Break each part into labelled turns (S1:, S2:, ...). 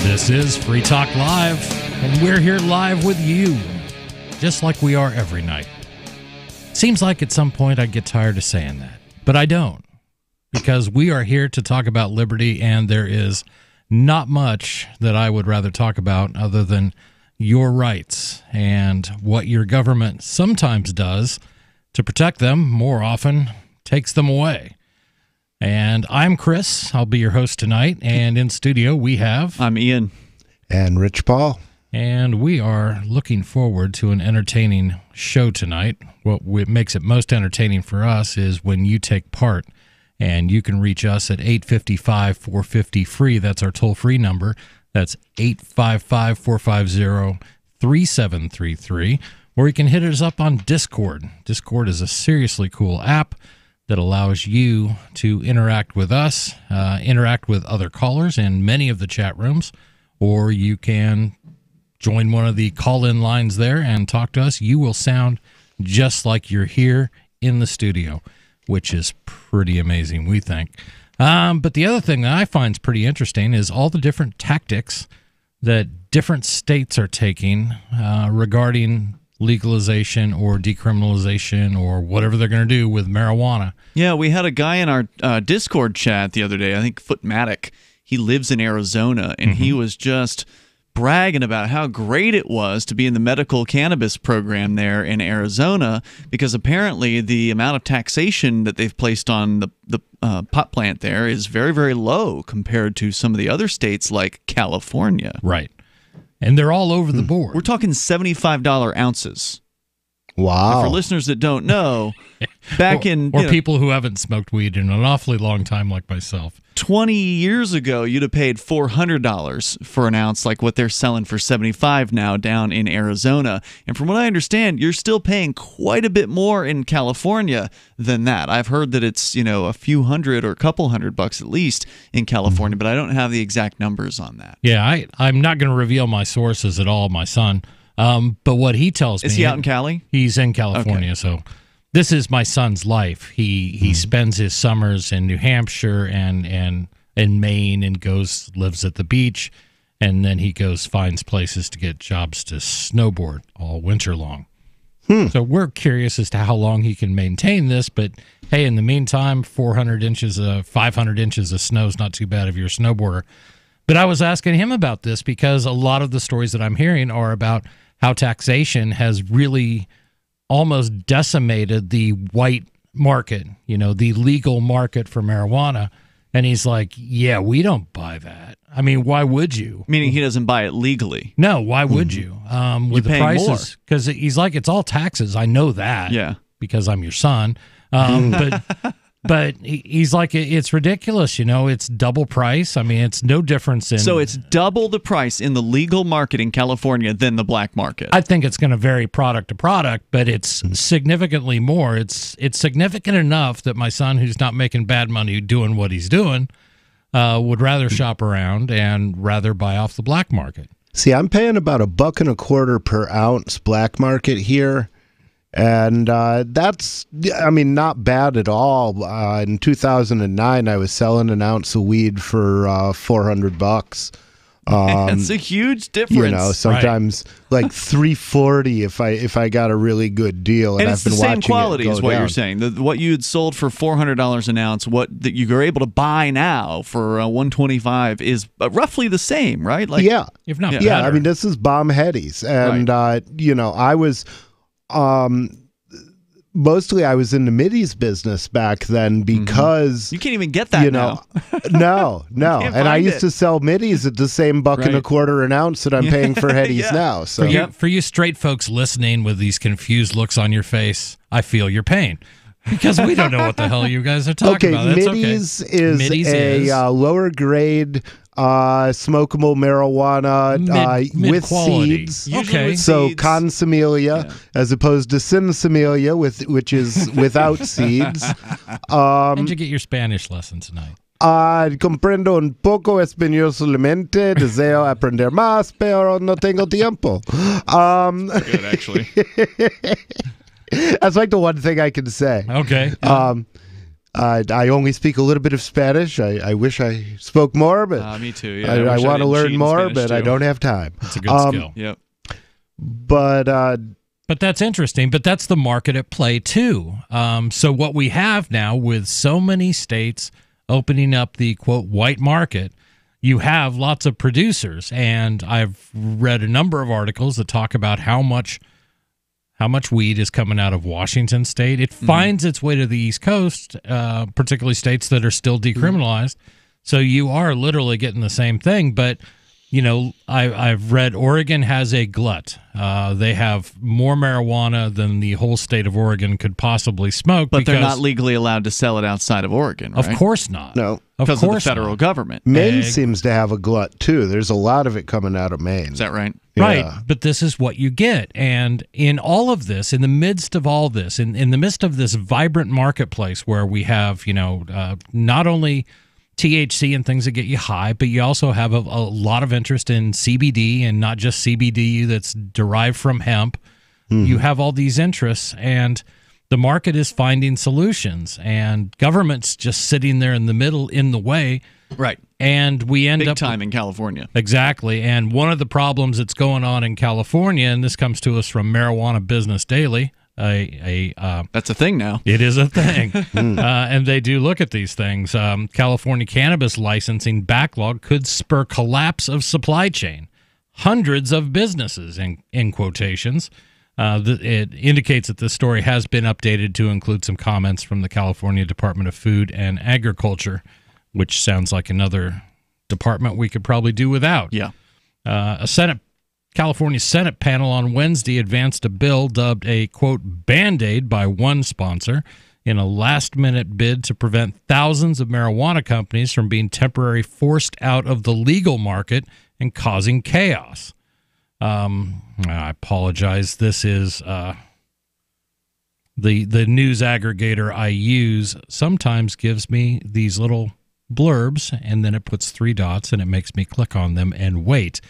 S1: This is Free Talk Live, and we're here live with you, just like we are every night. Seems like at some point I get tired of saying that, but I don't, because we are here to talk about liberty, and there is not much that I would rather talk about other than your rights and what your government sometimes does to protect them, more often takes them away. And I'm Chris. I'll be your host tonight. And in studio, we have...
S2: I'm Ian.
S3: And Rich Paul.
S1: And we are looking forward to an entertaining show tonight. What makes it most entertaining for us is when you take part. And you can reach us at 855-450-FREE. That's our toll-free number. That's 855-450-3733. Or you can hit us up on Discord. Discord is a seriously cool app that allows you to interact with us, interact with other callers in many of the chat rooms, or you can join one of the call-in lines there and talk to us. You will sound just like you're here in the studio, which is pretty amazing, we think. But the other thing that I find is pretty interesting is all the different tactics that different states are taking regarding legalization or decriminalization or whatever they're going to do with marijuana.
S2: Yeah, we had a guy in our Discord chat the other day, I think Footmatic. He lives in Arizona, and he was just bragging about how great it was to be in the medical cannabis program there in Arizona, because apparently the amount of taxation that they've placed on the pot plant there is very, very low compared to some of the other states like California.
S1: Right. And they're all over the board.
S2: We're talking $75 ounces.
S3: Wow.
S2: And for listeners that don't know, back in...
S1: Or people who haven't smoked weed in an awfully long time like myself.
S2: 20 years ago, you'd have paid $400 for an ounce, like what they're selling for $75 now down in Arizona. And from what I understand, you're still paying quite a bit more in California than that. I've heard that it's, a few hundred or a couple $100 at least in California, but I don't have the exact numbers on that.
S1: Yeah, I'm not going to reveal my sources at all, my son. But what he tells me...
S2: Is he out in Cali?
S1: He's in California, okay. So this is my son's life. He spends his summers in New Hampshire and in Maine and lives at the beach, and then he finds places to get jobs to snowboard all winter long. So we're curious as to how long he can maintain this, but hey, in the meantime, 500 inches of snow is not too bad if you're a snowboarder. But I was asking him about this because a lot of the stories that I'm hearing are about how taxation has really almost decimated the white market, the legal market for marijuana. And he's like, yeah, we don't buy that. I mean, why would you?
S2: Meaning he doesn't buy it legally.
S1: No, why would you? With the prices, because he's like, it's all taxes. I know that.
S2: Yeah.
S1: Because I'm your son. But he's like, it's ridiculous, It's double price. I mean, it's no difference in...
S2: So it's double the price in the legal market in California than the black market.
S1: I think it's going to vary product to product, but it's significantly more. It's significant enough that my son, who's not making bad money doing what he's doing, would rather shop around and rather buy off the black market.
S3: See, I'm paying about $1.25 per ounce black market here. And that's, not bad at all. In 2009, I was selling an ounce of weed for $400.
S2: That's a huge difference.
S3: Sometimes like $3.40 if I got a really good deal.
S2: And it's the same quality, is what you're saying. What you had sold for $400 an ounce, what that you are able to buy now for $125 is roughly the same, right? Like,
S3: yeah,
S1: if not better.
S3: Yeah, this is bomb headies, and I was. Mostly I was in the middies business back then because...
S2: You can't even get that now.
S3: No. And I used to sell middies at the same $1.25 an ounce that I'm paying for headies now. So
S1: for you straight folks listening with these confused looks on your face, I feel your pain. Because we don't know what the hell you guys are talking about. That's
S3: middies is a lower grade... smokable marijuana with seeds.
S1: Okay.
S3: With so seeds. Consomelia as opposed to sinsomelia, which is without seeds.
S1: How'd you get your Spanish lesson tonight?
S3: Comprendo un poco español solamente. Deseo aprender más, pero no tengo tiempo.
S2: That's good, actually.
S3: That's like the one thing I can say.
S1: Okay.
S3: I only speak a little bit of Spanish. I wish I spoke more, but
S2: me too. Yeah,
S3: I want to learn more, but I don't have time.
S1: It's a good skill.
S2: Yep.
S1: But that's interesting. But that's the market at play too. So what we have now with so many states opening up the quote white market, you have lots of producers, and I've read a number of articles that talk about how much weed is coming out of Washington State. It finds its way to the East Coast, particularly states that are still decriminalized. So you are literally getting the same thing. But, you know, I've read Oregon has a glut. They have more marijuana than the whole state of Oregon could possibly smoke.
S2: But they're not legally allowed to sell it outside of Oregon, right?
S1: Of course not.
S3: No.
S2: Because of the federal government.
S3: Maine seems to have a glut, too. There's a lot of it coming out of Maine.
S2: Is that right?
S1: Right,
S3: Yeah.
S1: but this is what you get. And in all of this, in the midst of all this, in the midst of this vibrant marketplace where we have, you know, not only THC and things that get you high, but you also have a lot of interest in CBD, and not just CBD that's derived from hemp. You have all these interests, and the market is finding solutions, and government's just sitting there in the middle, in the way.
S2: Right.
S1: And we end
S2: Big
S1: up
S2: time in California.
S1: Exactly. And one of the problems that's going on in California, and this comes to us from Marijuana Business Daily.
S2: That's a thing now.
S1: It is a thing. And they do look at these things. California cannabis licensing backlog could spur collapse of supply chain. Hundreds of businesses, in quotations. It indicates that this story has been updated to include some comments from the California Department of Food and Agriculture, which sounds like another department we could probably do without.
S2: Yeah.
S1: California Senate panel on Wednesday advanced a bill dubbed a, quote, Band-Aid by one sponsor in a last-minute bid to prevent thousands of marijuana companies from being temporarily forced out of the legal market and causing chaos. I apologize. This is the news aggregator I use sometimes gives me these little blurbs, and then it puts 3 dots, and it makes me click on them and wait.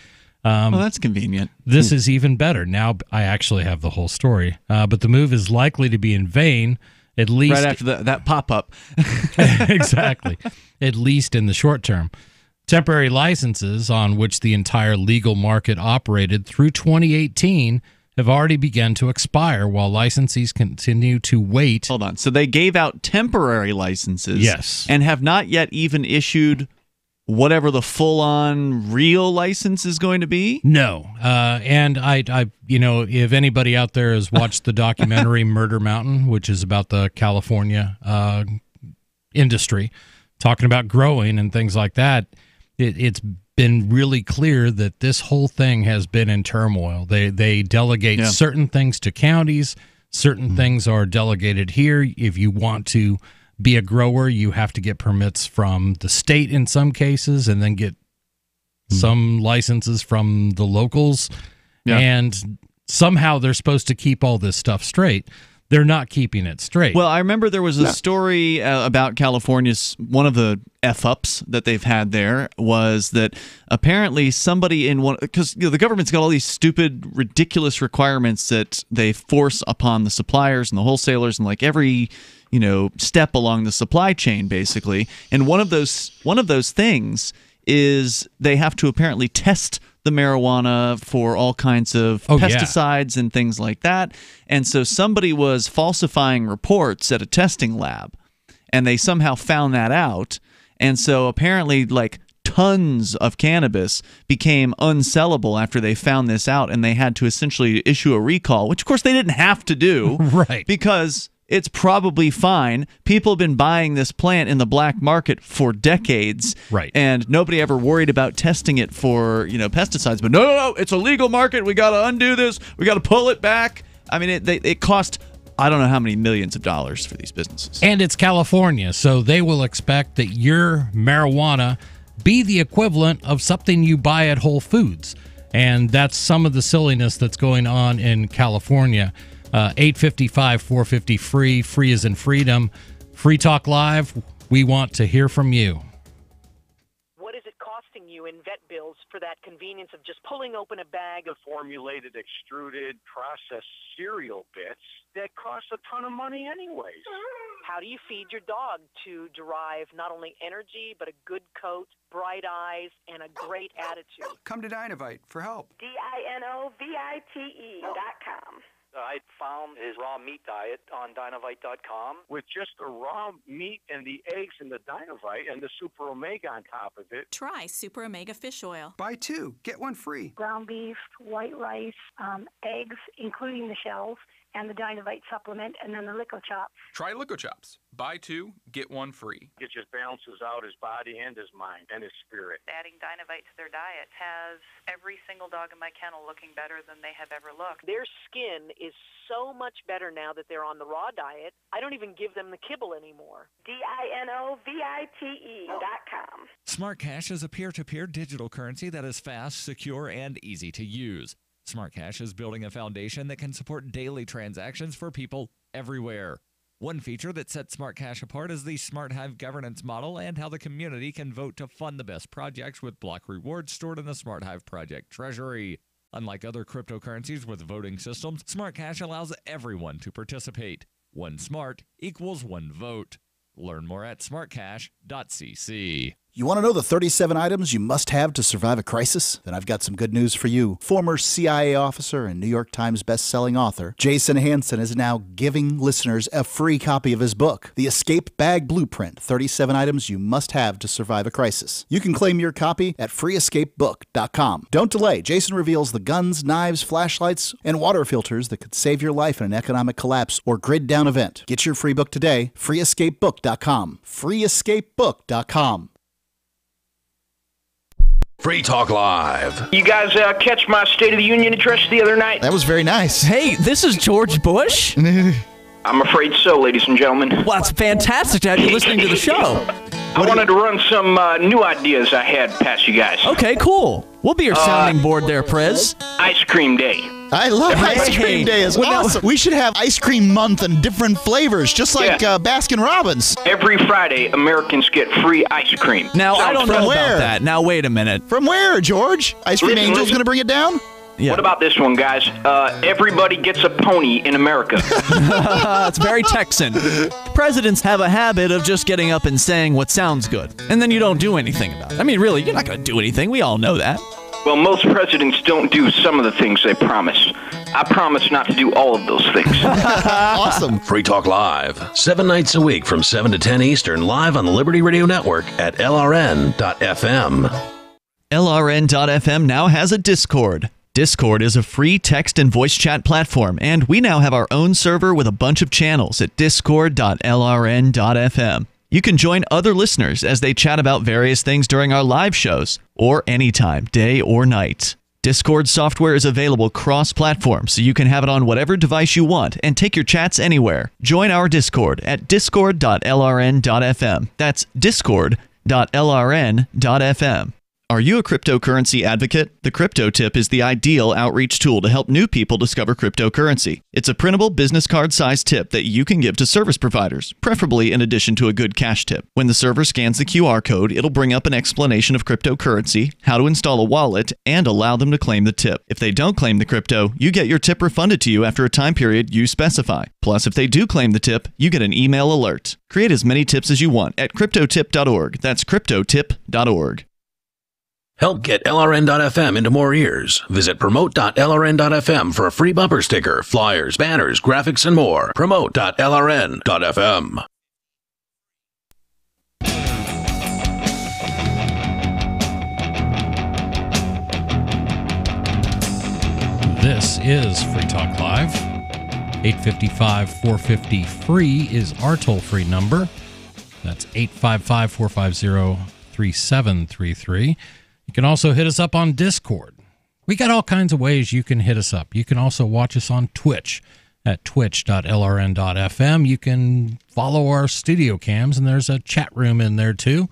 S2: Well, that's convenient.
S1: This is even better. Now I actually have the whole story. But the move is likely to be in vain, at least...
S2: Right after that pop-up.
S1: Exactly. At least in the short term. Temporary licenses on which the entire legal market operated through 2018 have already begun to expire, while licensees continue to wait.
S2: Hold on. So they gave out temporary licenses.
S1: Yes.
S2: And have not yet even issued whatever the full-on real license is going to be?
S1: No. And I, you know, if anybody out there has watched the documentary Murder Mountain, which is about the California industry, talking about growing and things like that, it's been really clear that this whole thing has been in turmoil. They delegate certain things to counties. Certain things are delegated here. If you want to be a grower, you have to get permits from the state in some cases, and then get some licenses from the locals. Yeah. And somehow they're supposed to keep all this stuff straight. They're not keeping it straight.
S2: Well, I remember there was a story about California's, one of the F-ups that they've had there was that apparently somebody in one, because the government's got all these stupid, ridiculous requirements that they force upon the suppliers and the wholesalers and like every step along the supply chain, basically. And one of those things is they have to apparently test the marijuana for all kinds of pesticides and things like that. And so somebody was falsifying reports at a testing lab, and they somehow found that out. And so apparently, like, tons of cannabis became unsellable after they found this out, and they had to essentially issue a recall, which of course they didn't have to do.
S1: Right.
S2: Because it's probably fine. People have been buying this plant in the black market for decades.
S1: Right.
S2: And nobody ever worried about testing it for, pesticides. But no, it's a legal market. We got to undo this. We got to pull it back. I mean, it cost, I don't know how many millions of dollars for these businesses.
S1: And it's California, so they will expect that your marijuana be the equivalent of something you buy at Whole Foods. And that's some of the silliness that's going on in California. 855-450-FREE. Free is in freedom. Free Talk Live. We want to hear from you.
S4: What is it costing you revenue in vet bills for that convenience of just pulling open a bag of
S5: formulated, extruded, processed cereal bits that cost a ton of money anyways.
S4: How do you feed your dog to derive not only energy, but a good coat, bright eyes, and a great attitude?
S6: Come to Dinovite for help.
S7: DINOVITE.com.
S8: I found his raw meat diet on Dinovite.com.
S5: With just the raw meat and the eggs and the Dinovite and the Super Omega on top of it.
S9: Try Super Omega Fish Oil.
S6: Buy 2, get 1 free.
S7: Ground beef, white rice, eggs, including the shells, and the Dinovite supplement, and then the Lico Chops.
S10: Try Lico Chops. Buy 2, get 1 free.
S5: It just balances out his body and his mind and his spirit.
S11: Adding Dinovite to their diet has every single dog in my kennel looking better than they have ever looked.
S4: Their skin is so much better now that they're on the raw diet. I don't even give them the kibble anymore.
S7: DINOVITE.com.
S12: Smart Cash is a peer-to-peer digital currency that is fast, secure, and easy to use. Smart Cash is building a foundation that can support daily transactions for people everywhere. One feature that sets Smart Cash apart is the Smart Hive governance model and how the community can vote to fund the best projects with block rewards stored in the Smart Hive project treasury. Unlike other cryptocurrencies with voting systems, Smart Cash allows everyone to participate. One smart equals one vote. Learn more at smartcash.cc.
S13: You want to know the 37 items you must have to survive a crisis? Then I've got some good news for you. Former CIA officer and New York Times best-selling author Jason Hansen is now giving listeners a free copy of his book, The Escape Bag Blueprint, 37 Items You Must Have to Survive a Crisis. You can claim your copy at freeescapebook.com. Don't delay. Jason reveals the guns, knives, flashlights, and water filters that could save your life in an economic collapse or grid-down event. Get your free book today, freeescapebook.com. freeescapebook.com.
S14: Free Talk Live.
S15: You guys catch my State of the Union address the other night?
S16: That was very nice.
S17: Hey, this is George Bush?
S15: I'm afraid so, ladies and gentlemen.
S17: Well, it's fantastic to have you listening to the show.
S15: I wanted to run some new ideas I had past you guys.
S17: Okay, cool. We'll be your sounding board there, Prez.
S15: Ice Cream Day.
S16: I love Ice Cream Day. It's awesome. We should have Ice Cream Month and different flavors, just like Baskin-Robbins.
S15: Every Friday, Americans get free ice cream.
S17: Now, I don't know about that. Now, wait a minute.
S16: From where, George? Ice Cream Angel's going to bring it down?
S15: Yeah. What about this one, guys? Everybody gets a pony in America.
S17: It's very Texan. Presidents have a habit of just getting up and saying what sounds good, and then you don't do anything about it. I mean, really, you're not going to do anything. We all know that.
S15: Well, most presidents don't do some of the things they promise. I promise not to do all of those things.
S16: Awesome.
S14: Free Talk Live, 7 nights a week from 7 to 10 Eastern, live on the Liberty Radio Network at LRN.FM.
S18: LRN.FM now has a Discord. Discord is a free text and voice chat platform, and we now have our own server with a bunch of channels at discord.lrn.fm. You can join other listeners as they chat about various things during our live shows, or anytime, day or night. Discord software is available cross-platform, so you can have it on whatever device you want and take your chats anywhere. Join our Discord at discord.lrn.fm. That's discord.lrn.fm. Are you a cryptocurrency advocate? The Crypto Tip is the ideal outreach tool to help new people discover cryptocurrency. It's a printable business card-sized tip that you can give to service providers, preferably in addition to a good cash tip. When the server scans the QR code, it'll bring up an explanation of cryptocurrency, how to install a wallet, and allow them to claim the tip. If they don't claim the crypto, you get your tip refunded to you after a time period you specify. Plus, if they do claim the tip, you get an email alert. Create as many tips as you want at cryptotip.org. That's cryptotip.org.
S14: Help get LRN.FM into more ears. Visit promote.lrn.fm for a free bumper sticker, flyers, banners, graphics, and more. Promote.lrn.fm.
S1: This is Free Talk Live. 855-450-FREE is our toll-free number. That's 855-450-3733. You can also hit us up on Discord. We got all kinds of ways you can hit us up. You can also watch us on Twitch at twitch.lrn.fm. You can follow our studio cams, and there's a chat room in there too.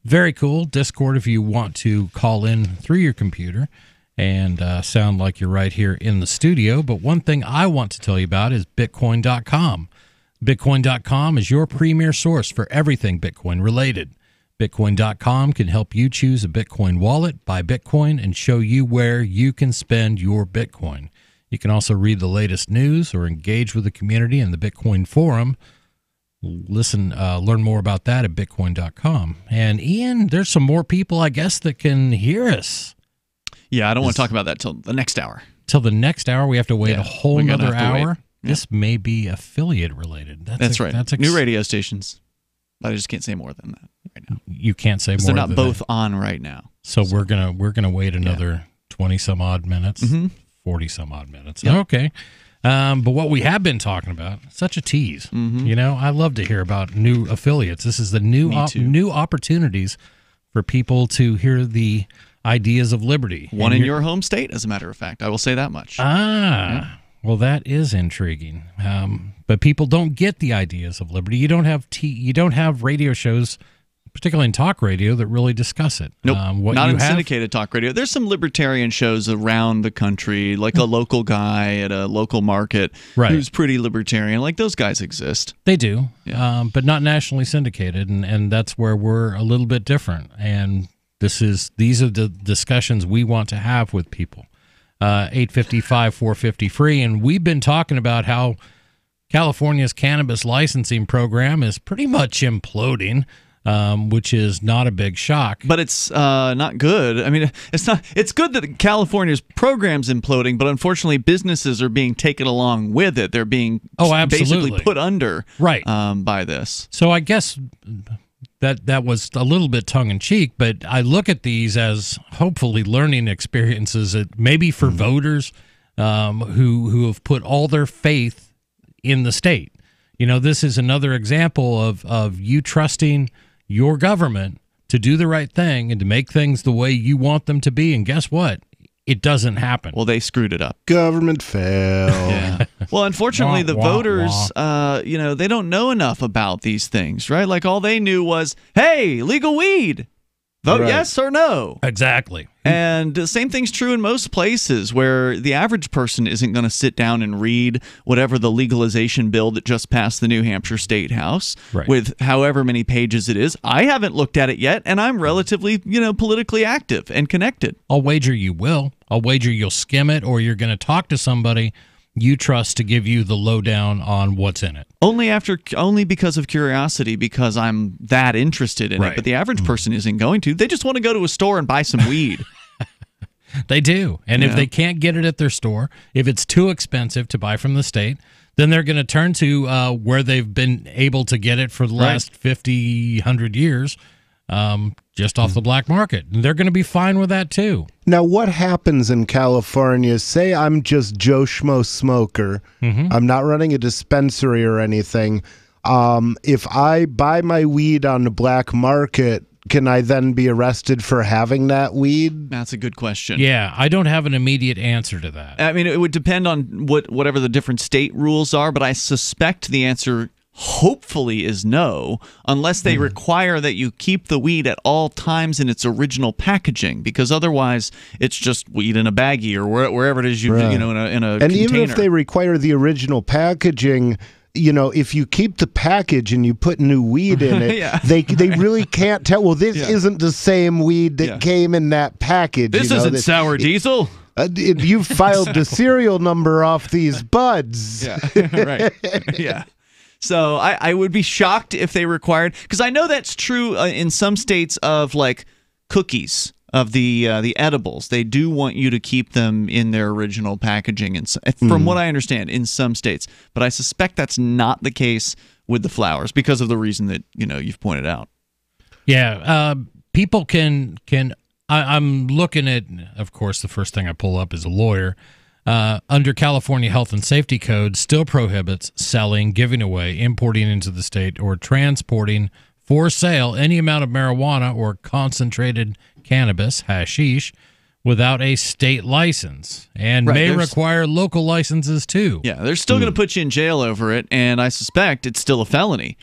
S1: Very cool. Discord if you want to call in through your computer and sound like you're right here in the studio. But one thing I want to tell you about is Bitcoin.com. Bitcoin.com is your premier source for everything Bitcoin related. Bitcoin.com can help you choose a Bitcoin wallet, buy Bitcoin, and show you where you can spend your Bitcoin. You can also read the latest news or engage with the community in the Bitcoin forum. Learn more about that at Bitcoin.com. And Ian, there's some more people, I guess, that can hear us.
S2: Yeah, I don't want to talk about that till the next hour.
S1: Till the next hour, we have to wait a whole nother hour.
S2: Yeah.
S1: This may be affiliate related.
S2: That's right. That's new radio stations. But I just can't say more than that right now.
S1: You can't say more.
S2: They're not
S1: than
S2: both
S1: that.
S2: On right now.
S1: So we're gonna wait another 20 some odd minutes, 40 some odd minutes. Yep. Okay. But what we have been talking about, such a tease. You know, I love to hear about new affiliates. This is the new opportunities for people to hear the ideas of liberty.
S2: One in your home state, as a matter of fact. I will say that much.
S1: Well, that is intriguing. But people don't get the ideas of liberty. You don't have radio shows, particularly in talk radio, that really discuss it.
S2: Nope, not in syndicated talk radio. There's some libertarian shows around the country, like a local guy at a local market who's pretty libertarian. Like those guys exist.
S1: They do, but not nationally syndicated, and that's where we're a little bit different. And these are the discussions we want to have with people. 855-450-FREE, and we've been talking about how California's cannabis licensing program is pretty much imploding, which is not a big shock.
S2: But it's not good. I mean, it's good that California's program's imploding, but unfortunately businesses are being taken along with it. They're being basically put under by this.
S1: So I guess that was a little bit tongue-in-cheek, but I look at these as hopefully learning experiences, maybe for voters who have put all their faith in the state. You know, this is another example of you trusting your government to do the right thing and to make things the way you want them to be. And guess what? It doesn't happen.
S2: Well, they screwed it up.
S3: Government fail.
S2: Well, unfortunately, the voters, they don't know enough about these things, right? Like all they knew was, hey, legal weed. Vote yes or no.
S1: Exactly.
S2: And the same thing's true in most places where the average person isn't going to sit down and read whatever the legalization bill that just passed the New Hampshire State House with however many pages it is. I haven't looked at it yet, and I'm relatively, politically active and connected.
S1: I'll wager you will. I'll wager you'll skim it, or you're going to talk to somebody you trust to give you the lowdown on what's in it.
S2: Only because of curiosity, because I'm that interested in it. But the average person isn't going to. They just want to go to a store and buy some weed.
S1: They do. And if they can't get it at their store, if it's too expensive to buy from the state, then they're going to turn to where they've been able to get it for the last 50, 100 years, just off the black market. And they're going to be fine with that too.
S3: Now, what happens in California? Say I'm just Joe Schmo smoker. I'm not running a dispensary or anything. If I buy my weed on the black market, can I then be arrested for having that weed?
S2: That's a good question.
S1: Yeah, I don't have an immediate answer to that.
S2: I mean, it would depend on whatever the different state rules are, but I suspect the answer hopefully is no, unless they require that you keep the weed at all times in its original packaging, because otherwise it's just weed in a baggie or wherever it is in a
S3: and
S2: container.
S3: Even if they require the original packaging, if you keep the package and you put new weed in it, they really can't tell. Well, this isn't the same weed that came in that package.
S2: This isn't sour diesel.
S3: You filed the serial number off these buds.
S2: Yeah. So I would be shocked if they required, because I know that's true in some states of like cookies, of the edibles. They do want you to keep them in their original packaging, and from what I understand, in some states. But I suspect that's not the case with the flowers because of the reason that you've pointed out.
S1: Yeah, people can. I'm looking at, of course, the first thing I pull up is a lawyer. Under California Health and Safety Code, still prohibits selling, giving away, importing into the state, or transporting for sale any amount of marijuana or concentrated cannabis, hashish, without a state license, and may require local licenses too.
S2: Yeah, they're still going to put you in jail over it, and I suspect it's still a felony,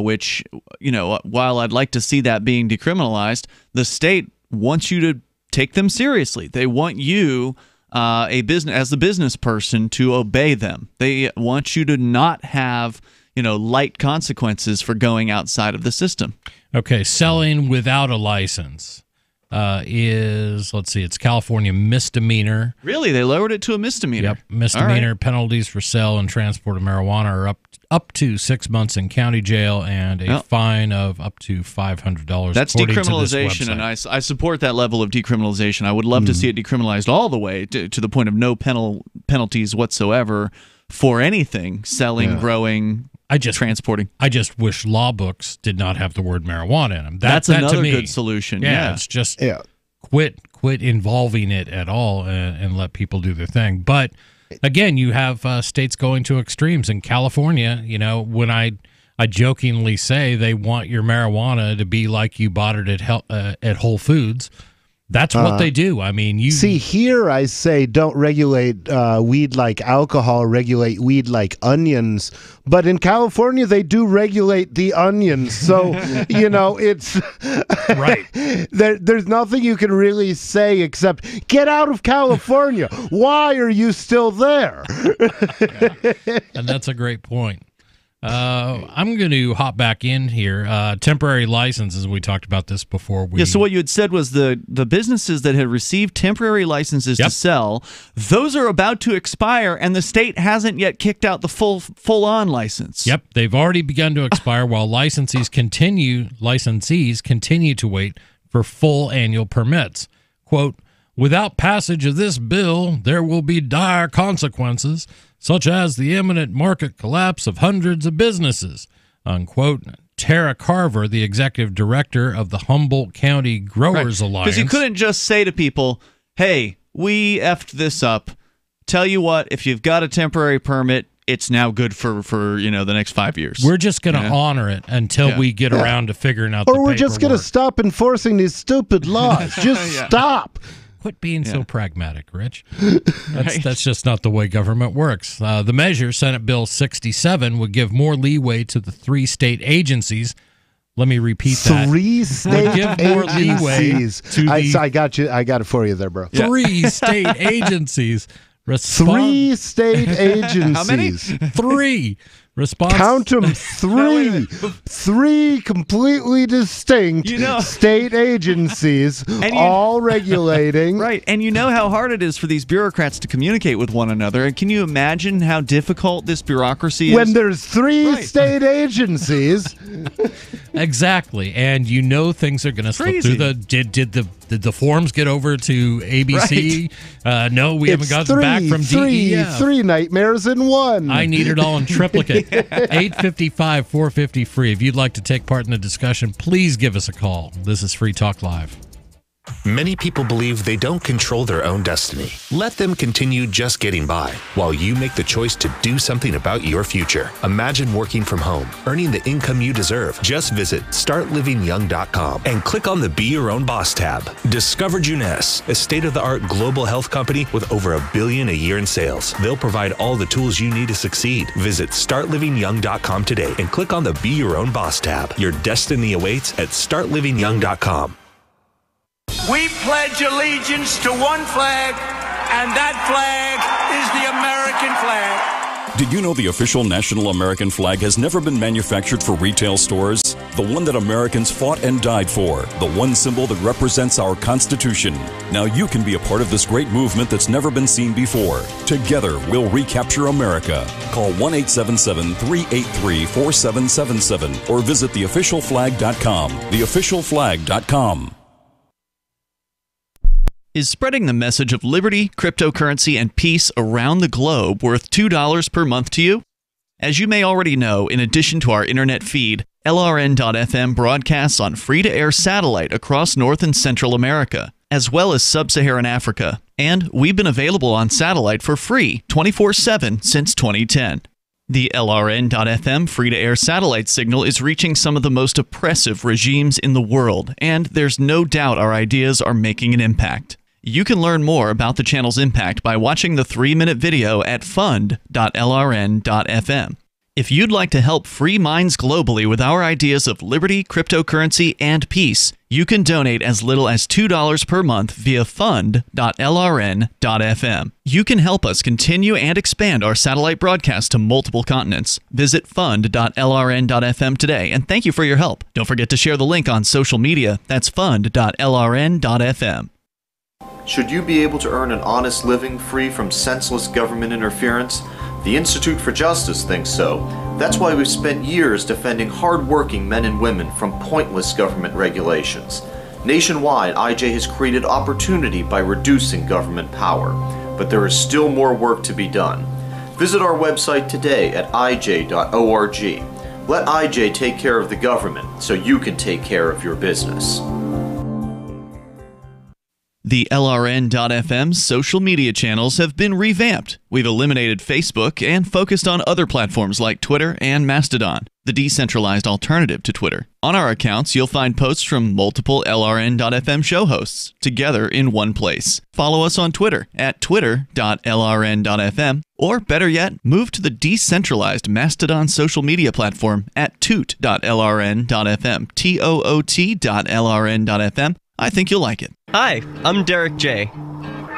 S2: which, while I'd like to see that being decriminalized, the state wants you to take them seriously. They want you as the business person to obey them. They want you to not have light consequences for going outside of the system.
S1: Okay, selling without a license is, let's see, it's California misdemeanor.
S2: Really? They lowered it to a misdemeanor?
S1: Yep, misdemeanor. Penalties for sale and transport of marijuana are up to 6 months in county jail and a fine of up to $500.
S2: That's decriminalization, and I support that level of decriminalization. I would love to see it decriminalized all the way to the point of no penalties whatsoever for anything, selling, growing, transporting.
S1: I just wish law books did not have the word marijuana in them.
S2: That's another good solution. Yeah,
S1: it's just quit involving it at all and let people do their thing. But again, you have states going to extremes. In California, when I jokingly say they want your marijuana to be like you bought it at Whole Foods, that's what they do. I mean, you
S3: see here. I say don't regulate weed like alcohol. Regulate weed like onions. But in California, they do regulate the onions. So it's
S1: right.
S3: There's nothing you can really say except get out of California. Why are you still there?
S1: And that's a great point. I'm going to hop back in here. Temporary licenses, we talked about this before.
S2: So what you had said was the businesses that had received temporary licenses to sell, those are about to expire, and the state hasn't yet kicked out the full-on license.
S1: Yep, they've already begun to expire while licensees continue to wait for full annual permits. Quote, without passage of this bill, there will be dire consequences, such as the imminent market collapse of hundreds of businesses, unquote. Tara Carver, the executive director of the Humboldt County Growers Alliance.
S2: Because you couldn't just say to people, hey, we effed this up. Tell you what, if you've got a temporary permit, it's now good for the next 5 years.
S1: We're just going to honor it until we get around to figuring out the paperwork.
S3: Or we're just going to stop enforcing these stupid laws. Just stop.
S1: Quit being so pragmatic, Rich. That's just not the way government works. The measure, Senate Bill 67, would give more leeway to the 3 state agencies. Let me repeat that.
S3: 3 state
S1: give more
S3: agencies. I got you. I got it for you there, bro.
S1: 3 state agencies.
S3: 3 state agencies.
S2: How many?
S1: 3.
S3: Count them 3. 3 completely distinct state agencies, all regulating.
S2: Right, and you know how hard it is for these bureaucrats to communicate with one another. And can you imagine how difficult this bureaucracy is?
S3: When there's 3 state agencies.
S1: Exactly, and things are going to slip through the. Did the forms get over to ABC?
S2: Right.
S1: No, we haven't gotten back from DEF.
S3: 3 nightmares in one.
S1: I need it all in triplicate. 855-450-FREE. If you'd like to take part in the discussion, please give us a call. This is Free Talk Live.
S19: Many people believe they don't control their own destiny. Let them continue just getting by while you make the choice to do something about your future. Imagine working from home, earning the income you deserve. Just visit startlivingyoung.com and click on the Be Your Own Boss tab. Discover Juness, a state-of-the-art global health company with over $1 billion a year in sales. They'll provide all the tools you need to succeed. Visit startlivingyoung.com today and click on the Be Your Own Boss tab. Your destiny awaits at startlivingyoung.com.
S20: We pledge allegiance to one flag, and that flag is the American flag.
S21: Did you know the official national American flag has never been manufactured for retail stores? The one that Americans fought and died for. The one symbol that represents our Constitution. Now you can be a part of this great movement that's never been seen before. Together, we'll recapture America. Call 1-877-383-4777 or visit theofficialflag.com. Theofficialflag.com.
S2: Is spreading the message of liberty, cryptocurrency, and peace around the globe worth $2 per month to you? As you may already know, in addition to our internet feed, LRN.FM broadcasts on free-to-air satellite across North and Central America, as well as Sub-Saharan Africa. And we've been available on satellite for free 24/7 since 2010. The LRN.FM free-to-air satellite signal is reaching some of the most oppressive regimes in the world, and there's no doubt our ideas are making an impact. You can learn more about the channel's impact by watching the 3-minute video at fund.lrn.fm.
S18: If you'd like to help free minds globally with our ideas of liberty, cryptocurrency, and peace, you can donate as little as $2 per month via fund.lrn.fm. You can help us continue and expand our satellite broadcast to multiple continents. Visit fund.lrn.fm today, and thank you for your help. Don't forget to share the link on social media. That's fund.lrn.fm.
S8: Should you be able to earn an honest living free from senseless government interference? The Institute for Justice thinks so. That's why we've spent years defending hard-working men and women from pointless government regulations. Nationwide, IJ has created opportunity by reducing government power. But there is still more work to be done. Visit our website today at ij.org. Let IJ take care of the government so you can take care of your business.
S18: The LRN.FM social media channels have been revamped. We've eliminated Facebook and focused on other platforms like Twitter and Mastodon, the decentralized alternative to Twitter. On our accounts, you'll find posts from multiple LRN.FM show hosts together in one place. Follow us on Twitter at twitter.lrn.fm, or better yet, move to the decentralized Mastodon social media platform at toot.lrn.fm, toot.lrn.fm. I think you'll like it.
S22: Hi, I'm Derek J.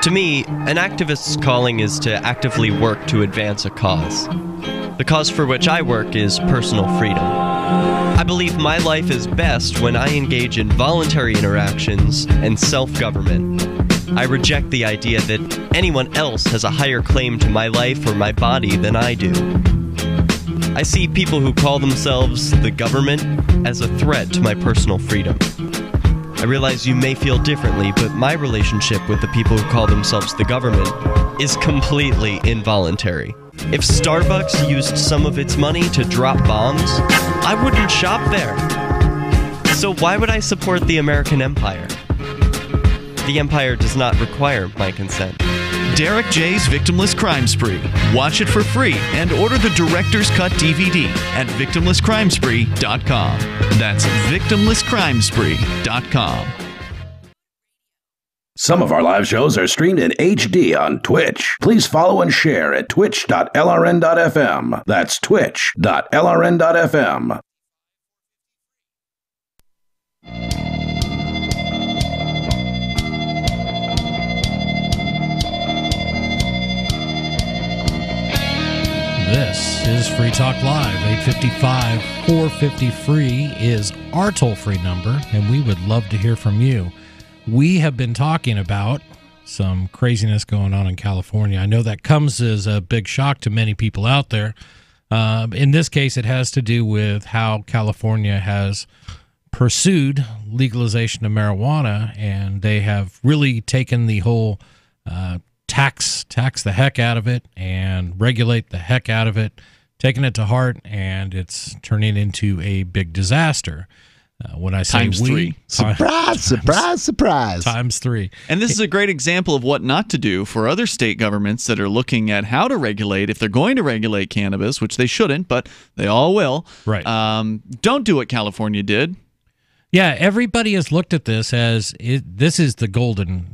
S22: To me, an activist's calling is to actively work to advance a cause. The cause for which I work is personal freedom. I believe my life is best when I engage in voluntary interactions and self-government. I reject the idea that anyone else has a higher claim to my life or my body than I do. I see people who call themselves the government as a threat to my personal freedom. I realize you may feel differently, but my relationship with the people who call themselves the government is completely involuntary. If Starbucks used some of its money to drop bombs, I wouldn't shop there. So why would I support the American empire? The empire does not require my consent.
S18: Derek J's Victimless Crime Spree. Watch it for free and order the Director's Cut DVD at victimlesscrimespree.com. That's victimlesscrimespree.com.
S14: Some of our live shows are streamed in HD on Twitch. Please follow and share at twitch.lrn.fm. That's twitch.lrn.fm.
S1: This is Free Talk Live. 855-450-FREE is our toll-free number, and we would love to hear from you. We have been talking about some craziness going on in California. I know that comes as a big shock to many people out there. In this case, it has to do with how California has pursued legalization of marijuana, and they have really taken the whole tax the heck out of it and regulate the heck out of it, taking it to heart, and it's turning into a big disaster. When I say
S2: times three.
S3: Surprise.
S1: Times three.
S2: And this is a great example of what not to do for other state governments that are looking at how to regulate, if they're going to regulate cannabis, which they shouldn't, but they all will.
S1: Right.
S2: Don't do what California did.
S1: Yeah, everybody has looked at this as this is the golden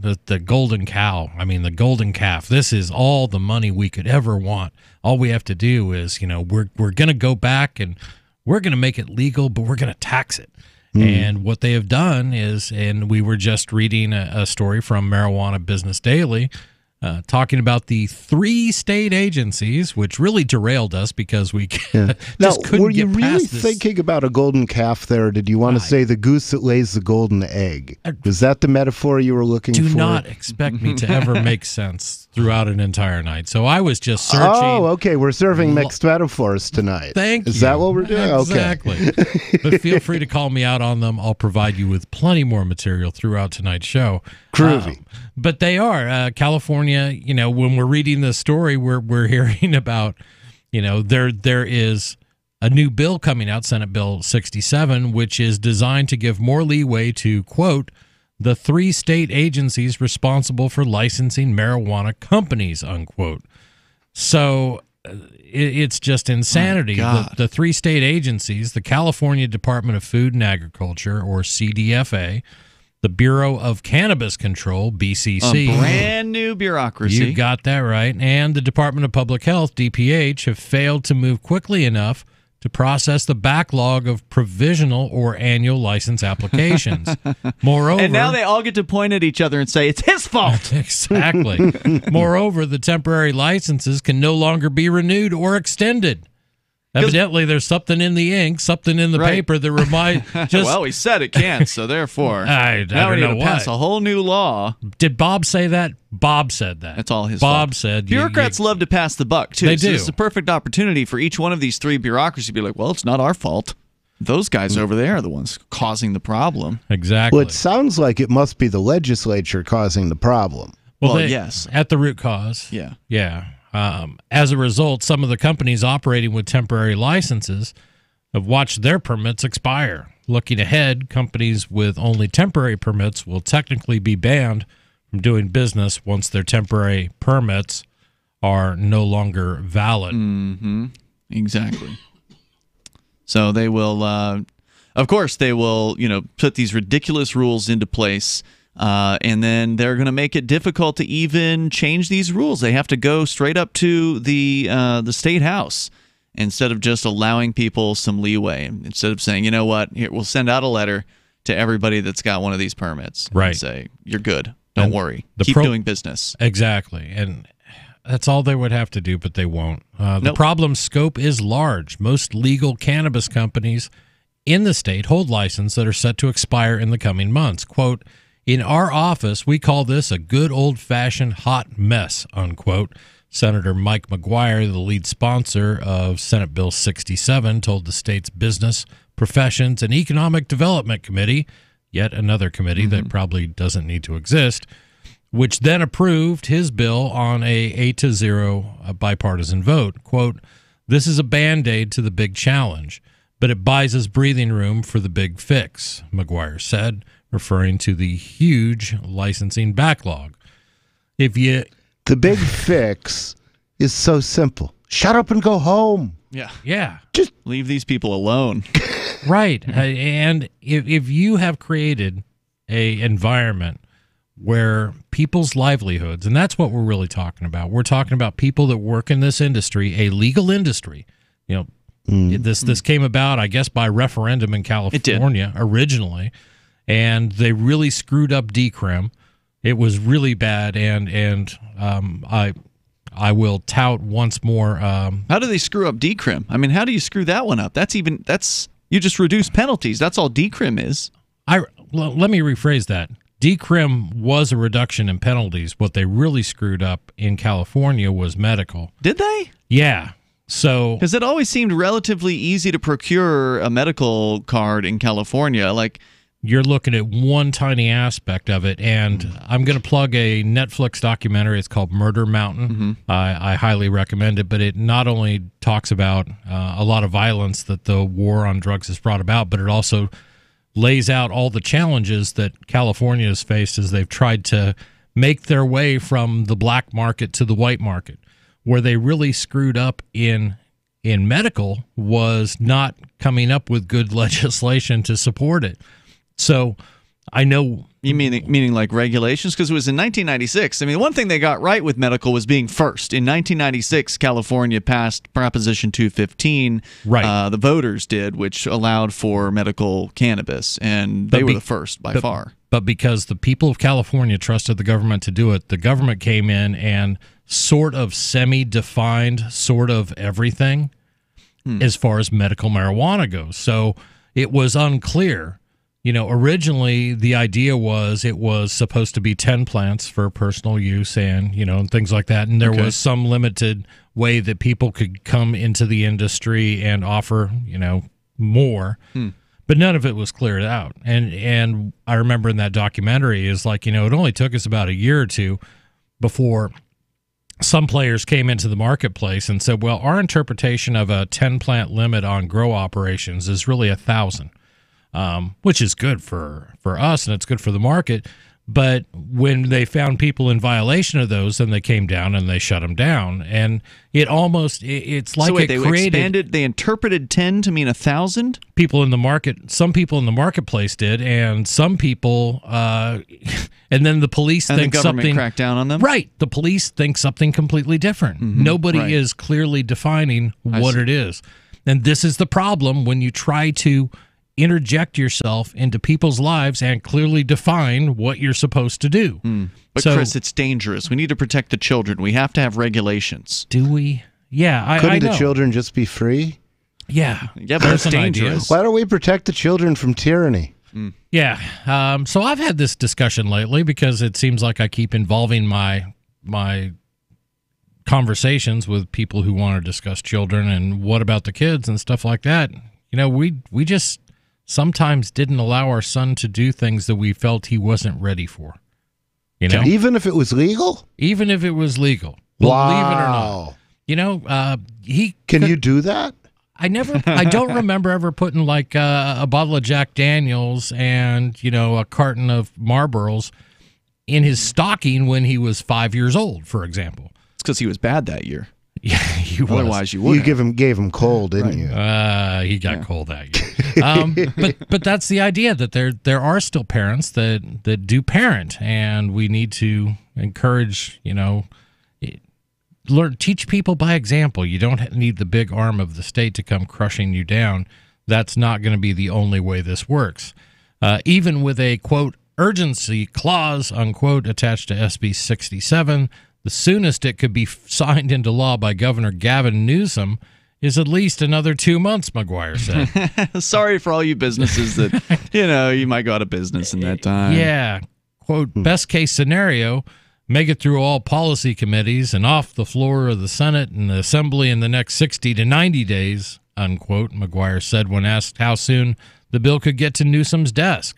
S1: cow. I mean, the golden calf. This is all the money we could ever want. All we have to do is, we're going to go back and we're going to make it legal, but we're going to tax it. And what they have done is, and we were just reading a story from Marijuana Business Daily talking about the 3 state agencies, which really derailed us because we just couldn't
S3: were you
S1: get
S3: really
S1: past this.
S3: thinking about a golden calf there, or did you want to say the goose that lays the golden egg? Was that the metaphor you were looking for?
S1: Do not expect me to ever make sense throughout an entire night. So I was just searching.
S3: Oh, okay. We're serving mixed metaphors tonight.
S1: Thank you.
S3: Is that what we're doing?
S1: Exactly.
S3: Okay.
S1: But feel free to call me out on them. I'll provide you with plenty more material throughout tonight's show.
S3: Groovy.
S1: But they are. California, when we're reading this story, we're hearing about, there is a new bill coming out, Senate Bill 67, which is designed to give more leeway to, quote, the 3 state agencies responsible for licensing marijuana companies, unquote. So it's just insanity. The 3 state agencies, the California Department of Food and Agriculture, or CDFA, the Bureau of Cannabis Control, BCC.
S2: A brand new bureaucracy.
S1: You got that right. And the Department of Public Health, DPH, have failed to move quickly enough to process the backlog of provisional or annual license applications. Moreover,
S2: and now they all get to point at each other and say, it's his fault.
S1: Exactly. Moreover, the temporary licenses can no longer be renewed or extended. Evidently, there's something in the ink, something in the paper that reminds.
S2: Well, he said it can't, so therefore,
S1: I
S2: now we
S1: don't
S2: need
S1: know
S2: to pass a whole new law.
S1: Did Bob say that? Bob said that.
S2: That's all his
S1: Bob
S2: fault.
S1: said.
S2: Bureaucrats love to pass the buck, too.
S1: They
S2: so
S1: do.
S2: This is a perfect opportunity for each one of these three bureaucracies to be like, well, it's not our fault. Those guys over there are the ones causing the problem.
S1: Exactly.
S3: Well, it sounds like it must be the legislature causing the problem.
S1: Well,
S2: yes.
S1: At the root cause.
S2: Yeah.
S1: Yeah. As a result, some of the companies operating with temporary licenses have watched their permits expire. Looking ahead, companies with only temporary permits will technically be banned from doing business once their temporary permits are no longer valid.
S2: Mm-hmm. Exactly. So they will, of course, they will, put these ridiculous rules into place. And then they're going to make it difficult to even change these rules. They have to go straight up to the state house instead of just allowing people some leeway. Instead of saying, you know what, here, we'll send out a letter to everybody that's got one of these permits.
S1: Right.
S2: And say, you're good. Don't worry. Keep doing business.
S1: Exactly. And that's all they would have to do, but they won't. The problem scope is large. Most legal cannabis companies in the state hold licenses that are set to expire in the coming months. Quote, in our office, we call this a good old-fashioned hot mess, unquote. Senator Mike McGuire, the lead sponsor of Senate Bill 67, told the state's Business, Professions, and Economic Development Committee, yet another committee that probably doesn't need to exist, which then approved his bill on a 8-0 bipartisan vote. Quote, this is a Band-Aid to the big challenge, but it buys us breathing room for the big fix, McGuire said, referring to the huge licensing backlog. The
S3: big fix is so simple. Shut up and go home.
S2: Yeah. Just leave these people alone.
S1: Right. And if you have created a environment where people's livelihoods, and that's what we're really talking about. We're talking about people that work in this industry, a legal industry. This came about, I guess, by referendum in California originally. And they really screwed up decrim. It was really bad, and I will tout once more.
S2: How do they screw up decrim? I mean, how do you screw that one up? You just reduce penalties. That's all decrim is.
S1: Let me rephrase that. Decrim was a reduction in penalties. What they really screwed up in California was medical.
S2: Did they?
S1: Yeah. So,
S2: because it always seemed relatively easy to procure a medical card in California, like.
S1: You're looking at one tiny aspect of it, and I'm going to plug a Netflix documentary. It's called Murder Mountain.
S2: Mm-hmm.
S1: I highly recommend it, but it not only talks about a lot of violence that the war on drugs has brought about, but it also lays out all the challenges that California has faced as they've tried to make their way from the black market to the white market. Where they really screwed up in medical was not coming up with good legislation to support it. So I know.
S2: You meaning like regulations? Because it was in 1996. I mean, one thing they got right with medical was being first. In 1996, California passed Proposition 215.
S1: Right.
S2: The voters did, which allowed for medical cannabis, and they were the first by far.
S1: But because the people of California trusted the government to do it, the government came in and sort of semi-defined sort of everything as far as medical marijuana goes. So it was unclear. Originally the idea was it was supposed to be 10 plants for personal use and, and things like that. And there was some limited way that people could come into the industry and offer, more. But none of it was cleared out. And I remember in that documentary is like, it only took us about a year or two before some players came into the marketplace and said, well, our interpretation of a 10-plant limit on grow operations is really 1,000. Which is good for us and it's good for the market, But when they found people in violation of those, then they came down and they shut them down. And it's like
S2: so wait,
S1: it
S2: they
S1: created...
S2: expanded, they interpreted 10 to mean 1,000?
S1: People in the market, some people in the marketplace did, and some people, and then the police think
S2: the government
S1: something...
S2: cracked down on them?
S1: Right. The police think something completely different.
S2: Mm-hmm.
S1: Nobody is clearly defining what it is. And this is the problem when you try to interject yourself into people's lives and clearly define what you're supposed to do.
S2: But
S1: so,
S2: Chris, it's dangerous. We need to protect the children. We have to have regulations.
S1: Do we? Yeah,
S3: Couldn't
S1: I know.
S3: the children just be free?
S1: Yeah.
S2: Yeah, but it's dangerous.
S3: Why don't we protect the children from tyranny?
S1: Yeah. So I've had this discussion lately because it seems like I keep involving my conversations with people who want to discuss children and what about the kids and stuff like that. You know, we just sometimes didn't allow our son to do things that we felt he wasn't ready for. You know,
S3: even if it was legal.
S1: Even if it was legal,
S3: wow.
S1: Believe it or not. You know,
S3: Can you do that?
S1: I don't remember ever putting like a bottle of Jack Daniels and, you know, a carton of Marlboros in his stocking when he was 5 years old, for example.
S2: It's because he was bad that year.
S1: Yeah, he was.
S2: Otherwise, you would.
S3: You gave him coal, didn't you?
S1: He got coal that year. But that's the idea, that there are still parents that do parent, and we need to encourage, you know, teach people by example. You don't need the big arm of the state to come crushing you down. That's not going to be the only way this works. Even with a, quote, urgency clause, unquote, attached to SB 67, the soonest it could be signed into law by Governor Gavin Newsom is at least another 2 months, McGuire said.
S2: Sorry for all you businesses that, you know, you might go out of business in that time.
S1: Yeah. Quote, best case scenario, make it through all policy committees and off the floor of the Senate and the Assembly in the next 60 to 90 days, unquote, McGuire said when asked how soon the bill could get to Newsom's desk.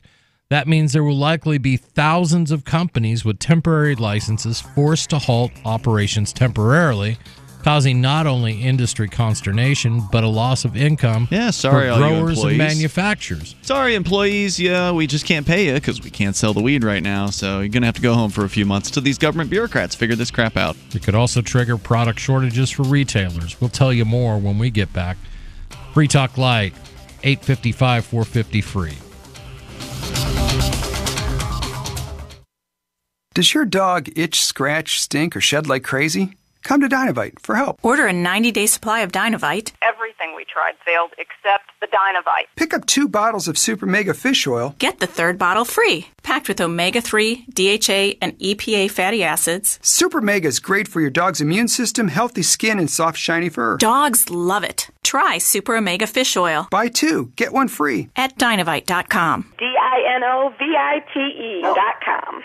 S1: That means there will likely be thousands of companies with temporary licenses forced to halt operations temporarily, causing not only industry consternation, but a loss of income
S2: sorry,
S1: for
S2: all you
S1: growers and
S2: employees.
S1: manufacturers.
S2: Sorry, employees. Yeah, we just can't pay you because we can't sell the weed right now. So you're going to have to go home for a few months till these government bureaucrats figure this crap out.
S1: It could also trigger product shortages for retailers. We'll tell you more when we get back. Free Talk Light, 855-450-FREE.
S6: Does your dog itch, scratch, stink, or shed like crazy? Come to Dynovite for help.
S9: Order a 90-day supply of Dynovite.
S4: Everything we tried failed except the Dynovite.
S6: Pick up 2 bottles of Super Mega Fish Oil.
S9: Get the 3rd bottle free. Packed with omega-3, DHA, and EPA fatty acids.
S6: Super Mega is great for your dog's immune system, healthy skin, and soft, shiny fur.
S9: Dogs love it. Try Super Omega Fish Oil.
S6: Buy 2, get 1 free.
S9: At Dynovite.com.
S4: DINOVITE.com.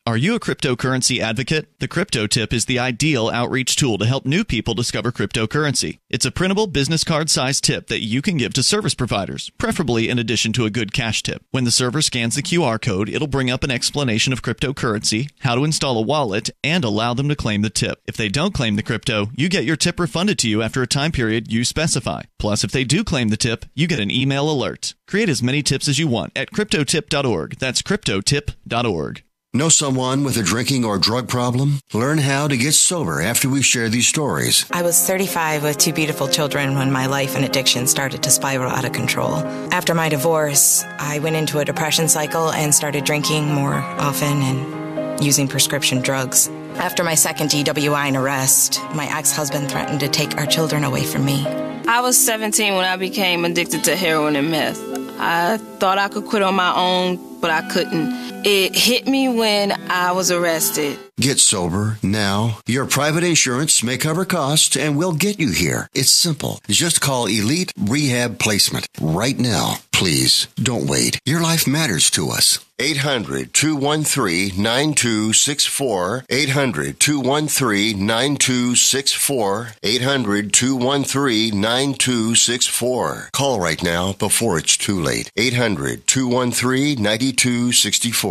S18: Are you a cryptocurrency advocate? The Crypto Tip is the ideal outreach tool to help new people discover cryptocurrency. It's a printable business card-sized tip that you can give to service providers, preferably in addition to a good cash tip. When the server scans the QR code, it'll bring up an explanation of cryptocurrency, how to install a wallet, and allow them to claim the tip. If they don't claim the crypto, you get your tip refunded to you after a time period you specify. Plus, if they do claim the tip, you get an email alert. Create as many tips as you want at cryptotip.org. That's cryptotip.org.
S23: Know someone with a drinking or drug problem? Learn how to get sober after we share these stories.
S24: I was 35 with 2 beautiful children when my life and addiction started to spiral out of control. After my divorce, I went into a depression cycle and started drinking more often and using prescription drugs. After my 2nd DWI and arrest, my ex-husband threatened to take our children away from me.
S25: I was 17 when I became addicted to heroin and meth. I thought I could quit on my own, but I couldn't. It hit me when I was arrested.
S23: Get sober now. Your private insurance may cover costs and we'll get you here. It's simple. Just call Elite Rehab Placement right now. Please, don't wait. Your life matters to us. 800-213-9264. 800-213-9264. 800-213-9264. Call right now before it's too late. 800-213-9264.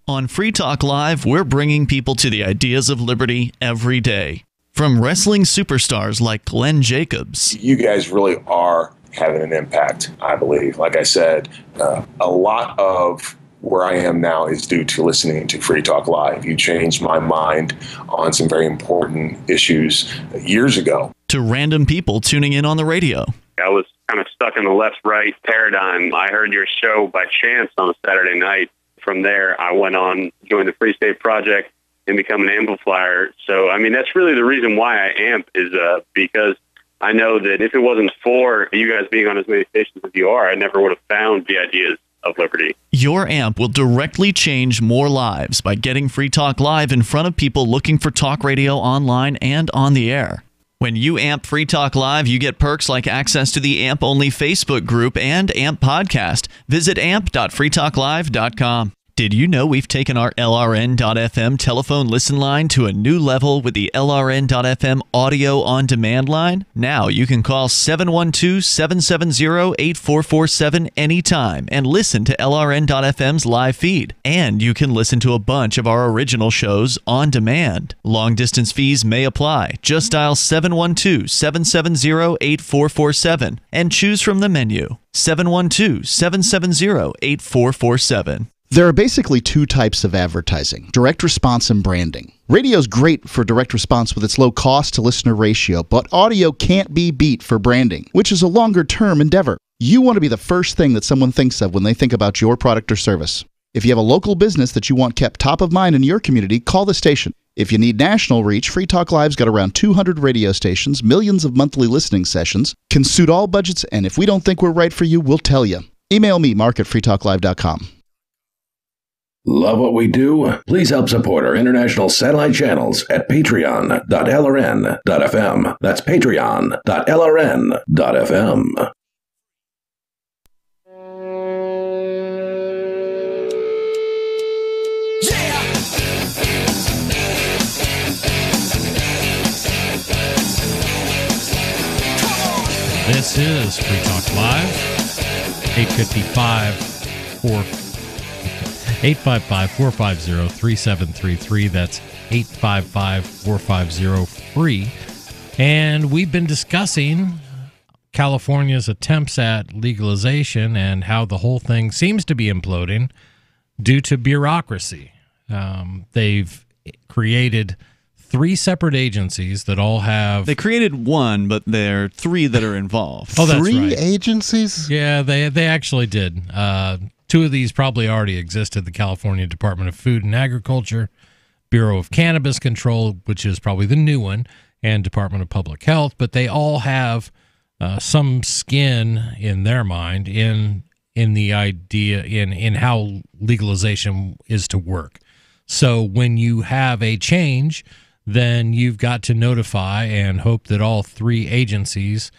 S18: On Free Talk Live, we're bringing people to the ideas of liberty every day. From wrestling superstars like Glenn Jacobs.
S26: You guys really are
S5: having an impact, I believe. Like I said, a lot of where I am now is due to listening to Free Talk Live. You changed my mind on some very important issues years ago.
S2: To random people tuning in on the radio.
S7: I was kind of stuck in the left-right paradigm. I heard your show by chance on a Saturday night. From there, I went on, joined the Free State Project, and become an amplifier. So, I mean, that's really the reason why I amp is because I know that if it wasn't for you guys being on as many stations as you are, I never would have found the ideas of liberty.
S2: Your amp will directly change more lives by getting Free Talk Live in front of people looking for talk radio online and on the air. When you amp Free Talk Live, you get perks like access to the AMP-only Facebook group and AMP podcast. Visit amp.freetalklive.com. Did you know we've taken our LRN.FM telephone listen line to a new level with the LRN.FM audio on demand line? Now you can call 712-770-8447 anytime and listen to LRN.FM's live feed. And you can listen to a bunch of our original shows on demand. Long distance fees may apply. Just dial 712-770-8447 and choose from the menu. 712-770-8447.
S13: There are basically two types of advertising, direct response and branding. Radio's great for direct response with its low cost to listener ratio, but audio can't be beat for branding, which is a longer-term endeavor. You want to be the first thing that someone thinks of when they think about your product or service. If you have a local business that you want kept top of mind in your community, call the station. If you need national reach, Free Talk Live's got around 200 radio stations, millions of monthly listening sessions, can suit all budgets, and if we don't think we're right for you, we'll tell you. Email me, mark@freetalklive.com.
S14: Love what we do? Please help support our international satellite channels at patreon.lrn.fm. That's patreon.lrn.fm.
S1: This is Free Talk Live, 855-450-3733. That's 855-450-FREE. And we've been discussing California's attempts at legalization and how the whole thing seems to be imploding due to bureaucracy. They've created 3 separate agencies that all have...
S2: They created one, but there are 3 that are involved.
S1: Oh, that's
S3: 3
S1: right.
S3: agencies?
S1: Yeah, they actually did. 2 of these probably already existed: the California Department of Food and Agriculture, Bureau of Cannabis Control, which is probably the new one, and Department of Public Health. But they all have some skin in their mind in the idea in how legalization is to work. So when you have a change, then you've got to notify and hope that all 3 agencies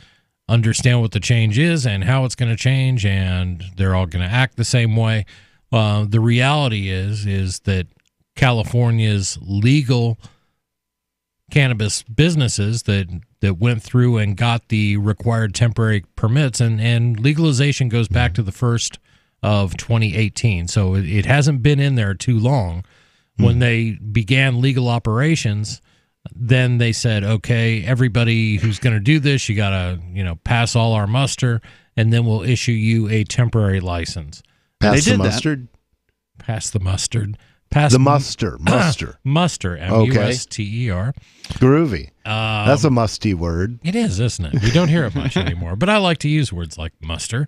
S1: understand what the change is and how it's going to change, and they're all going to act the same way. The reality is that California's legal cannabis businesses that went through and got the required temporary permits, and legalization goes back to the 1st of 2018. So it hasn't been in there too long. When they began legal operations, then they said, okay, everybody who's going to do this, you got to, pass all our muster, and then we'll issue you a temporary license.
S3: Pass the mustard?
S1: Pass the mustard.
S3: The muster.
S1: Muster, M-U-S-T-E-R.
S3: Groovy. That's a musty word.
S1: It is, isn't it? We don't hear it much anymore, but I like to use words like muster.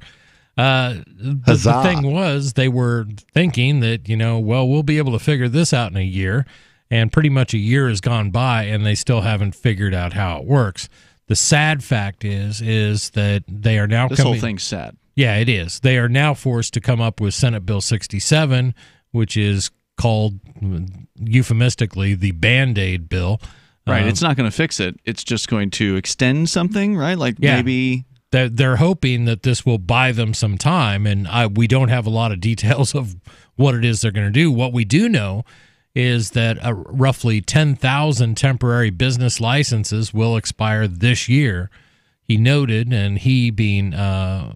S1: The thing was, they were thinking that, we'll be able to figure this out in a year, and pretty much a year has gone by, and they still haven't figured out how it works. The sad fact is that they are now
S2: This whole thing's sad.
S1: Yeah, it is. They are now forced to come up with Senate Bill 67, which is called euphemistically the Band-Aid bill.
S2: Right. It's not going to fix it. It's just going to extend something, right? Maybe...
S1: They're hoping that this will buy them some time, and we don't have a lot of details of what it is they're going to do. What we do know is that roughly 10,000 temporary business licenses will expire this year. He noted, and he being Mr.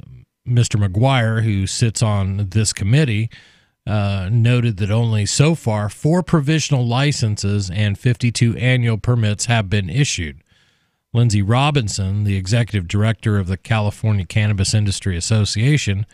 S1: McGuire, who sits on this committee, noted that only so far 4 provisional licenses and 52 annual permits have been issued. Lindsay Robinson, the executive director of the California Cannabis Industry Association,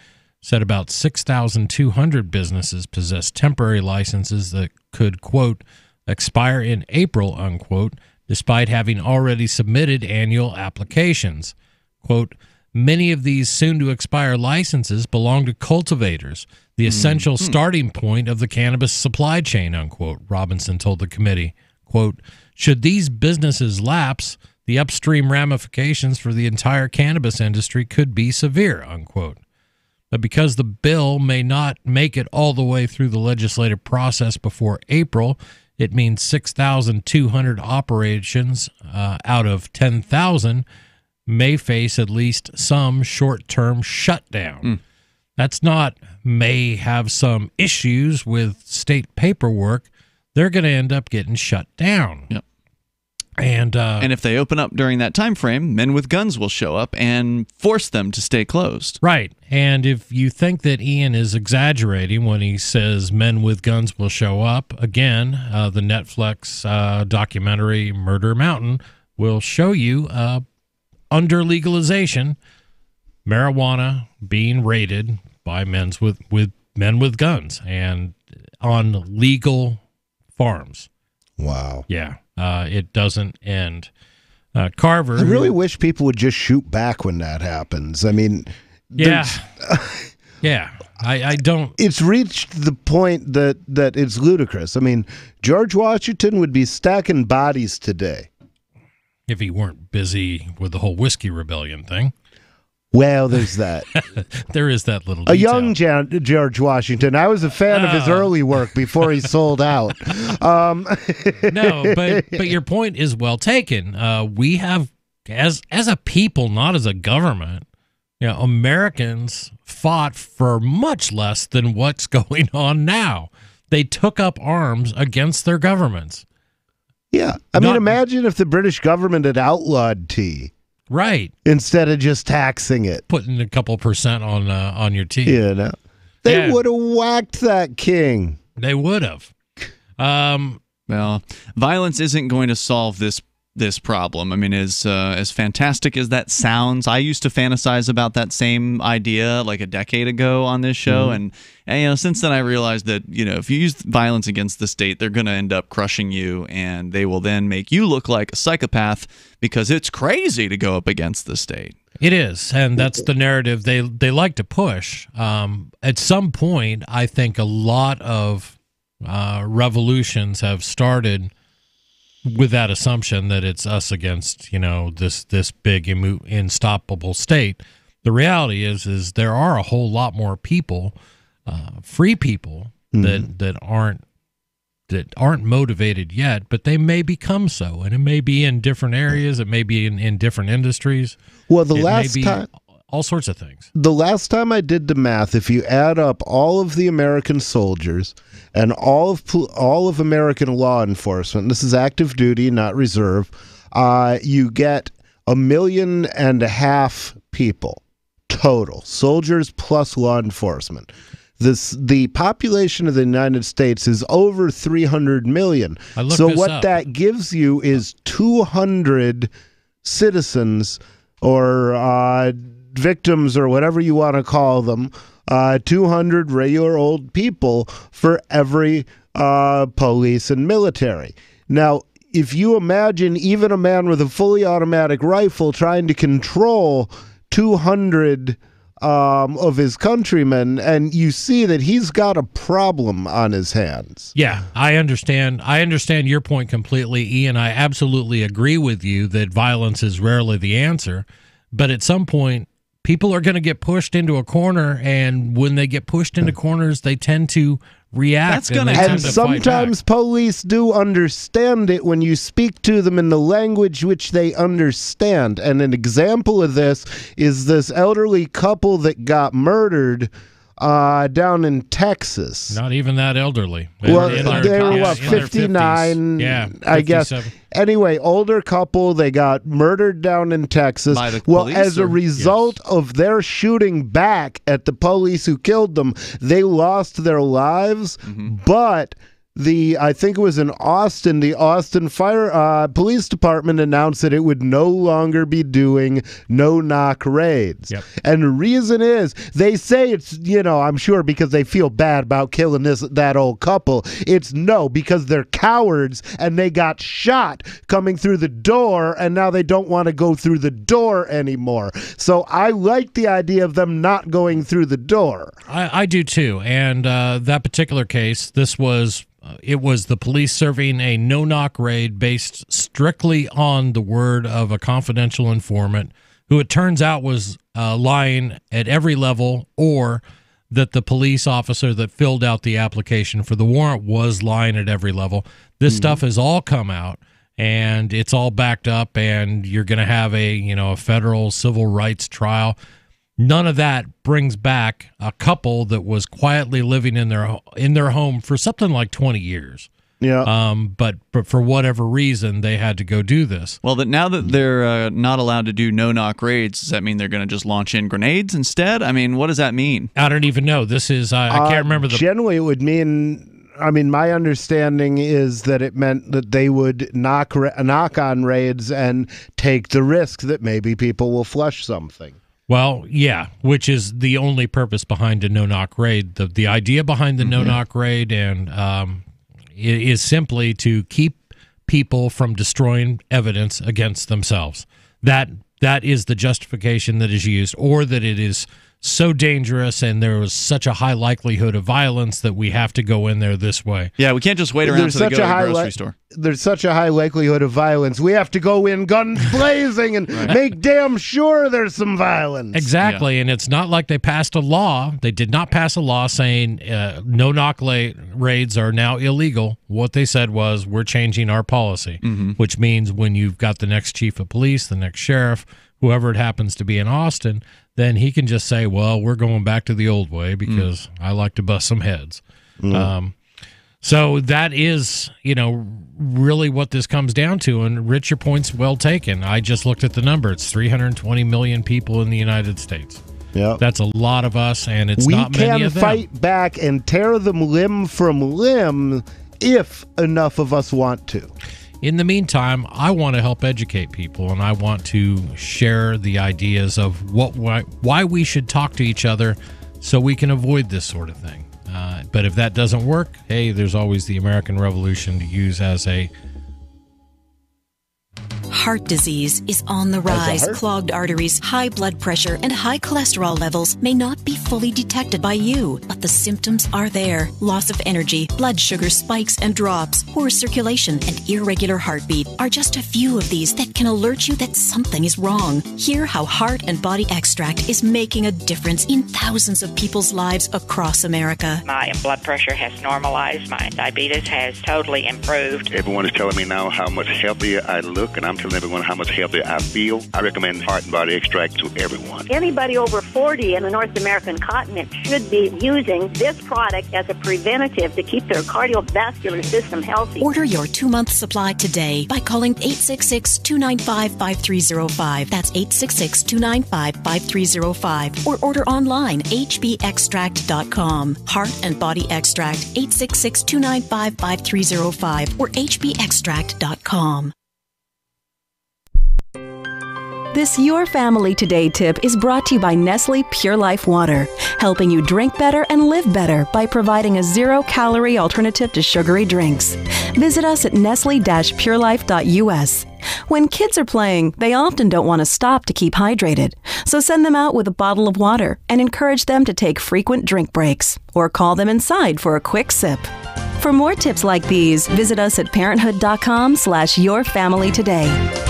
S1: said about 6,200 businesses possess temporary licenses that could, quote, expire in April, unquote, despite having already submitted annual applications. Quote, many of these soon-to-expire licenses belong to cultivators, the essential starting point of the cannabis supply chain, unquote, Robinson told the committee. Quote, should these businesses lapse, the upstream ramifications for the entire cannabis industry could be severe, unquote. But because the bill may not make it all the way through the legislative process before April, it means 6,200 operations out of 10,000 may face at least some short-term shutdown. That's not may have some issues with state paperwork. They're going to end up getting shut down.
S2: Yep.
S1: And
S2: if they open up during that time frame, men with guns will show up and force them to stay closed.
S1: Right. And if you think that Ian is exaggerating when he says men with guns will show up, again, the Netflix documentary Murder Mountain will show you under legalization, marijuana being raided by men with guns and on legal farms.
S3: Wow.
S1: Yeah. It doesn't end. Carver.
S3: I really wish people would just shoot back when that happens. I mean,
S1: yeah. Yeah. I don't.
S3: It's reached the point that it's ludicrous. I mean, George Washington would be stacking bodies today.
S1: If he weren't busy with the whole whiskey rebellion thing.
S3: Well, there's that.
S1: There is that little
S3: detail.
S1: A
S3: young George Washington. I was a fan of his early work before he sold out.
S1: No, but your point is well taken. We have, as a people, not as a government, Americans fought for much less than what's going on now. They took up arms against their governments.
S3: Yeah. I mean, imagine if the British government had outlawed tea.
S1: Right.
S3: Instead of just taxing it.
S1: Putting a couple % on your tea.
S3: They would have whacked that king.
S1: They would have.
S2: Well, violence isn't going to solve this problem. I mean, as fantastic as that sounds, I used to fantasize about that same idea like a decade ago on this show, and since then I realized that if you use violence against the state, they're going to end up crushing you, and they will then make you look like a psychopath because it's crazy to go up against the state.
S1: It is, and that's the narrative they like to push. At some point, I think a lot of revolutions have started with that assumption that it's us against, this big unstoppable state. The reality is there are a whole lot more people, free people that aren't motivated yet, but they may become so, and it may be in different areas, it may be in different industries.
S3: Well, the last time,
S1: all sorts of things.
S3: The last time I did the math, if you add up all of the American soldiers and all of American law enforcement, this is active duty, not reserve, you get 1.5 million people total, soldiers plus law enforcement. The population of the United States is over 300 million. So what that gives you is 200 citizens or victims or whatever you want to call them, 200 regular old people for every police and military. Now, if you imagine even a man with a fully automatic rifle trying to control 200 of his countrymen, and you see that he's got a problem on his hands.
S1: Yeah, I understand. I understand your point completely, Ian. I absolutely agree with you that violence is rarely the answer, but at some point, people are going to get pushed into a corner, and when they get pushed into corners, they tend to react.
S3: And sometimes police do understand it when you speak to them in the language which they understand. And an example of this is this elderly couple that got murdered down in Texas.
S1: Not even that elderly.
S3: They were 59, I guess. Anyway, older couple, they got murdered down in Texas.
S2: By the
S3: well,
S2: police,
S3: as a result of their shooting back at the police who killed them, they lost their lives, but I think it was in Austin, the Austin Fire Police Department announced that it would no longer be doing no-knock raids.
S1: Yep.
S3: And the reason is they say it's, I'm sure because they feel bad about killing that old couple. It's because they're cowards and they got shot coming through the door, and now they don't want to go through the door anymore. So I like the idea of them not going through the door.
S1: I do too. And that particular case, it was the police serving a no-knock raid based strictly on the word of a confidential informant who it turns out was lying at every level, or that the police officer that filled out the application for the warrant was lying at every level. This stuff has all come out, and it's all backed up, and you're going to have a federal civil rights trial. None of that brings back a couple that was quietly living in their home for something like 20 years.
S3: Yeah.
S1: But for whatever reason, they had to go do this.
S2: Well, now that they're not allowed to do no-knock raids, does that mean they're going to just launch in grenades instead? I mean, what does that mean?
S1: I don't even know. This is I can't remember the.
S3: Generally, it would mean. I mean, my understanding is that it meant that they would knock on raids and take the risk that maybe people will flush something.
S1: Well, yeah, which is the only purpose behind a no-knock raid. The idea behind the no-knock raid is simply to keep people from destroying evidence against themselves. That is the justification that is used, or that it is so dangerous and there was such a high likelihood of violence that we have to go in there this way.
S2: Yeah, we can't just wait around until they go to the grocery store.
S3: There's such a high likelihood of violence. We have to go in guns blazing and make damn sure there's some violence.
S1: Exactly, and it's not like they passed a law. They did not pass a law saying no-knock raids are now illegal. What they said was, we're changing our policy, which means when you've got the next chief of police, the next sheriff, whoever it happens to be in Austin, then he can just say, well, we're going back to the old way because I like to bust some heads. So that is, really what this comes down to. And Rich, your point's well taken. I just looked at the number. It's 320 million people in the United States.
S3: Yeah,
S1: that's a lot of us, and it's not many of them.
S3: We can fight back and tear them limb from limb if enough of us want to.
S1: In the meantime, I want to help educate people, and I want to share the ideas of why we should talk to each other so we can avoid this sort of thing. But if that doesn't work, hey, there's always the American Revolution to use as a...
S10: Heart disease is on the rise. Clogged arteries, high blood pressure, and high cholesterol levels may not be fully detected by you, but the symptoms are there. Loss of energy, blood sugar spikes and drops, poor circulation, and irregular heartbeat are just a few of these that can alert you that something is wrong. Hear how Heart and Body Extract is making a difference in thousands of people's lives across America.
S11: My blood pressure has normalized. My diabetes has totally improved.
S12: Everyone is telling me now how much healthier I look, and I'm telling everyone how much healthier I feel. I recommend Heart and Body Extract to everyone.
S15: Anybody over 40 in the North American continent should be using this product as a preventative to keep their cardiovascular system healthy.
S10: Order your 2-month supply today by calling 866-295-5305. That's 866-295-5305. Or order online, hbextract.com. Heart and Body Extract, 866-295-5305 or hbextract.com.
S17: This Your Family Today tip is brought to you by Nestle Pure Life Water, helping you drink better and live better by providing a zero-calorie alternative to sugary drinks. Visit us at nestle-purelife.us. When kids are playing, they often don't want to stop to keep hydrated, so send them out with a bottle of water and encourage them to take frequent drink breaks, or call them inside for a quick sip. For more tips like these, visit us at parenthood.com/yourfamilytoday.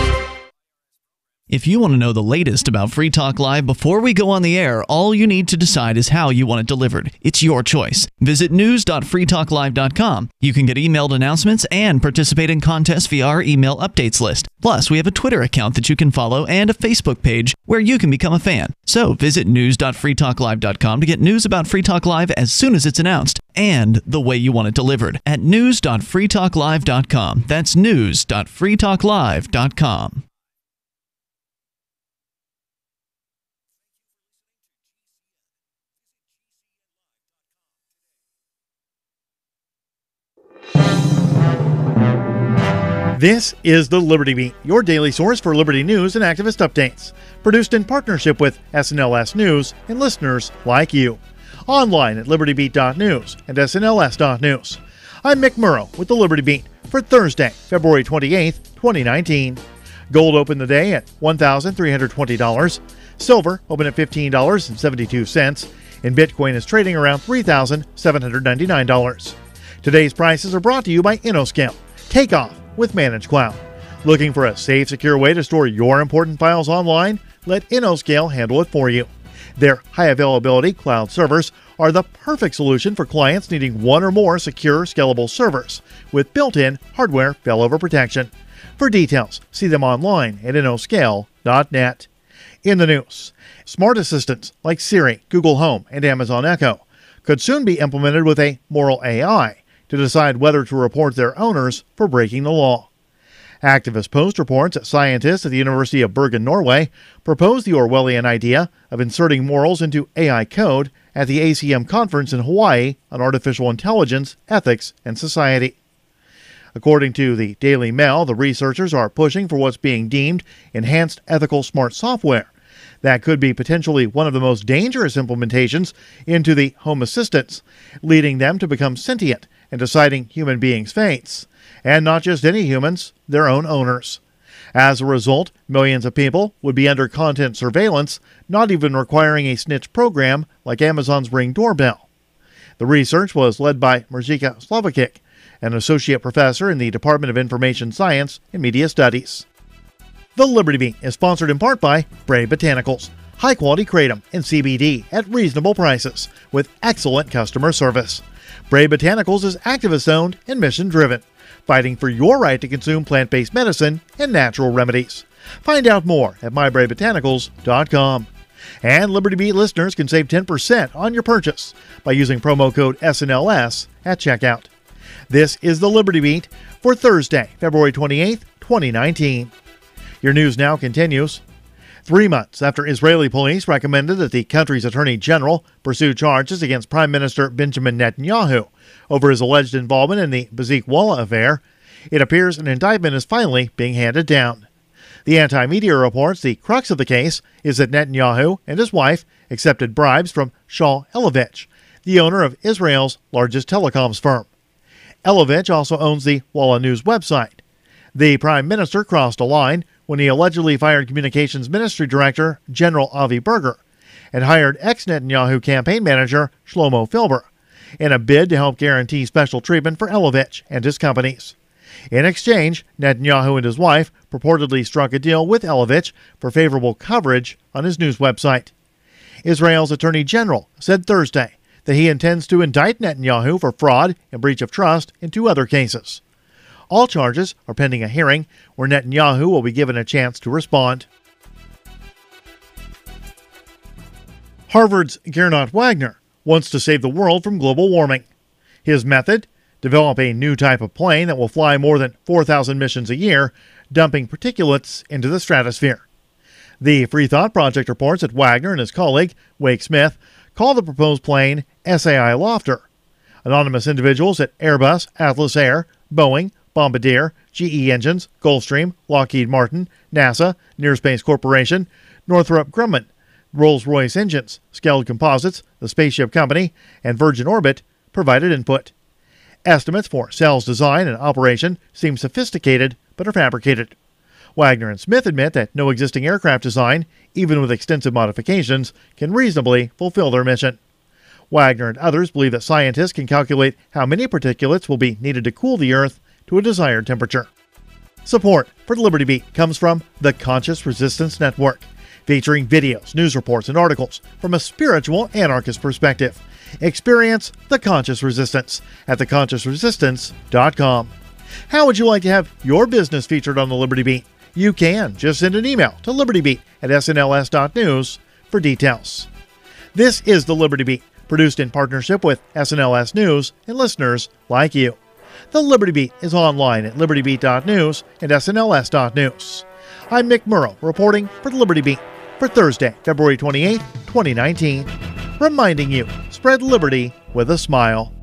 S18: If you want to know the latest about Free Talk Live before we go on the air, all you need to decide is how you want it delivered. It's your choice. Visit news.freetalklive.com. You can get emailed announcements and participate in contests via our email updates list. Plus, we have a Twitter account that you can follow and a Facebook page where you can become a fan. So visit news.freetalklive.com to get news about Free Talk Live as soon as it's announced and the way you want it delivered at news.freetalklive.com. That's news.freetalklive.com.
S8: This is the Liberty Beat, your daily source for liberty news and activist updates. Produced in partnership with SNLS News and listeners like you. Online at libertybeat.news and snls.news. I'm Mick Murrow with the Liberty Beat for Thursday, February 28th, 2019. Gold opened the day at $1,320. Silver opened at $15.72. And Bitcoin is trading around $3,799. Today's prices are brought to you by InnoScale. Take off with Managed Cloud. Looking for a safe, secure way to store your important files online? Let InnoScale handle it for you. Their high availability cloud servers are the perfect solution for clients needing one or more secure, scalable servers with built-in hardware failover protection. For details, see them online at innoscale.net. In the news, smart assistants like Siri, Google Home, and Amazon Echo could soon be implemented with a moral AI to decide whether to report their owners for breaking the law. Activist Post reports that scientists at the University of Bergen, Norway, proposed the Orwellian idea of inserting morals into AI code at the ACM conference in Hawaii on artificial intelligence, ethics, and society. According to the Daily Mail, the researchers are pushing for what's being deemed enhanced ethical smart software. That could be potentially one of the most dangerous implementations into the home assistants, leading them to become sentient and deciding human beings' fates. And not just any humans, their own owners. As a result, millions of people would be under content surveillance, not even requiring a snitch program like Amazon's Ring doorbell. The research was led by Mirjika Slavokic, an associate professor in the Department of Information Science and Media Studies. The Liberty Beat is sponsored in part by Bray Botanicals, high-quality kratom and CBD at reasonable prices with excellent customer service. Bray Botanicals is activist-owned and mission-driven, fighting for your right to consume plant-based medicine and natural remedies. Find out more at mybraybotanicals.com. And Liberty Beat listeners can save 10% on your purchase by using promo code SNLS at checkout. This is the Liberty Beat for Thursday, February 28th, 2019. Your news now continues. 3 months after Israeli police recommended that the country's attorney general pursue charges against Prime Minister Benjamin Netanyahu over his alleged involvement in the Bazik Wallah affair, it appears an indictment is finally being handed down. The anti-media reports the crux of the case is that Netanyahu and his wife accepted bribes from Shaul Elovitch, the owner of Israel's largest telecoms firm. Elovitch also owns the Wallah News website. The prime minister crossed a line when he allegedly fired Communications Ministry Director General Avi Berger and hired ex-Netanyahu campaign manager Shlomo Filber in a bid to help guarantee special treatment for Elovitch and his companies. In exchange, Netanyahu and his wife purportedly struck a deal with Elovitch for favorable coverage on his news website. Israel's Attorney General said Thursday that he intends to indict Netanyahu for fraud and breach of trust in 2 other cases. All charges are pending a hearing where Netanyahu will be given a chance to respond. Harvard's Gernot Wagner wants to save the world from global warming. His method? Develop a new type of plane that will fly more than 4,000 missions a year, dumping particulates into the stratosphere. The Free Thought Project reports that Wagner and his colleague, Wake Smith, call the proposed plane SAI Lofter. Anonymous individuals at Airbus, Atlas Air, Boeing, Bombardier, GE Engines, Gulfstream, Lockheed Martin, NASA, Near Space Corporation, Northrop Grumman, Rolls-Royce Engines, Skeld Composites, the Spaceship Company, and Virgin Orbit provided input. Estimates for Cell's design and operation seem sophisticated but are fabricated. Wagner and Smith admit that no existing aircraft design, even with extensive modifications, can reasonably fulfill their mission. Wagner and others believe that scientists can calculate how many particulates will be needed to cool the Earth to a desired temperature. Support for the Liberty Beat comes from the Conscious Resistance Network, featuring videos, news reports, and articles from a spiritual anarchist perspective. Experience the Conscious Resistance at theconsciousresistance.com. How would you like to have your business featured on the Liberty Beat? You can. Just send an email to libertybeat@snls.news for details. This is the Liberty Beat, produced in partnership with SNLS News and listeners like you. The Liberty Beat is online at libertybeat.news and snls.news. I'm Mick Murrow reporting for the Liberty Beat for Thursday, February 28, 2019. Reminding you, spread liberty with a smile.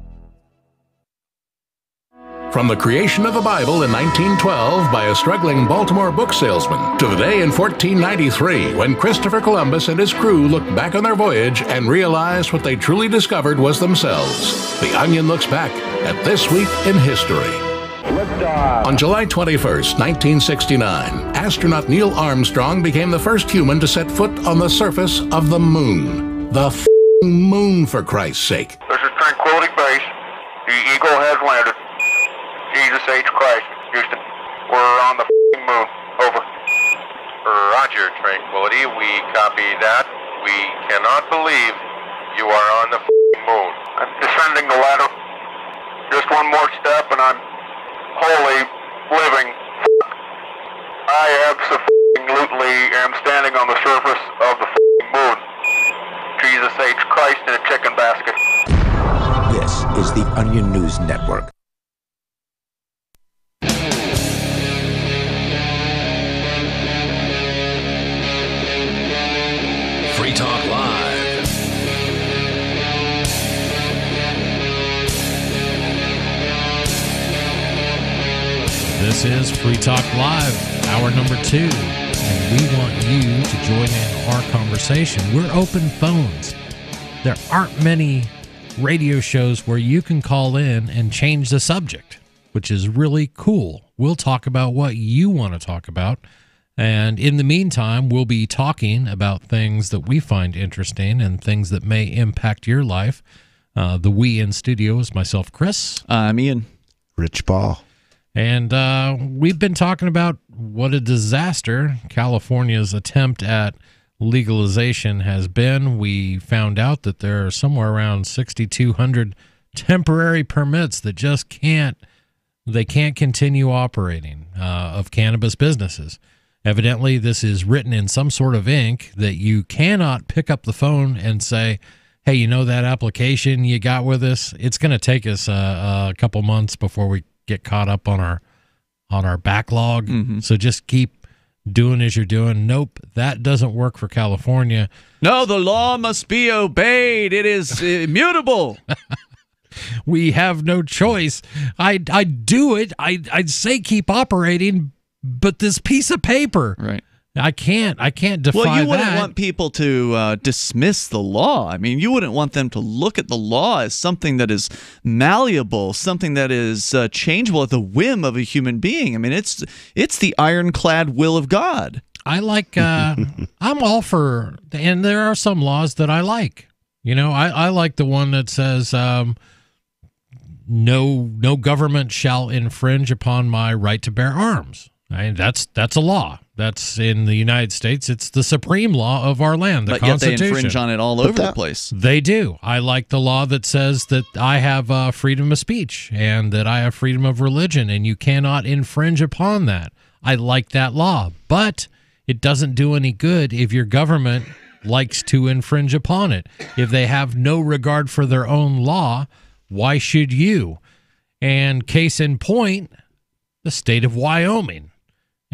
S14: From the creation of the Bible in 1912 by a struggling Baltimore book salesman to the day in 1493 when Christopher Columbus and his crew looked back on their voyage and realized what they truly discovered was themselves. The Onion looks back at This Week in History. On July 21st, 1969, astronaut Neil Armstrong became the first human to set foot on the surface of the moon. The moon, for Christ's sake.
S16: This is Tranquility Base. The Eagle has landed. Jesus H. Christ, Houston. We're on the moon. Over.
S19: Roger, Tranquility. We copy that. We cannot believe you are on the moon.
S16: I'm descending the ladder. Just one more step and I'm wholly living. I absolutely am standing on the surface of the moon. Jesus H. Christ in a chicken basket.
S20: This is the Onion News Network.
S14: Free Talk Live.
S1: This is Free Talk Live, hour number 2, and we want you to join in our conversation. We're open phones. There aren't many radio shows where you can call in and change the subject, which is really cool. We'll talk about what you want to talk about. And in the meantime, we'll be talking about things that we find interesting and things that may impact your life. The we in studio is myself, Chris.
S2: I'm Ian.
S3: Rich Paul.
S1: And we've been talking about what a disaster California's attempt at legalization has been. We found out that there are somewhere around 6,200 temporary permits that just can't continue operating of cannabis businesses. Evidently, this is written in some sort of ink that you cannot pick up the phone and say, hey, you know that application you got with us? It's going to take us a couple months before we get caught up on our backlog. Mm-hmm. So just keep doing as you're doing. Nope, that doesn't work for California.
S2: No, the law must be obeyed. It is immutable.
S1: We have no choice. I'd do it. I'd say keep operating, but this piece of paper,
S2: right?
S1: I can't defy that.
S2: Well, you wouldn't want people to dismiss the law. I mean, you wouldn't want them to look at the law as something that is malleable, something that is changeable at the whim of a human being. I mean, it's the ironclad will of God.
S1: I like. I'm all for, and there are some laws that I like. You know, I like the one that says no government shall infringe upon my right to bear arms. That's a law. That's in the United States. It's the supreme law of our land, the Constitution.
S2: But yet they infringe on it all over the place.
S1: They do. I like the law that says that I have freedom of speech and that I have freedom of religion, and you cannot infringe upon that. I like that law. But it doesn't do any good if your government likes to infringe upon it. If they have no regard for their own law, why should you? And case in point, the state of Wyoming.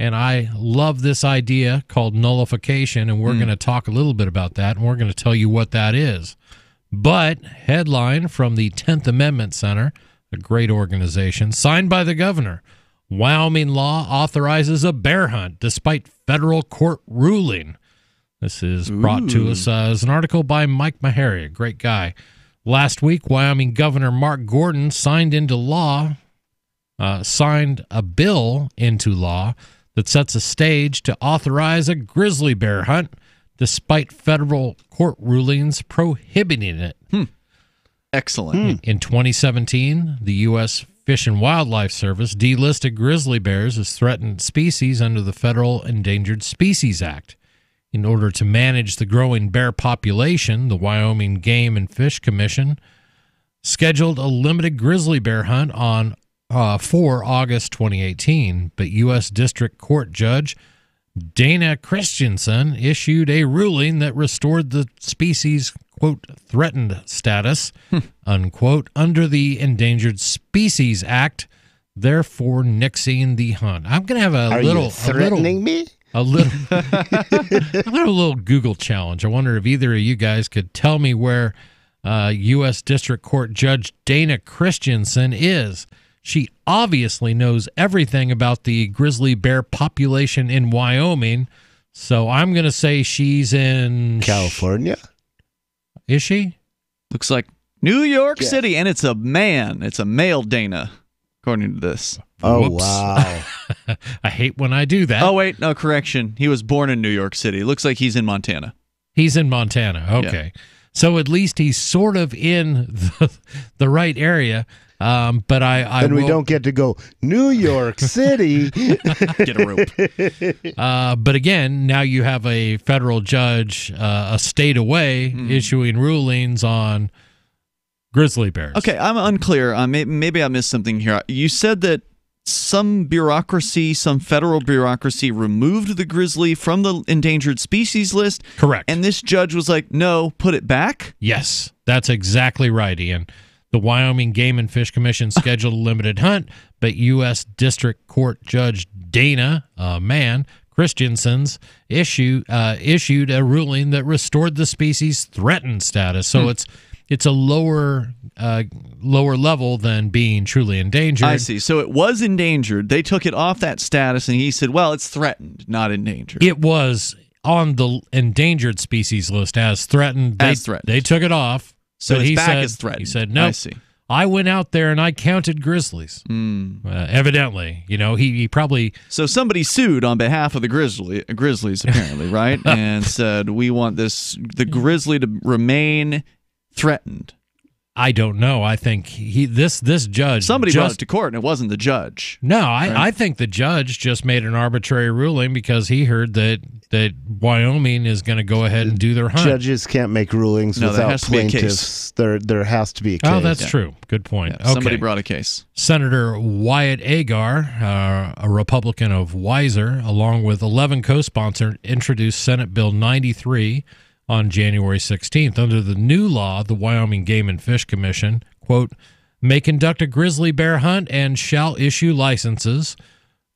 S1: And I love this idea called nullification, and we're going to talk a little bit about that, and we're going to tell you what that is. But headline from the 10th Amendment Center, a great organization, signed by the governor. Wyoming law authorizes a bear hunt despite federal court ruling. This is brought to us as an article by Mike Maharry, a great guy. Last week, Wyoming Governor Mark Gordon signed a bill into law that sets a stage to authorize a grizzly bear hunt despite federal court rulings prohibiting it.
S2: Excellent.
S1: In 2017, the U.S. Fish and Wildlife Service delisted grizzly bears as threatened species under the Federal Endangered Species Act. In order to manage the growing bear population, the Wyoming Game and Fish Commission scheduled a limited grizzly bear hunt for August 2018, but U.S. District Court Judge Dana Christensen issued a ruling that restored the species' quote threatened status unquote under the Endangered Species Act, therefore nixing the hunt. I'm going to have a little Google challenge. I wonder if either of you guys could tell me where U.S. District Court Judge Dana Christensen is. She obviously knows everything about the grizzly bear population in Wyoming. So I'm going to say she's in
S3: California.
S1: Is she?
S2: Looks like New York City, and it's a man. It's a male Dana, according to this.
S3: Oh,
S1: Whoops.
S3: wow.
S1: I hate when I do that.
S2: Oh, wait, no, correction. He was born in New York City. Looks like he's in Montana.
S1: He's in Montana. Okay. Yeah. So at least he's sort of in the right area. But I
S3: and we don't get to go New York City.
S2: Get a rope.
S1: But again, now you have a federal judge a state away issuing rulings on grizzly bears.
S2: Okay, I'm unclear. Maybe I missed something here. You said that some federal bureaucracy removed the grizzly from the endangered species list.
S1: Correct.
S2: And this judge was like, no, put it back?
S1: Yes, that's exactly right, Ian. The Wyoming Game and Fish Commission scheduled a limited hunt, but U.S. District Court Judge Dana Christensen's issued a ruling that restored the species' threatened status. So it's a lower level than being truly endangered.
S2: I see. So it was endangered. They took it off that status, and he said, well, it's threatened, not endangered.
S1: It was on the endangered species list as threatened. They took it off.
S2: So
S1: he
S2: back
S1: said,
S2: is threatened.
S1: He said, no, I went out there and I counted grizzlies. Evidently, he probably...
S2: So somebody sued on behalf of the grizzlies, apparently, right? And said, we want the grizzly to remain threatened.
S1: I don't know. I think this judge...
S2: Somebody brought it to court, and it wasn't the judge.
S1: No, I think the judge just made an arbitrary ruling because he heard that Wyoming is going to go ahead and do their hunt.
S3: Judges can't make rulings without plaintiffs. There has to be a case.
S1: Oh, that's true. Good point.
S2: Yeah, somebody brought a case.
S1: Senator Wyatt Agar, a Republican of Weiser, along with 11 co-sponsors, introduced Senate Bill 93 on January 16th. Under the new law, the Wyoming Game and Fish Commission, quote, may conduct a grizzly bear hunt and shall issue licenses,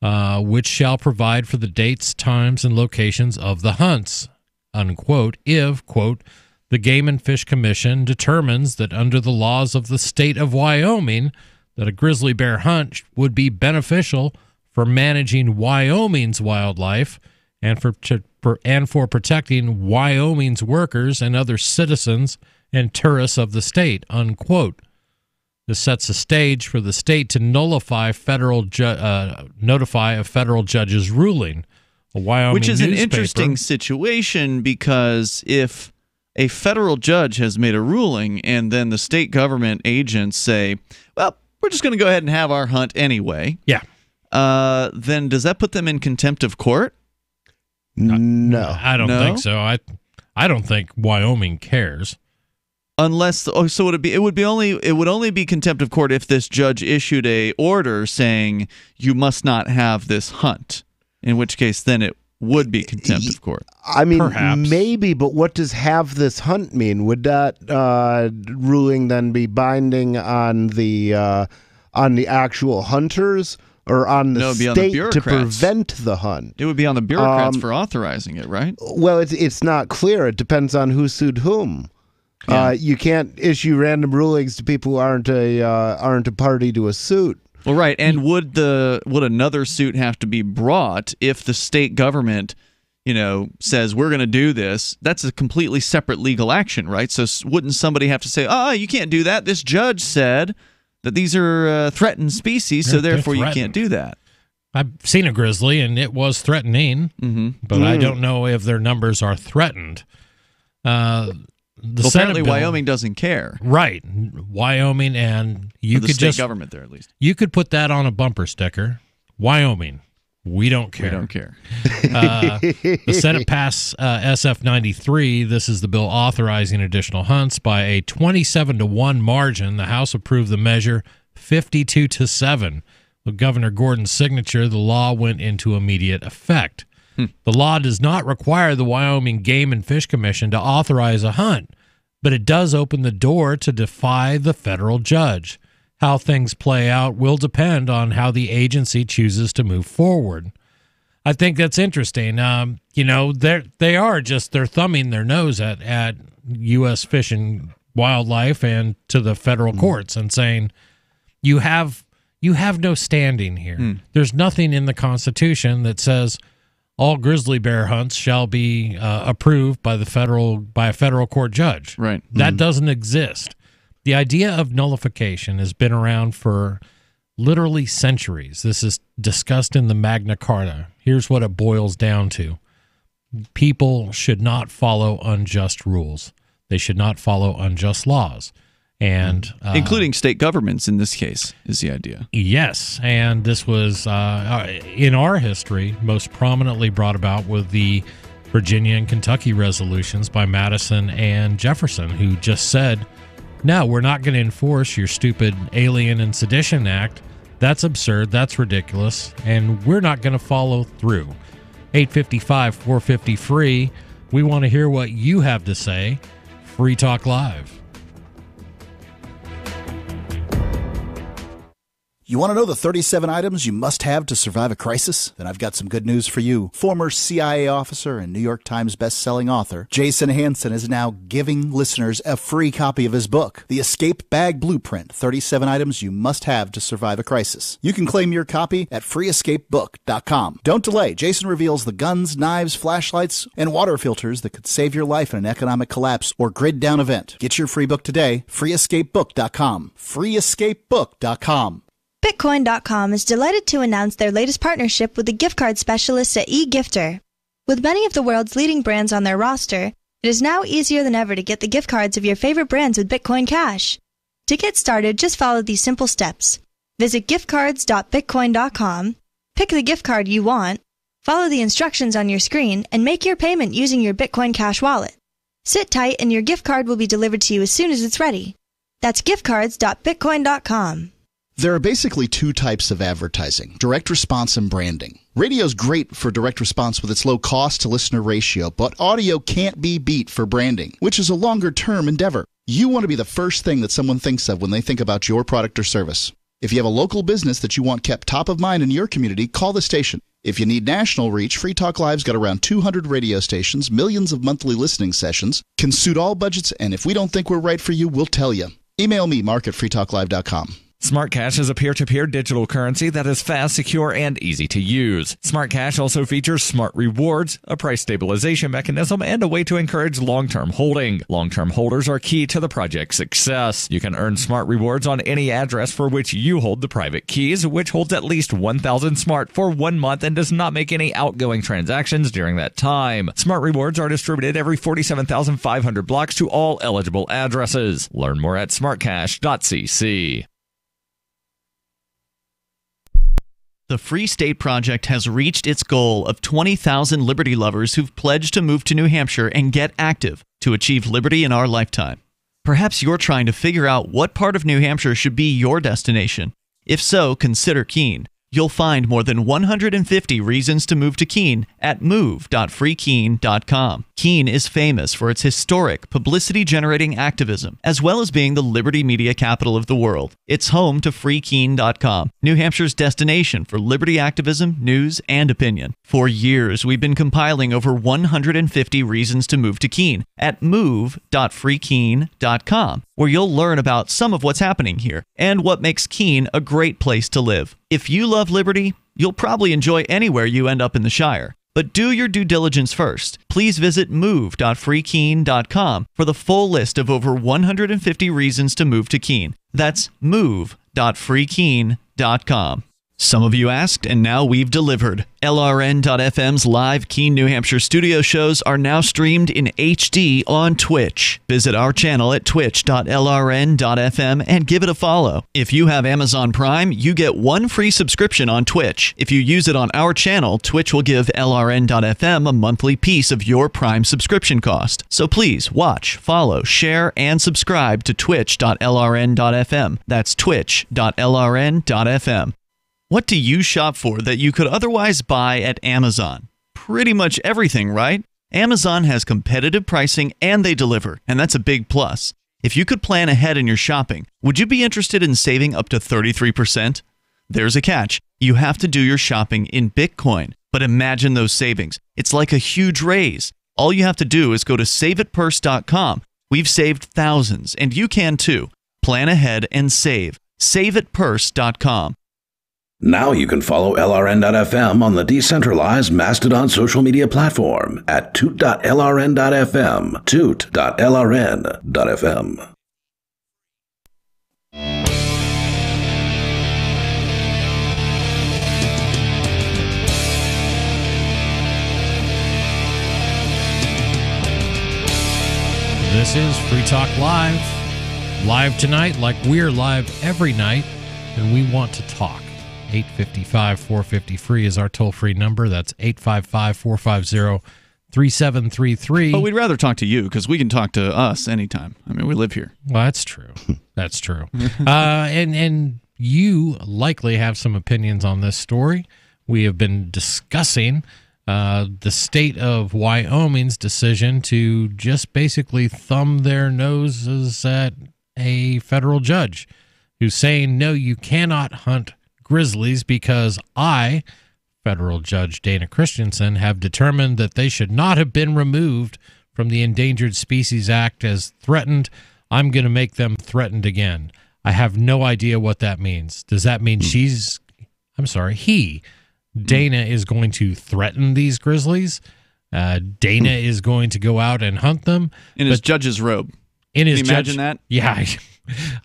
S1: which shall provide for the dates, times, and locations of the hunts, unquote, if, quote, the Game and Fish Commission determines that under the laws of the state of Wyoming that a grizzly bear hunt would be beneficial for managing Wyoming's wildlife and for protecting Wyoming's workers and other citizens and tourists of the state, unquote. This sets the stage for the state to notify a federal judge's ruling. A Wyoming
S2: Which is
S1: newspaper,
S2: an interesting situation because if a federal judge has made a ruling and then the state government agents say, well, we're just going to go ahead and have our hunt anyway.
S1: Yeah.
S2: Then does that put them in contempt of court?
S3: No.
S1: I don't think so. I don't think Wyoming cares.
S2: Unless, so it would only be contempt of court if this judge issued a order saying you must not have this hunt, in which case then it would be contempt of court.
S3: I mean,
S1: perhaps.
S3: Maybe, but what does have this hunt mean? Would that ruling then be binding on the actual hunters? Or on the state to prevent the hunt?
S2: It would be on the bureaucrats for authorizing it, right?
S3: Well, it's not clear. It depends on who sued whom. Yeah. You can't issue random rulings to people who aren't a party to a suit.
S2: Well, right. And would another suit have to be brought if the state government, says we're going to do this? That's a completely separate legal action, right? So wouldn't somebody have to say, you can't do that? This judge said that these are threatened species, so therefore you can't do that.
S1: I've seen a grizzly, and it was threatening, but I don't know if their numbers are threatened.
S2: Apparently Wyoming doesn't care.
S1: Right. Wyoming, and you could
S2: state government there at least.
S1: You could put that on a bumper sticker. Wyoming, we don't care.
S2: We don't care.
S1: The Senate passed SF 93. This is the bill authorizing additional hunts by a 27-1 margin. The House approved the measure 52-7. With Governor Gordon's signature, the law went into immediate effect. The law does not require the Wyoming Game and Fish Commission to authorize a hunt, but it does open the door to defy the federal judge. How things play out will depend on how the agency chooses to move forward. I think that's interesting. They're thumbing their nose at U.S. Fish and Wildlife and to the federal courts and saying, you have you have no standing here. There's nothing in the Constitution that says all grizzly bear hunts shall be approved by a federal court judge.
S2: Right.
S1: That doesn't exist. The idea of nullification has been around for literally centuries. This is discussed in the Magna Carta. Here's what it boils down to. People should not follow unjust rules. They should not follow unjust laws. And
S2: including state governments in this case is the idea.
S1: Yes, and this was in our history most prominently brought about with the Virginia and Kentucky resolutions by Madison and Jefferson, who just said, no, we're not going to enforce your stupid Alien and Sedition Act. That's absurd. That's ridiculous. And we're not going to follow through. 855-450-FREE. We want to hear what you have to say. Free Talk Live.
S13: You want to know the 37 items you must have to survive a crisis? Then I've got some good news for you. Former CIA officer and New York Times best-selling author Jason Hansen is now giving listeners a free copy of his book, The Escape Bag Blueprint, 37 Items You Must Have to Survive a Crisis. You can claim your copy at freeescapebook.com. Don't delay. Jason reveals the guns, knives, flashlights, and water filters that could save your life in an economic collapse or grid-down event. Get your free book today, freeescapebook.com. freeescapebook.com.
S4: Bitcoin.com is delighted to announce their latest partnership with the gift card specialists at eGifter. With many of the world's leading brands on their roster, it is now easier than ever to get the gift cards of your favorite brands with Bitcoin Cash. To get started, just follow these simple steps. Visit giftcards.bitcoin.com, pick the gift card you want, follow the instructions on your screen, and make your payment using your Bitcoin Cash wallet. Sit tight and your gift card will be delivered to you as soon as it's ready. That's giftcards.bitcoin.com.
S6: There are basically two types of advertising, direct response and branding. Radio's great for direct response with its low cost to listener ratio, but audio can't be beat for branding, which is a longer term endeavor. You want to be the first thing that someone thinks of when they think about your product or service. If you have a local business that you want kept top of mind in your community, call the station. If you need national reach, Free Talk Live's got around 200 radio stations, millions of monthly listening sessions, can suit all budgets, and if we don't think we're right for you, we'll tell you. Email me, mark@freetalklive.com.
S9: SmartCash is a peer-to-peer digital currency that is fast, secure, and easy to use. SmartCash also features smart rewards, a price stabilization mechanism, and a way to encourage long-term holding. Long-term holders are key to the project's success. You can earn smart rewards on any address for which you hold the private keys, which holds at least 1,000 smart for 1 month and does not make any outgoing transactions during that time. Smart rewards are distributed every 47,500 blocks to all eligible addresses. Learn more at smartcash.cc.
S18: The Free State Project has reached its goal of 20,000 liberty lovers who've pledged to move to New Hampshire and get active to achieve liberty in our lifetime. Perhaps you're trying to figure out what part of New Hampshire should be your destination. If so, consider Keene. You'll find more than 150 reasons to move to Keene at move.freekeene.com. Keene is famous for its historic, publicity-generating activism, as well as being the liberty media capital of the world. It's home to freekeene.com, New Hampshire's destination for liberty activism, news, and opinion. For years, we've been compiling over 150 reasons to move to Keene at move.freekeene.com, where you'll learn about some of what's happening here and what makes Keene a great place to live. If you love liberty, you'll probably enjoy anywhere you end up in the Shire. But do your due diligence first. Please visit move.freekeene.com for the full list of over 150 reasons to move to Keene. That's move.freekeene.com. Some of you asked, and now we've delivered. LRN.FM's live Keene, New Hampshire studio shows are now streamed in HD on Twitch. Visit our channel at twitch.lrn.fm and give it a follow. If you have Amazon Prime, you get one free subscription on Twitch. If you use it on our channel, Twitch will give LRN.FM a monthly piece of your Prime subscription cost. So please watch, follow, share, and subscribe to twitch.lrn.fm. That's twitch.lrn.fm. What do you shop for that you could otherwise buy at Amazon? Pretty much everything, right? Amazon has competitive pricing and they deliver, and that's a big plus. If you could plan ahead in your shopping, would you be interested in saving up to 33%? There's a catch. You have to do your shopping in Bitcoin. But imagine those savings. It's like a huge raise. All you have to do is go to saveitpurse.com. We've saved thousands, and you can too. Plan ahead and save. Saveitpurse.com.
S21: Now you can follow LRN.FM on the decentralized Mastodon social media platform at toot.lrn.fm, toot.lrn.fm.
S1: This is Free Talk Live. Live tonight, like we're live every night, and we want to talk. 855-450-FREE is our toll-free number. That's 855-450-3733.
S2: But we'd rather talk to you because we can talk to us anytime. I mean, we live here.
S1: Well, that's true. That's true. And you likely have some opinions on this story. We have been discussing the state of Wyoming's decision to just basically thumb their noses at a federal judge who's saying, no, you cannot hunt grizzlies because I, federal judge Dana Christensen, have determined that they should not have been removed from the Endangered Species Act as threatened. I'm going to make them threatened again. I have no idea what that means. Does that mean Dana is going to threaten these grizzlies? Dana is going to go out and hunt them
S2: in his judge's robe.
S1: Can you
S2: imagine that?
S1: Yeah,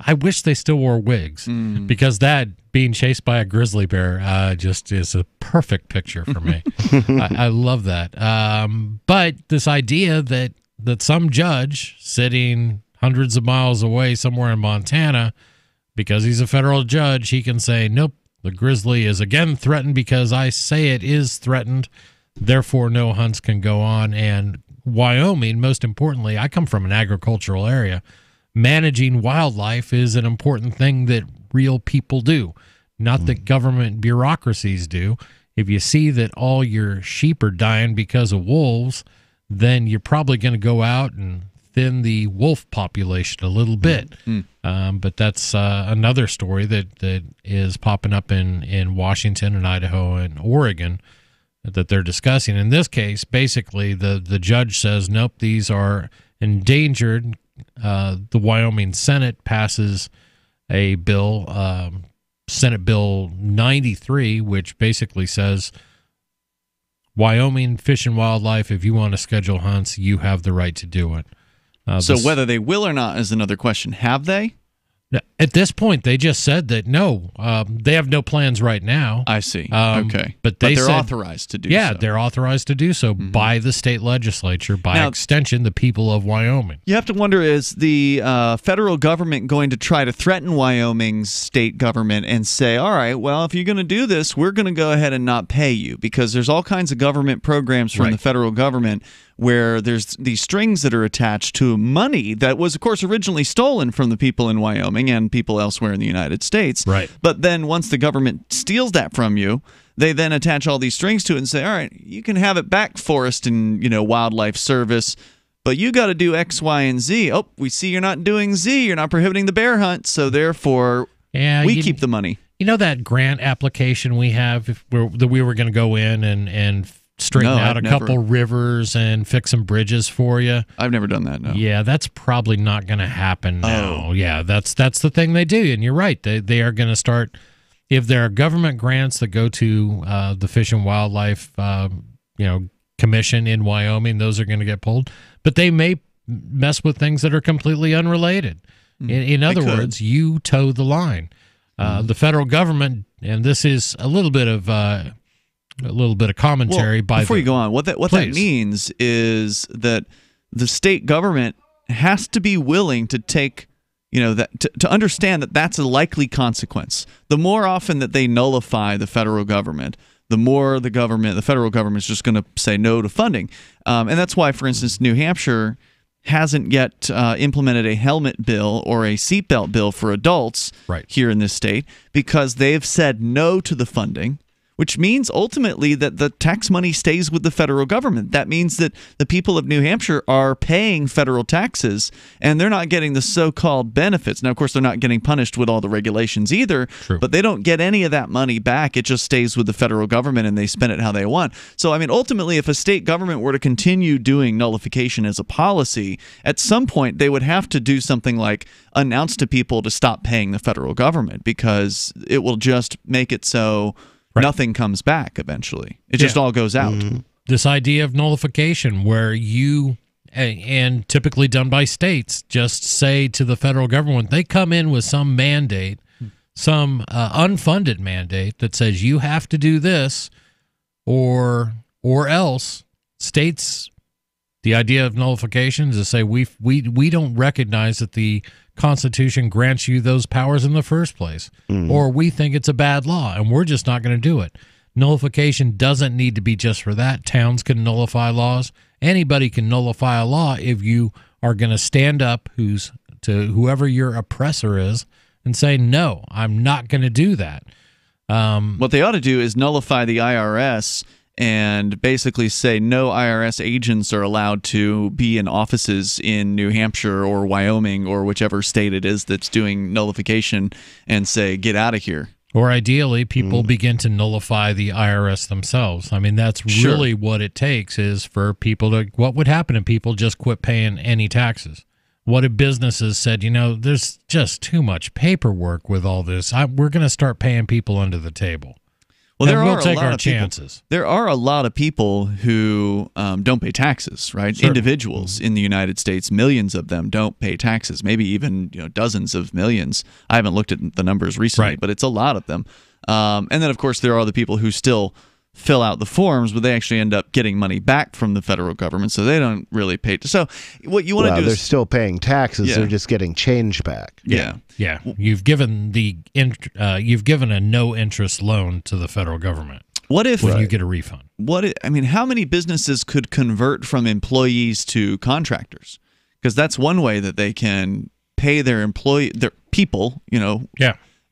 S1: I wish they still wore wigs because that being chased by a grizzly bear just is a perfect picture for me. I love that. But this idea that some judge sitting hundreds of miles away somewhere in Montana, because he's a federal judge, he can say, nope, the grizzly is again threatened because I say it is threatened. Therefore, no hunts can go on. And Wyoming, most importantly, I come from an agricultural area. Managing wildlife is an important thing that real people do, not that government bureaucracies do. If you see that all your sheep are dying because of wolves, then you're probably going to go out and thin the wolf population a little bit. But that's another story that is popping up in Washington and Idaho and Oregon that they're discussing. In this case, basically, the judge says, nope, these are endangered. The Wyoming Senate passes a bill, Senate Bill 93, which basically says, Wyoming Fish and Wildlife, if you want to schedule hunts, you have the right to do it.
S2: So whether they will or not is another question. Have they?
S1: At this point, they just said that no, they have no plans right now.
S2: I see. Okay.
S1: But
S2: they're
S1: said,
S2: authorized to do so.
S1: Yeah, they're authorized to do so by the state legislature, by extension, the people of Wyoming.
S2: You have to wonder, is the federal government going to try to threaten Wyoming's state government and say, all right, well, if you're going to do this, we're going to go ahead and not pay you? Because there's all kinds of government programs from the federal government where there's these strings that are attached to money that was, of course, originally stolen from the people in Wyoming and people elsewhere in the United States.
S1: Right.
S2: But then once the government steals that from you, they then attach all these strings to it and say, all right, you can have it back, Forest and Wildlife Service, but you got to do X, Y, and Z. Oh, we see you're not doing Z. You're not prohibiting the bear hunt, so therefore we keep the money.
S1: You know that grant application we have that we were going to go in and straighten out a couple rivers and fix some bridges for you?
S2: I've never done that, no.
S1: Yeah, that's probably not going to happen now. Yeah, that's the thing they do, and you're right. They are going to start, if there are government grants that go to the Fish and Wildlife Commission in Wyoming, those are going to get pulled. But they may mess with things that are completely unrelated. In other words, you toe the line. The federal government, and this is a little bit of commentary
S2: before you go on, what that means is that the state government has to be willing to take, to understand that that's a likely consequence. The more often that they nullify the federal government, the more the federal government is just going to say no to funding. And that's why, for instance, New Hampshire hasn't yet implemented a helmet bill or a seatbelt bill for adults here in this state because they've said no to the funding, which means ultimately that the tax money stays with the federal government. That means that the people of New Hampshire are paying federal taxes, and they're not getting the so-called benefits. Now, of course, they're not getting punished with all the regulations either, but they don't get any of that money back. It just stays with the federal government, and they spend it how they want. So, I mean, ultimately, if a state government were to continue doing nullification as a policy, at some point they would have to do something like announce to people to stop paying the federal government, because it will just make it so nothing comes back eventually. It just all goes out.
S1: This idea of nullification, where you, and typically done by states, just say to the federal government, they come in with some mandate, some unfunded mandate that says you have to do this or else. States, the idea of nullification is to say we don't recognize that the Constitution grants you those powers in the first place, or we think it's a bad law and we're just not going to do it. Nullification doesn't need to be just for that. Towns can nullify laws. Anybody can nullify a law if you are going to stand up to whoever your oppressor is and say, no, I'm not going to do that.
S2: What they ought to do is nullify the IRS and basically say no IRS agents are allowed to be in offices in New Hampshire or Wyoming or whichever state it is that's doing nullification, and say, get out of here.
S1: Or ideally, people begin to nullify the IRS themselves. I mean, that's really what it takes, is for people to, what would happen if people just quit paying any taxes? What if businesses said, there's just too much paperwork with all this. We're going to start paying people under the table.
S2: Well,
S1: we'll take our chances.
S2: There are a lot of people who don't pay taxes, right?
S1: Certainly.
S2: Individuals in the United States, millions of them don't pay taxes, maybe even dozens of millions. I haven't looked at the numbers recently, but it's a lot of them. And then, of course, there are the people who still fill out the forms, but they actually end up getting money back from the federal government, so they don't really pay. So what you want to do is...
S3: they're still paying taxes. They're just getting change back.
S2: Yeah.
S1: You've given a no interest loan to the federal government.
S2: What if
S1: you get a refund?
S2: How many businesses could convert from employees to contractors? Because that's one way that they can pay their people.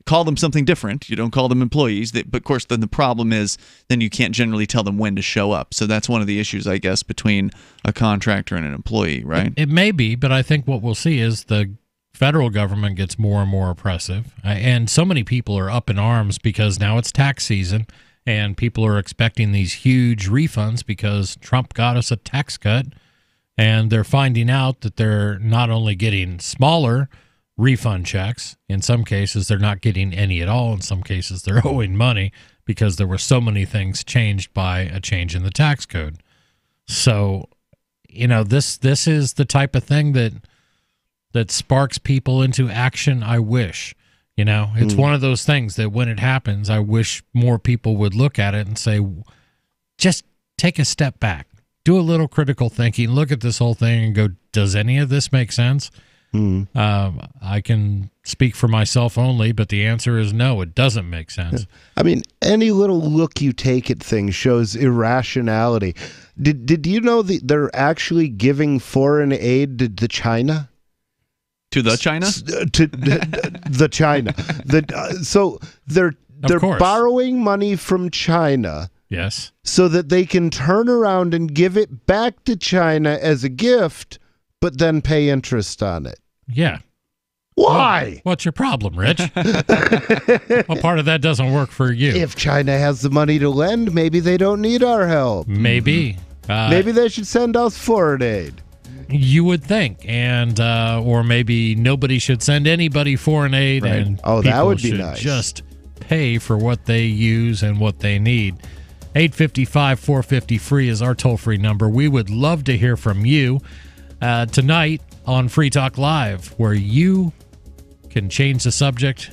S2: Call them something different. You don't call them employees. But of course, then the problem is then you can't generally tell them when to show up. So that's one of the issues, I guess, between a contractor and an employee, right?
S1: It may be, but I think what we'll see is the federal government gets more and more oppressive. And so many people are up in arms because now it's tax season and people are expecting these huge refunds because Trump got us a tax cut. And they're finding out that they're not only getting smaller refund checks. In some cases, they're not getting any at all. In some cases, they're owing money because there were so many things changed by a change in the tax code. So, this is the type of thing that sparks people into action. I wish, it's one of those things that when it happens, I wish more people would look at it and say, just take a step back, do a little critical thinking, look at this whole thing and go, does any of this make sense? I can speak for myself only, but the answer is no, it doesn't make sense.
S3: I mean, any little look you take at things shows irrationality. Did you know that they're actually giving foreign aid to China?
S2: To the China?
S3: To the China. So they're borrowing money from China.
S1: Yes.
S3: So that they can turn around and give it back to China as a gift, but then pay interest on it.
S1: Yeah.
S3: Why?
S1: What's your problem, Rich? What part of that doesn't work for you?
S3: If China has the money to lend, maybe they don't need our help.
S1: Maybe.
S3: Maybe they should send us foreign aid.
S1: You would think, and or maybe nobody should send anybody foreign aid, and
S3: that would be
S1: should
S3: nice.
S1: Just pay for what they use and what they need. 855-450-FREE is our toll-free number. We would love to hear from you tonight on Free Talk Live, where you can change the subject.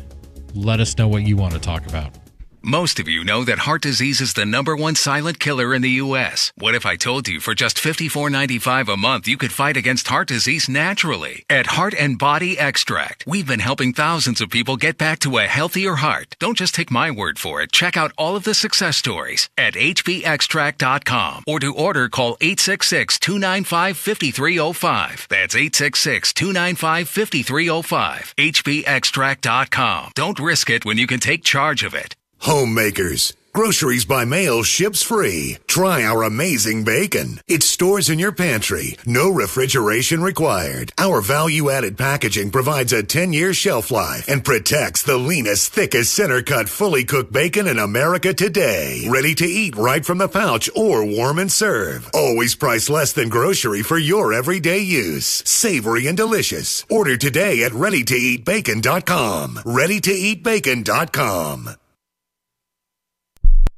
S1: Let us know what you want to talk about.
S5: Most of you know that heart disease is the #1 silent killer in the U.S. What if I told you for just $54.95 a month you could fight against heart disease naturally? At Heart and Body Extract, we've been helping thousands of people get back to a healthier heart. Don't just take my word for it. Check out all of the success stories at hbextract.com, or to order, call 866-295-5305. That's 866-295-5305. hbextract.com. Don't risk it when you can take charge of it.
S22: Homemakers,
S7: Groceries by mail ships free. Try our amazing bacon. It stores in your pantry. No refrigeration required. Our value-added packaging provides a 10-year shelf life and protects the leanest, thickest, center-cut, fully cooked bacon in America today. Ready to eat right from the pouch or warm and serve. Always priced less than grocery for your everyday use. Savory and delicious. Order today at readytoeatbacon.com. readytoeatbacon.com.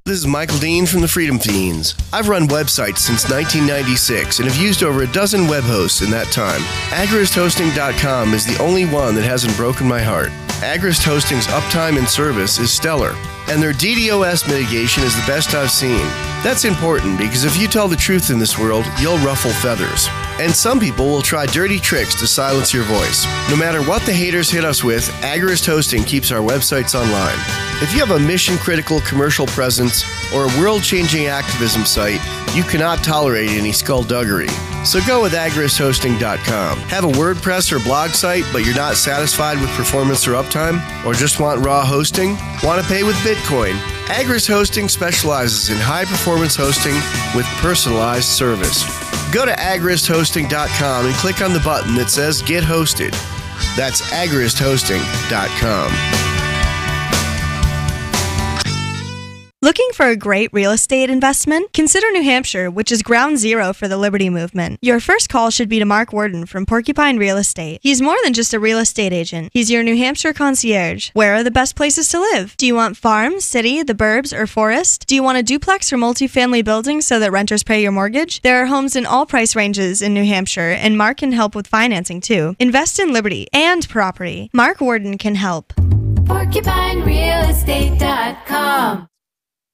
S22: This is Michael Dean from the Freedom Fiends. I've run websites since 1996 and have used over a dozen web hosts in that time. AgristHosting.com is the only one that hasn't broken my heart. Agrist Hosting's uptime and service is stellar, and their DDoS mitigation is the best I've seen. That's important because if you tell the truth in this world, you'll ruffle feathers. And some people will try dirty tricks to silence your voice. No matter what the haters hit us with, Agrist Hosting keeps our websites online. If you have a mission-critical commercial presence or a world-changing activism site, you cannot tolerate any skullduggery. So go with agristhosting.com. Have a WordPress or blog site, but you're not satisfied with performance or uptime? Or just want raw hosting? Want to pay with Bitcoin? Agrist Hosting specializes in high-performance hosting with personalized service. Go to agristhosting.com and click on the button that says Get Hosted. That's agristhosting.com.
S4: Looking for a great real estate investment? Consider New Hampshire, which is ground zero for the Liberty Movement. Your first call should be to Mark Worden from Porcupine Real Estate. He's more than just a real estate agent. He's your New Hampshire concierge. Where are the best places to live? Do you want farm, city, the burbs, or forest? Do you want a duplex or multifamily building so that renters pay your mortgage? There are homes in all price ranges in New Hampshire, and Mark can help with financing too. Invest in liberty and property. Mark Worden can help.
S18: PorcupineRealEstate.com.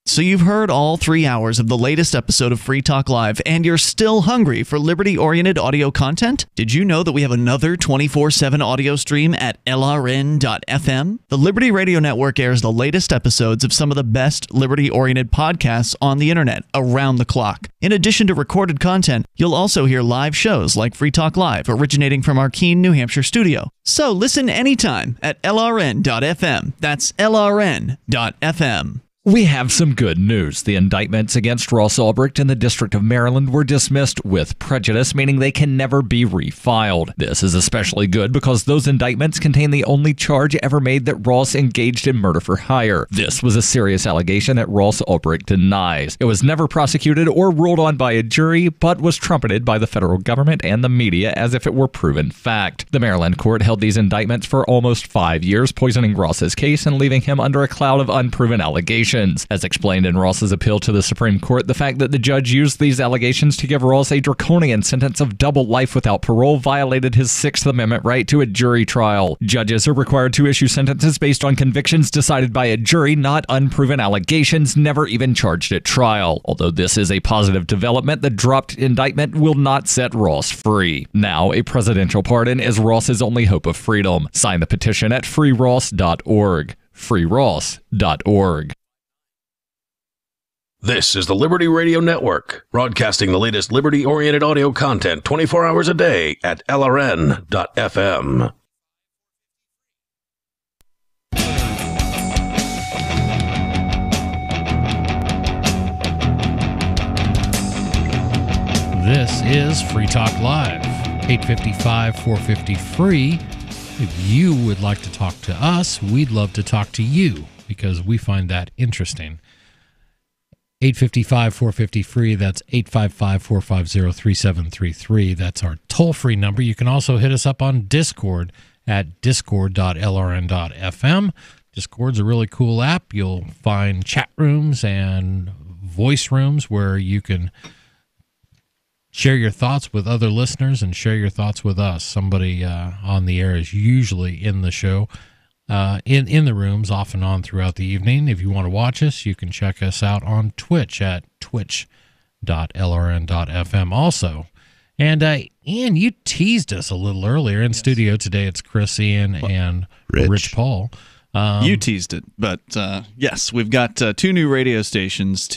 S18: So you've heard all 3 hours of the latest episode of Free Talk Live, and you're still hungry for liberty-oriented audio content? Did you know that we have another 24/7 audio stream at LRN.FM? The Liberty Radio Network airs the latest episodes of some of the best liberty-oriented podcasts on the internet around the clock. In addition to recorded content, you'll also hear live shows like Free Talk Live, originating from our Keene, New Hampshire studio. So listen anytime at LRN.FM. That's LRN.FM.
S9: We have some good news. The indictments against Ross Ulbricht in the District of Maryland were dismissed with prejudice, meaning they can never be refiled. This is especially good because those indictments contain the only charge ever made that Ross engaged in murder for hire. This was a serious allegation that Ross Ulbricht denies. It was never prosecuted or ruled on by a jury, but was trumpeted by the federal government and the media as if it were proven fact. The Maryland court held these indictments for almost 5 years, poisoning Ross's case and leaving him under a cloud of unproven allegations. As explained in Ross's appeal to the Supreme Court, the fact that the judge used these allegations to give Ross a draconian sentence of double life without parole violated his Sixth Amendment right to a jury trial. Judges are required to issue sentences based on convictions decided by a jury, not unproven allegations never even charged at trial. Although this is a positive development, the dropped indictment will not set Ross free. Now, a presidential pardon is Ross's only hope of freedom. Sign the petition at freeross.org. freeross.org.
S14: This is the Liberty Radio Network, broadcasting the latest liberty-oriented audio content 24 hours a day at LRN.FM.
S1: This is Free Talk Live, 855-450-FREE. If you would like to talk to us, we'd love to talk to you because we find that interesting. 855-450-FREE, that's 855-450-3733. That's our toll-free number. You can also hit us up on Discord at discord.lrn.fm. Discord's a really cool app. You'll find chat rooms and voice rooms where you can share your thoughts with other listeners and share your thoughts with us. Somebody on the air is usually in the show. In the rooms off and on throughout the evening. If you want to watch us, you can check us out on Twitch at twitch.lrn.fm also. And Ian, you teased us a little earlier in studio today. It's Chris, Ian, and Rich Paul.
S2: You teased it, but yes, we've got 2 new radio stations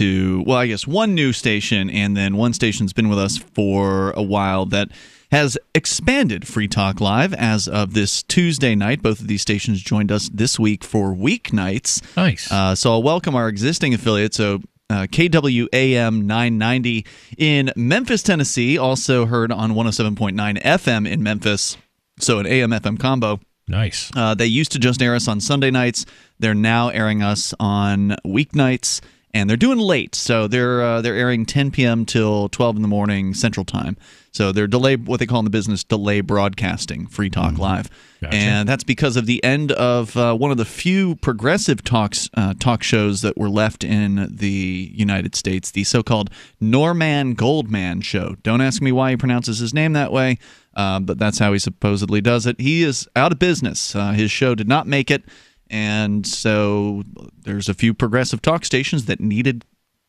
S2: one new station, and then one station's been with us for a while that has expanded Free Talk Live as of this Tuesday night. Both of these stations joined us this week for weeknights.
S1: Nice.
S2: So I'll welcome our existing affiliates. So KWAM 990 in Memphis, Tennessee, also heard on 107.9 FM in Memphis. So an AM/FM combo.
S1: Nice.
S2: They used to just air us on Sunday nights. They're now airing us on weeknights, and they're doing late. So they're airing 10 p.m. till 12 in the morning Central Time. So they're what they call in the business delay broadcasting, Free Talk Live.
S1: Gotcha.
S2: And that's because of the end of one of the few progressive talk shows that were left in the United States, the so-called Norman Goldman show. Don't ask me why he pronounces his name that way, but that's how he supposedly does it. He is out of business. His show did not make it, and so there's a few progressive talk stations that needed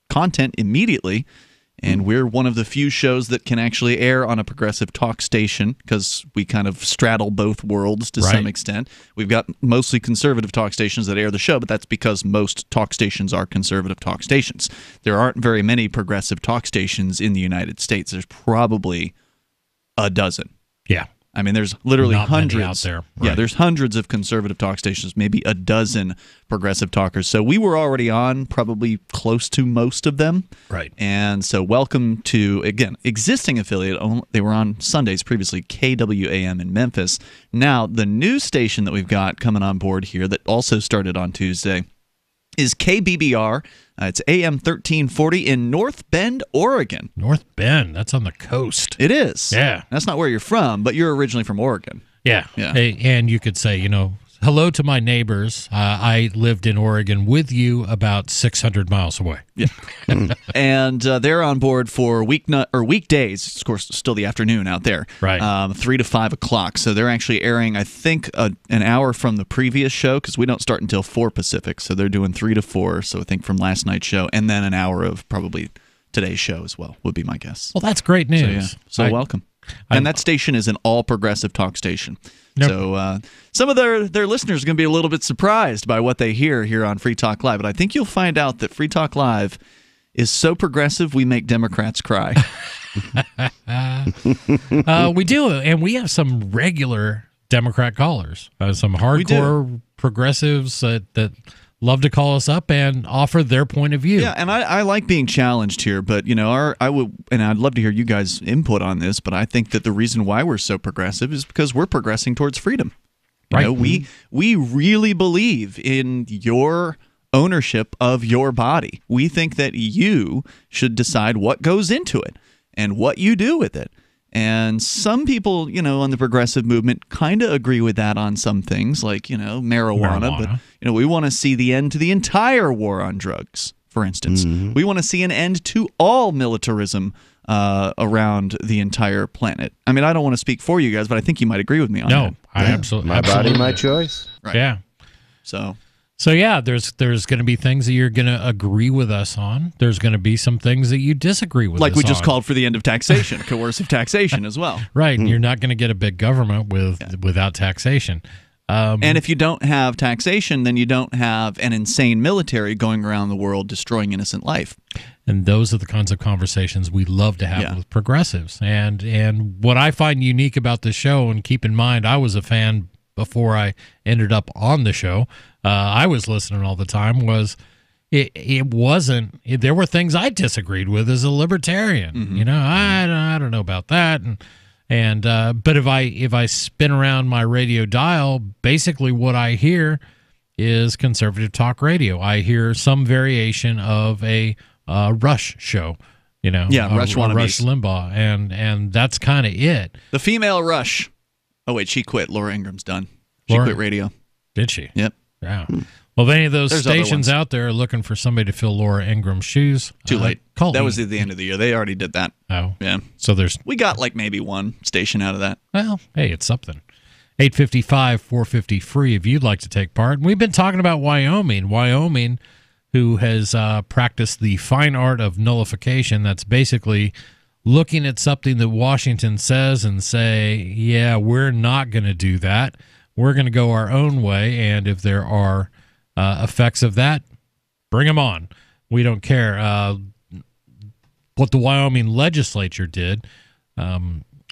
S2: content immediately. And we're one of the few shows that can actually air on a progressive talk station because we kind of straddle both worlds to some extent. We've got mostly conservative talk stations that air the show, but that's because most talk stations are conservative talk stations. There aren't very many progressive talk stations in the United States. There's probably a dozen.
S1: Yeah.
S2: I mean, there's literally
S1: Not many
S2: hundreds
S1: out there.
S2: Yeah,
S1: Right.
S2: there's hundreds of conservative talk stations, maybe a dozen progressive talkers. So we were already on probably close to most of them.
S1: Right.
S2: And so welcome to, again, existing affiliate. They were on Sundays previously, KWAM in Memphis. Now, the new station that we've got coming on board here that also started on Tuesday is KBBR. It's AM 1340 in North Bend, Oregon.
S1: North Bend, that's on the coast.
S2: It is.
S1: Yeah.
S2: That's not where you're from, but you're originally from Oregon.
S1: Yeah.
S2: Yeah.
S1: Hey, and you could say, hello to my neighbors. I lived in Oregon with you about 600 miles away.
S2: Yeah. And they're on board for weekdays, of course, still the afternoon out there.
S1: Right.
S2: 3 to 5 o'clock. So they're actually airing, I think, an hour from the previous show because we don't start until 4 Pacific. So they're doing 3 to 4. So I think from last night's show, and then an hour of probably today's show as well, would be my guess.
S1: Well, that's great news.
S2: So welcome. And that station is an all-progressive talk station.
S1: Nope.
S2: So some of their listeners are going to be a little bit surprised by what they hear here on Free Talk Live. But I think you'll find out that Free Talk Live is so progressive we make Democrats cry.
S1: We do, and we have some regular Democrat callers, some hardcore progressives that love to call us up and offer their point of view.
S2: Yeah, and I like being challenged here, but I'd love to hear you guys' input on this. But I think that the reason why we're so progressive is because we're progressing towards freedom.
S1: Right.
S2: We really believe in your ownership of your body. We think that you should decide what goes into it and what you do with it. And some people, on the progressive movement kind of agree with that on some things like, marijuana. But, we want to see the end to the entire war on drugs, for instance. Mm-hmm. We want to see an end to all militarism around the entire planet. I mean, I don't want to speak for you guys, but I think you might agree with me on that.
S1: No, I absolutely.
S3: My body, my choice.
S2: Right.
S1: Yeah. So yeah, there's going to be things that you're going to agree with us on. There's going to be some things that you disagree with us on.
S2: Like we just called for the end of taxation, coercive taxation as well.
S1: Right. You're not going to get a big government without taxation.
S2: And if you don't have taxation, then you don't have an insane military going around the world destroying innocent life.
S1: And those are the kinds of conversations we love to have with progressives. And what I find unique about the show, and keep in mind, I was a fan before I ended up on the show. I was listening all the time. It wasn't. There were things I disagreed with as a libertarian.
S2: Mm-hmm.
S1: I don't know about that. But if I spin around my radio dial, basically what I hear is conservative talk radio. I hear some variation of a Rush show.
S2: Rush wannabes.
S1: Rush Limbaugh, and that's kind of it.
S2: The female Rush. Oh wait, she quit. Laura Ingram's done. She quit radio.
S1: Did she?
S2: Yep.
S1: Yeah. Well, if any of those
S2: There's
S1: stations out there are looking for somebody to fill Laura Ingram's shoes,
S2: too late.
S1: Call
S2: that
S1: me.
S2: was at the end of the year. They already did that.
S1: Oh,
S2: yeah.
S1: So
S2: we got like maybe one station out of that.
S1: Well, hey, it's something. 855-450 free if you'd like to take part. And we've been talking about Wyoming, who has practiced the fine art of nullification. That's basically looking at something that Washington says and say, yeah, we're not going to do that. We're going to go our own way, and if there are effects of that, bring them on. We don't care. What the Wyoming legislature did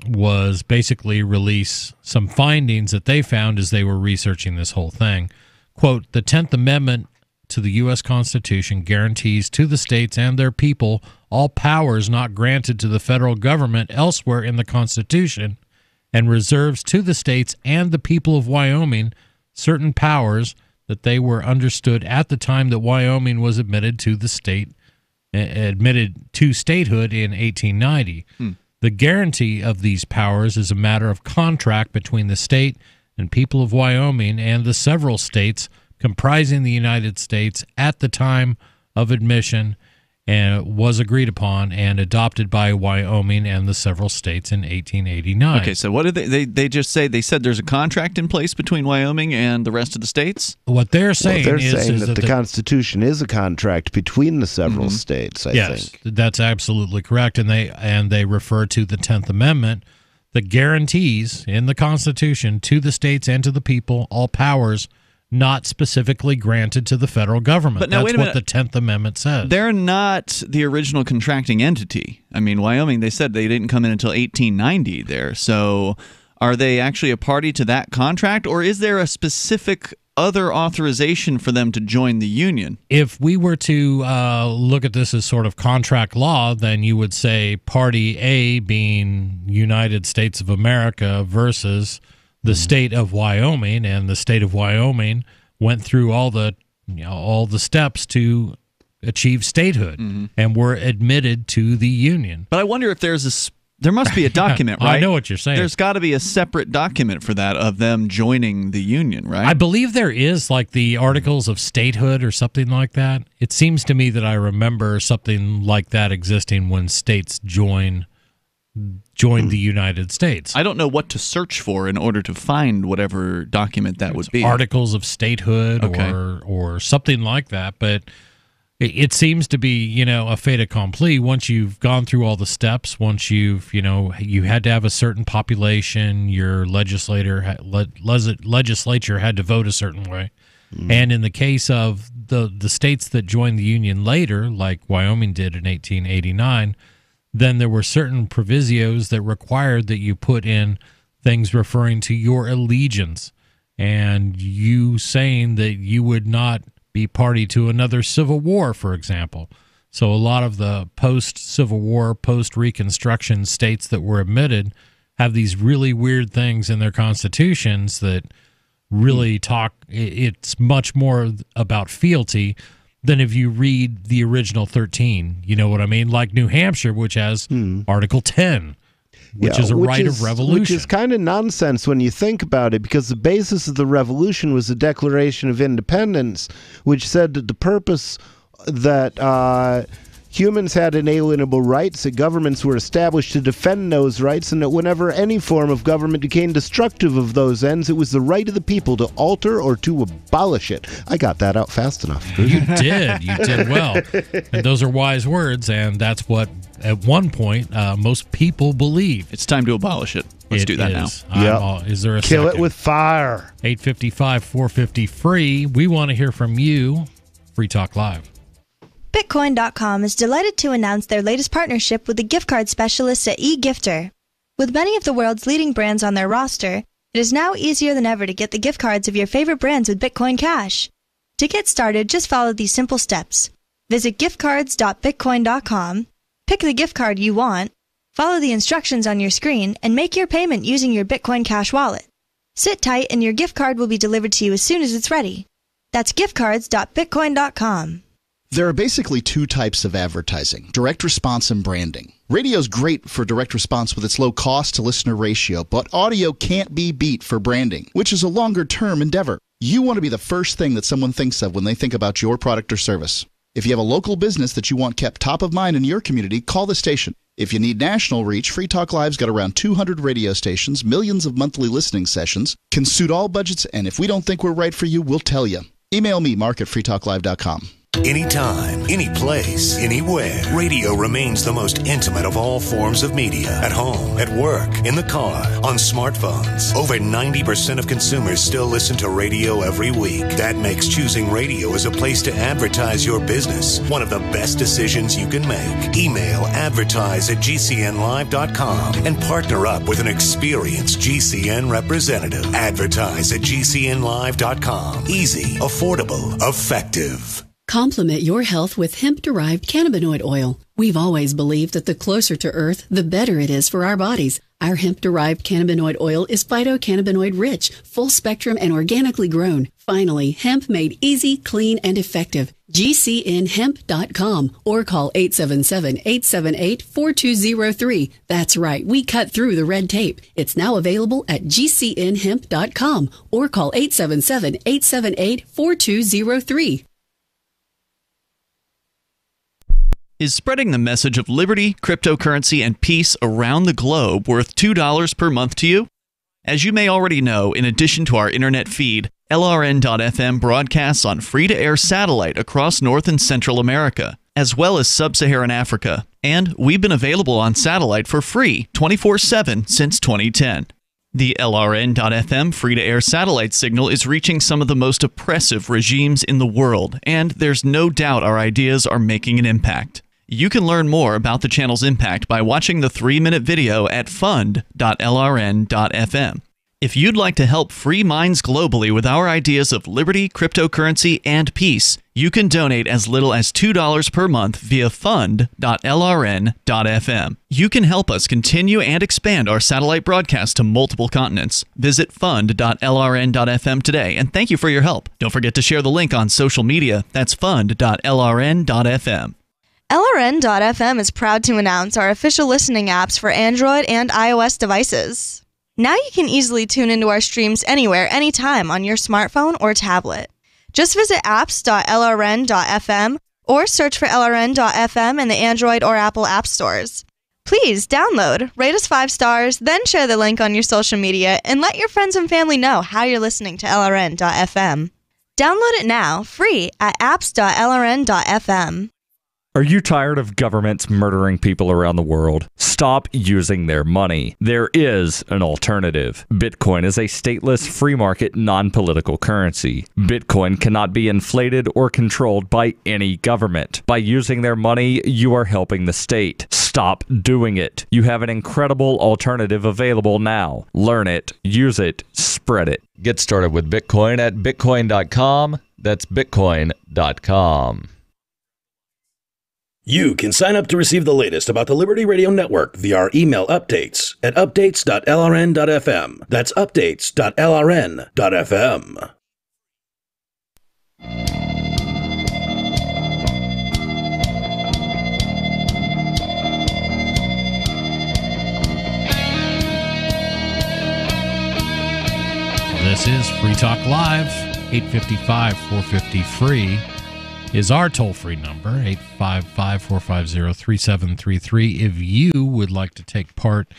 S1: was basically release some findings that they found as they were researching this whole thing. Quote, the 10th Amendment to the U.S. Constitution guarantees to the states and their people all powers not granted to the federal government elsewhere in the Constitution, and reserves to the states and the people of Wyoming certain powers that they were understood at the time that Wyoming was admitted to statehood in 1890. The guarantee of these powers is a matter of contract between the state and people of Wyoming and the several states comprising the United States at the time of admission, and was agreed upon and adopted by Wyoming and the several states in 1889.
S2: Okay, so what did they just say? They said there's a contract in place between Wyoming and the rest of the states?
S1: What they're saying
S3: is that the Constitution is a contract between the several states, I think.
S1: Yes, that's absolutely correct. And they refer to the 10th Amendment that guarantees in the Constitution to the states and to the people all powers not specifically granted to the federal government.
S2: But now,
S1: that's what the 10th Amendment says.
S2: They're not the original contracting entity. I mean, Wyoming, they said they didn't come in until 1890 there. So are they actually a party to that contract, or is there a specific other authorization for them to join the union?
S1: If we were to look at this as sort of contract law, then you would say Party A being United States of America versus the state of Wyoming, and the state of Wyoming went through all the steps to achieve statehood and were admitted to the union.
S2: But I wonder if there must be a document, right?
S1: I know what you're saying.
S2: There's got to be a separate document for that of them joining the union, right?
S1: I believe there is, like the Articles of Statehood or something like that. It seems to me that I remember something like that existing when states joined the United States.
S2: I don't know what to search for in order to find whatever document that would be.
S1: Articles of Statehood or something like that, but it seems to be, a fait accompli. Once you've gone through all the steps, once you had to have a certain population, your legislature had to vote a certain way. And in the case of the states that joined the union later, like Wyoming did in 1889, then there were certain provisos that required that you put in things referring to your allegiance and you saying that you would not be party to another civil war, for example. So a lot of the post-Civil War, post-Reconstruction states that were admitted have these really weird things in their constitutions that really it's much more about fealty than if you read the original 13, you know what I mean? Like New Hampshire, which has Article 10, which is a right of revolution.
S3: Which is kind of nonsense when you think about it, because the basis of the revolution was the Declaration of Independence, which said that the purpose that humans had inalienable rights, that governments were established to defend those rights, and that whenever any form of government became destructive of those ends, it was the right of the people to alter or to abolish it. I got that out fast enough.
S1: You did well. And those are wise words, and that's what, at one point, most people believe.
S2: It's time to abolish it. Let's do that now.
S1: Is there a
S3: Kill
S1: second?
S3: it with fire.
S1: 855-450-FREE. We want to hear from you. Free Talk Live.
S4: Bitcoin.com is delighted to announce their latest partnership with the gift card specialists at eGifter. With many of the world's leading brands on their roster, it is now easier than ever to get the gift cards of your favorite brands with Bitcoin Cash. To get started, just follow these simple steps. Visit giftcards.bitcoin.com, pick the gift card you want, follow the instructions on your screen, and make your payment using your Bitcoin Cash wallet. Sit tight and your gift card will be delivered to you as soon as it's ready. That's giftcards.bitcoin.com.
S6: There are basically two types of advertising, direct response and branding. Radio's great for direct response with its low cost to listener ratio, but audio can't be beat for branding, which is a longer term endeavor. You want to be the first thing that someone thinks of when they think about your product or service. If you have a local business that you want kept top of mind in your community, call the station. If you need national reach, Free Talk Live's got around 200 radio stations, millions of monthly listening sessions, can suit all budgets, and if we don't think we're right for you, we'll tell you. Email me, Mark at freetalklive.com.
S7: Anytime, any place, anywhere, radio remains the most intimate of all forms of media. At home, at work, in the car, on smartphones. Over 90% of consumers still listen to radio every week. That makes choosing radio as a place to advertise your business one of the best decisions you can make. Email advertise@gcnlive.com and partner up with an experienced GCN representative. Advertise@gcnlive.com. Easy, affordable, effective.
S11: Complement your health with hemp-derived cannabinoid oil. We've always believed that the closer to Earth, the better it is for our bodies. Our hemp-derived cannabinoid oil is phytocannabinoid-rich, full-spectrum, and organically grown. Finally, hemp made easy, clean, and effective. GCNhemp.com or call 877-878-4203. That's right, we cut through the red tape. It's now available at GCNhemp.com or call 877-878-4203.
S18: Is spreading the message of liberty, cryptocurrency, and peace around the globe worth $2 per month to you? As you may already know, in addition to our internet feed, LRN.FM broadcasts on free-to-air satellite across North and Central America, as well as Sub-Saharan Africa. And we've been available on satellite for free 24/7 since 2010. The LRN.FM free-to-air satellite signal is reaching some of the most oppressive regimes in the world, and there's no doubt our ideas are making an impact. You can learn more about the channel's impact by watching the 3-minute video at fund.lrn.fm. If you'd like to help free minds globally with our ideas of liberty, cryptocurrency, and peace, you can donate as little as $2 per month via fund.lrn.fm. You can help us continue and expand our satellite broadcast to multiple continents. Visit fund.lrn.fm today, and thank you for your help. Don't forget to share the link on social media. That's fund.lrn.fm.
S4: LRN.FM is proud to announce our official listening apps for Android and iOS devices. Now you can easily tune into our streams anywhere, anytime on your smartphone or tablet. Just visit apps.lrn.fm or search for LRN.fm in the Android or Apple app stores. Please download, rate us 5 stars, then share the link on your social media and let your friends and family know how you're listening to LRN.fm. Download it now, free at apps.lrn.fm.
S9: Are you tired of governments murdering people around the world? Stop using their money. There is an alternative. Bitcoin is a stateless, free market, non-political currency. Bitcoin cannot be inflated or controlled by any government. By using their money, you are helping the state. Stop doing it. You have an incredible alternative available now. Learn it, use it, spread it. Get started with Bitcoin at bitcoin.com. That's bitcoin.com.
S21: You can sign up to receive the latest about the Liberty Radio Network via our email updates at updates.lrn.fm. That's updates.lrn.fm.
S1: This is Free Talk Live, 855-450-FREE. Is our toll-free number, 855-450-3733. If you would like to take part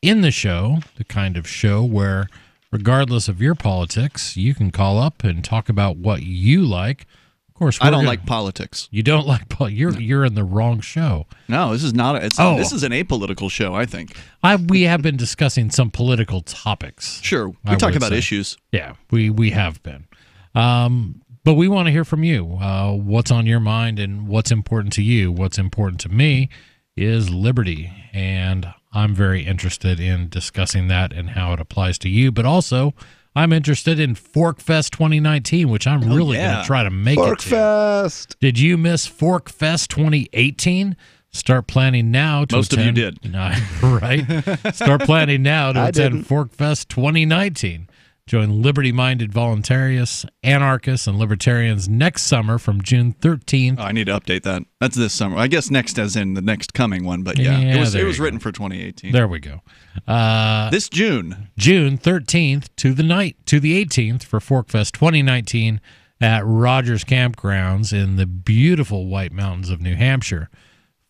S1: in the show, the kind of show where, regardless of your politics, you can call up and talk about what you like. Of course,
S2: I don't like politics.
S1: You don't like politics? You're in the wrong show.
S2: No, this is not. This is an apolitical show, I think.
S1: We have been discussing some political topics.
S2: Sure, we talk about issues.
S1: Yeah, we have been. But we want to hear from you. What's on your mind and what's important to you? What's important to me is liberty. And I'm very interested in discussing that and how it applies to you. But also, I'm interested in Forkfest 2019, which I'm really going to try to make it to.
S3: Forkfest!
S1: Did you miss Forkfest 2018? Start planning now to
S2: Most
S1: attend.
S2: of you did.
S1: Right? Start planning now to attend Forkfest 2019. Join liberty-minded voluntarists, anarchists, and libertarians next summer from June 13th.
S2: Oh, I need to update that. That's this summer. I guess next as in the next coming one, but it was written for 2018.
S1: There we go.
S2: This June
S1: 13th to the 18th for Forkfest 2019 at Rogers Campgrounds in the beautiful White Mountains of New Hampshire.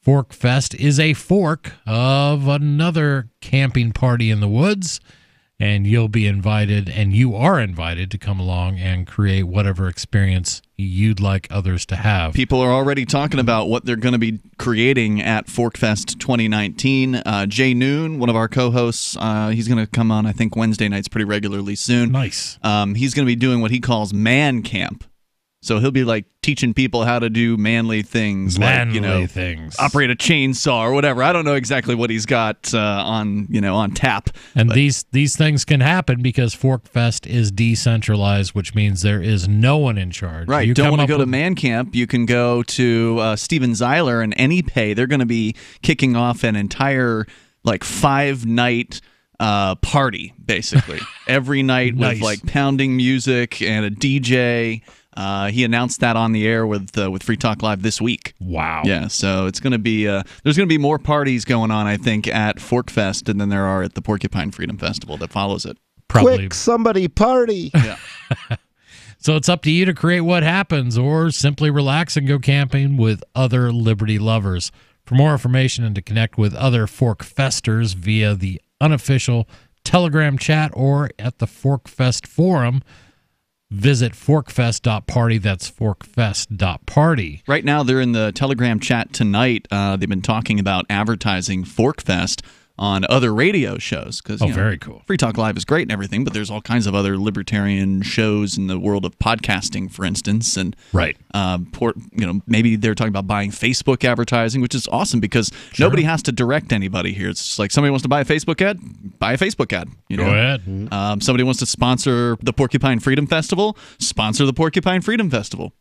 S1: Forkfest is a fork of another camping party in the woods. and you'll be invited, and you are invited to come along and create whatever experience you'd like others to have.
S2: People are already talking about what they're going to be creating at ForkFest 2019. Jay Noon, one of our co-hosts, he's going to come on, I think, Wednesday nights pretty regularly soon.
S1: Nice.
S2: He's going to be doing what he calls Man Camp. So he'll be like teaching people how to do manly things,
S1: things,
S2: operate a chainsaw or whatever. I don't know exactly what he's got on tap.
S1: And these things can happen because ForkFest is decentralized, which means there is no one in charge.
S2: Right. You don't want to go to Man Camp, you can go to Steven Zeiler and AnyPay. They're going to be kicking off an entire 5-night party, basically. Every night
S1: Nice.
S2: with pounding music and a DJ. He announced that on the air with Free Talk Live this week.
S1: Wow.
S2: Yeah, so it's going to be there's going to be more parties going on, I think, at ForkFest than there are at the Porcupine Freedom Festival that follows it.
S1: Probably.
S3: Quick, somebody party.
S2: Yeah.
S1: So it's up to you to create what happens, or simply relax and go camping with other liberty lovers. For more information and to connect with other ForkFesters via the unofficial Telegram chat or at the ForkFest forum, visit forkfest.party. That's forkfest.party.
S2: Right now, they're in the Telegram chat tonight. They've been talking about advertising ForkFest on other radio shows.
S1: Very cool.
S2: Free Talk Live is great and everything, but there's all kinds of other libertarian shows in the world of podcasting, for instance. And
S1: right.
S2: Maybe they're talking about buying Facebook advertising, which is awesome because nobody has to direct anybody here. It's just like somebody wants to buy a Facebook ad, buy a Facebook ad.
S1: Go ahead.
S2: Somebody wants to sponsor the Porcupine Freedom Festival, sponsor the Porcupine Freedom Festival,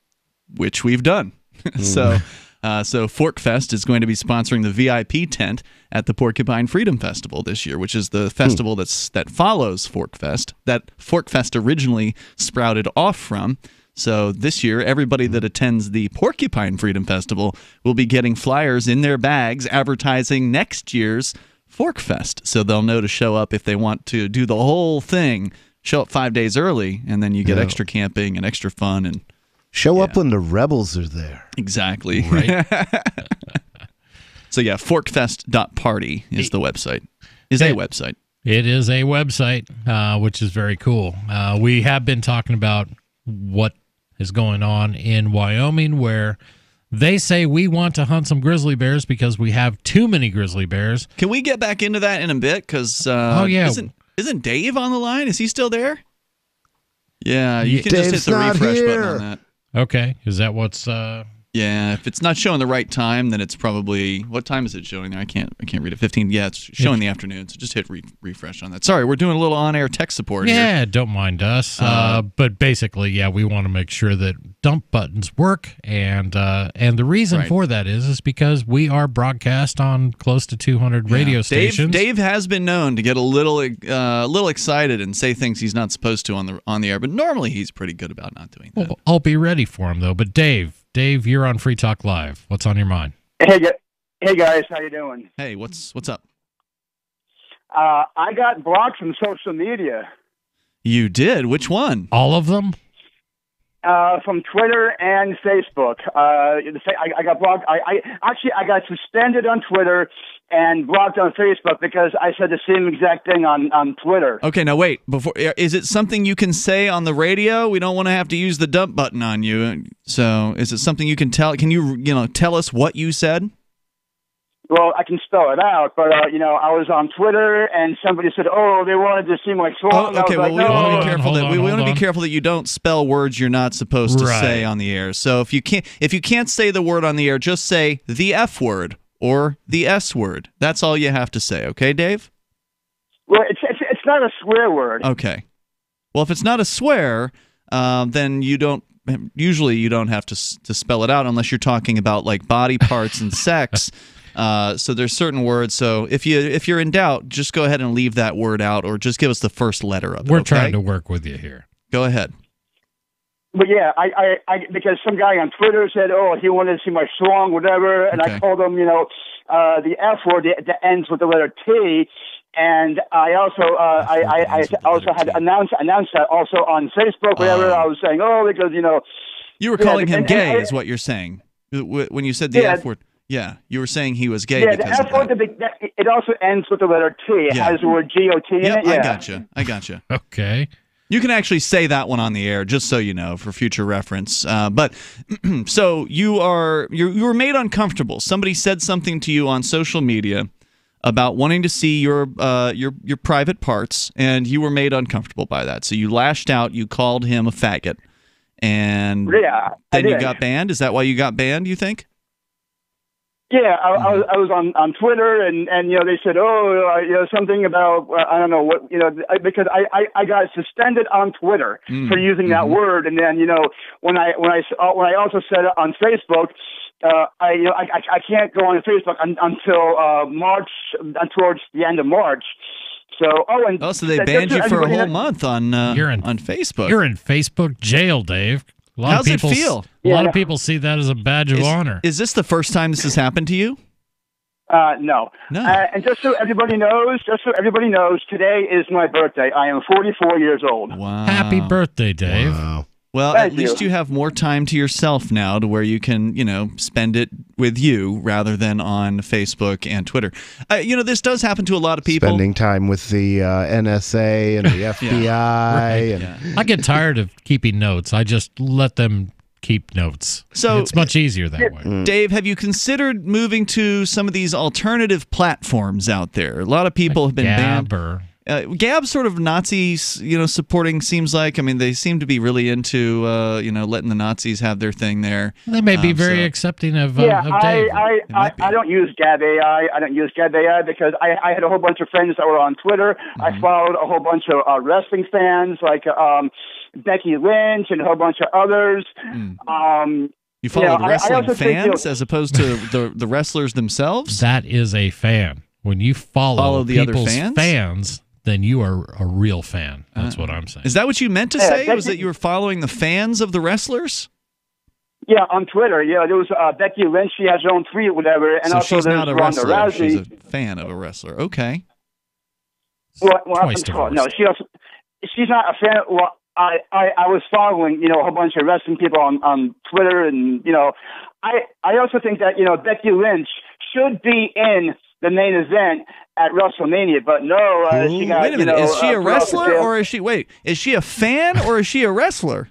S2: which we've done. So ForkFest is going to be sponsoring the VIP tent at the Porcupine Freedom Festival this year, which is the festival that follows ForkFest, that ForkFest originally sprouted off from. So this year, everybody that attends the Porcupine Freedom Festival will be getting flyers in their bags advertising next year's ForkFest. So they'll know to show up if they want to do the whole thing. Show up 5 days early, and then you get extra camping and extra fun and
S3: show up when the rebels are there.
S2: Exactly.
S1: Right.
S2: So yeah, forkfest.party is the website. Is a website.
S1: It is a website, which is very cool. We have been talking about what is going on in Wyoming, where they say we want to hunt some grizzly bears because we have too many grizzly bears.
S2: Can we get back into that in a bit? Because isn't Dave on the line? Is he still there? Yeah, you can just hit the refresh button on that.
S1: Okay, is that what's?
S2: Yeah, if it's not showing the right time, then it's probably, what time is it showing there? I can't read it. 15. Yeah, it's showing the afternoon. So just hit refresh on that. Sorry, we're doing a little on-air tech support here.
S1: Yeah, don't mind us. But basically, yeah, we want to make sure that dump buttons work, and the reason for that is because we are broadcast on close to 200 radio stations.
S2: Dave has been known to get a little excited and say things he's not supposed to on the air, but normally he's pretty good about not doing that.
S1: Well, I'll be ready for him though. But Dave, you're on Free Talk Live. What's on your mind?
S12: Hey guys, how you doing?
S2: Hey, what's up?
S12: I got blocked from social media.
S2: You did? Which one?
S1: All of them?
S12: From Twitter and Facebook. I got blocked. I got suspended on Twitter and blocked on Facebook because I said the same exact thing on Twitter.
S2: Okay, now wait. Is it something you can say on the radio? We don't want to have to use the dump button on you. So, is it something you can tell? Can you tell us what you said?
S12: Well, I can spell it out, but I was on Twitter and somebody said, "Oh, they wanted to seem like strong."
S2: Oh, okay. Well, we want to be careful
S1: we
S2: want to be careful that you don't spell words you're not supposed to say on the air. So if you can't say the word on the air, just say the F word or the S word. That's all you have to say. Okay, Dave?
S12: Well, it's not a swear word.
S2: Okay. Well, if it's not a swear, then you don't have to spell it out unless you're talking about like body parts and sex. So there's certain words. So if you're in doubt, just go ahead and leave that word out, or just give us the first letter of it.
S1: We're trying to work with you here.
S2: Go ahead.
S12: But yeah, I because some guy on Twitter said, "Oh, he wanted to see my strong whatever," and I told him, the F word that ends with the letter T. And I also I also had announced that also on Facebook, whatever. I was saying, because
S2: you were calling him gay, is what you're saying when you said the F word. Yeah, you were saying he was gay
S12: Yeah, the
S2: because
S12: F
S2: of
S12: word,
S2: that.
S12: it also ends with the letter T. It
S2: Yeah.
S12: has the word GOT in
S2: Yep,
S12: it. Yeah.
S2: I gotcha.
S1: Okay.
S2: You can actually say that one on the air, just so you know, for future reference. But so you were made uncomfortable. Somebody said something to you on social media about wanting to see your private parts, and you were made uncomfortable by that. So you lashed out. You called him a faggot, and then you got banned. Is that why you got banned? You think?
S12: Yeah, I was on Twitter, and they said, something about I don't know what, because I got suspended on Twitter for using that word, and then when I also said it on Facebook, I can't go on Facebook until March, towards the end of March. So
S2: so they banned you for a whole month on Facebook.
S1: You're in Facebook jail, Dave.
S2: How's it feel?
S1: A lot of people see that as a badge of honor.
S2: Is this the first time this has happened to you?
S12: No. And just so everybody knows, today is my birthday. I am 44 years old.
S2: Wow.
S1: Happy birthday, Dave.
S2: Wow. Well, at least you have more time to yourself now to where you can, spend it with you rather than on Facebook and Twitter. This does happen to a lot of people.
S3: Spending time with the NSA and the FBI.
S1: I get tired of keeping notes. I just let them keep notes. So it's much easier that way.
S2: Dave, have you considered moving to some of these alternative platforms out there? A lot of people have been banned. Gab's sort of Nazis, supporting, seems like. I mean, they seem to be really into, letting the Nazis have their thing there.
S1: They may be very accepting of Dave.
S12: I don't use Gab AI. I don't use Gab AI because I had a whole bunch of friends that were on Twitter. I followed a whole bunch of wrestling fans like Becky Lynch and a whole bunch of others.
S2: You followed wrestling fans as opposed to the wrestlers themselves?
S1: That is a fan. When you follow
S2: the other
S1: people's
S2: fans?
S1: Then you are a real fan. That's what I'm saying.
S2: Is that what you meant to say? Was that you were following the fans of the wrestlers?
S12: Yeah, on Twitter. Yeah, there was Becky Lynch. She has her own tweet, whatever. And
S2: so
S12: also
S2: she's
S12: there's
S2: not a
S12: Ronda
S2: wrestler.
S12: Rousey.
S2: She's a fan of a wrestler. Okay.
S12: Well, no, she's not a fan. Well, I was following, a whole bunch of wrestling people on Twitter, and I also think that Becky Lynch should be in the main event at WrestleMania, but no, she got,
S2: wait a minute, is she a wrestler or is she a fan or is she a wrestler?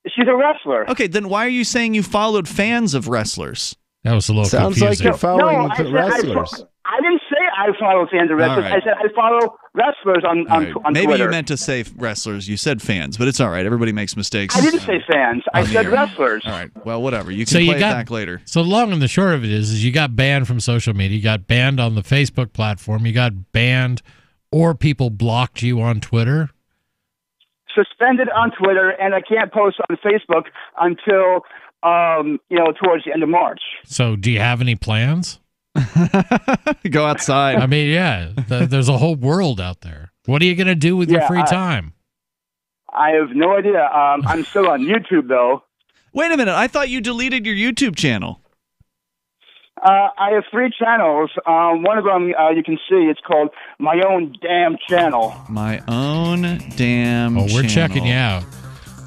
S12: She's a wrestler.
S2: Okay, then why are you saying you followed fans of wrestlers?
S1: That was a little
S3: Sounds
S1: confusing.
S3: like you're following the wrestlers.
S12: I didn't say I follow fans of wrestlers.
S2: Right.
S12: I said I follow wrestlers on
S2: Maybe
S12: Twitter.
S2: you meant to say wrestlers. You said fans, but it's all right. Everybody makes mistakes.
S12: I didn't say fans. I said wrestlers.
S2: All right. Well, whatever. You can play it back later.
S1: So the long and the short of it is you got banned from social media. You got banned on the Facebook platform. You got banned or people blocked you on Twitter.
S12: Suspended on Twitter, and I can't post on Facebook until towards the end of March.
S1: So do you have any plans?
S2: Go outside.
S1: I mean, there's a whole world out there. What are you going to do with your free time?
S12: I have no idea. I'm still on YouTube, though.
S2: Wait a minute. I thought you deleted your YouTube channel.
S12: I have 3 channels. One of them you can see. It's called My Own Damn Channel.
S2: My Own Damn Channel.
S1: Oh, we're checking you out.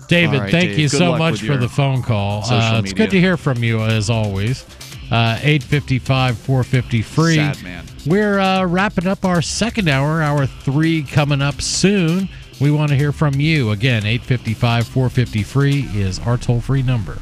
S1: David,
S2: right,
S1: thank
S2: Dave.
S1: you
S2: Good
S1: so
S2: luck
S1: much
S2: with
S1: for
S2: your
S1: the phone call.
S2: social
S1: It's good to hear from you, as always. 855-450 free.
S2: Sad man.
S1: We're wrapping up our second hour. Hour 3 coming up soon. We want to hear from you. Again, 855-450 free is our toll-free number.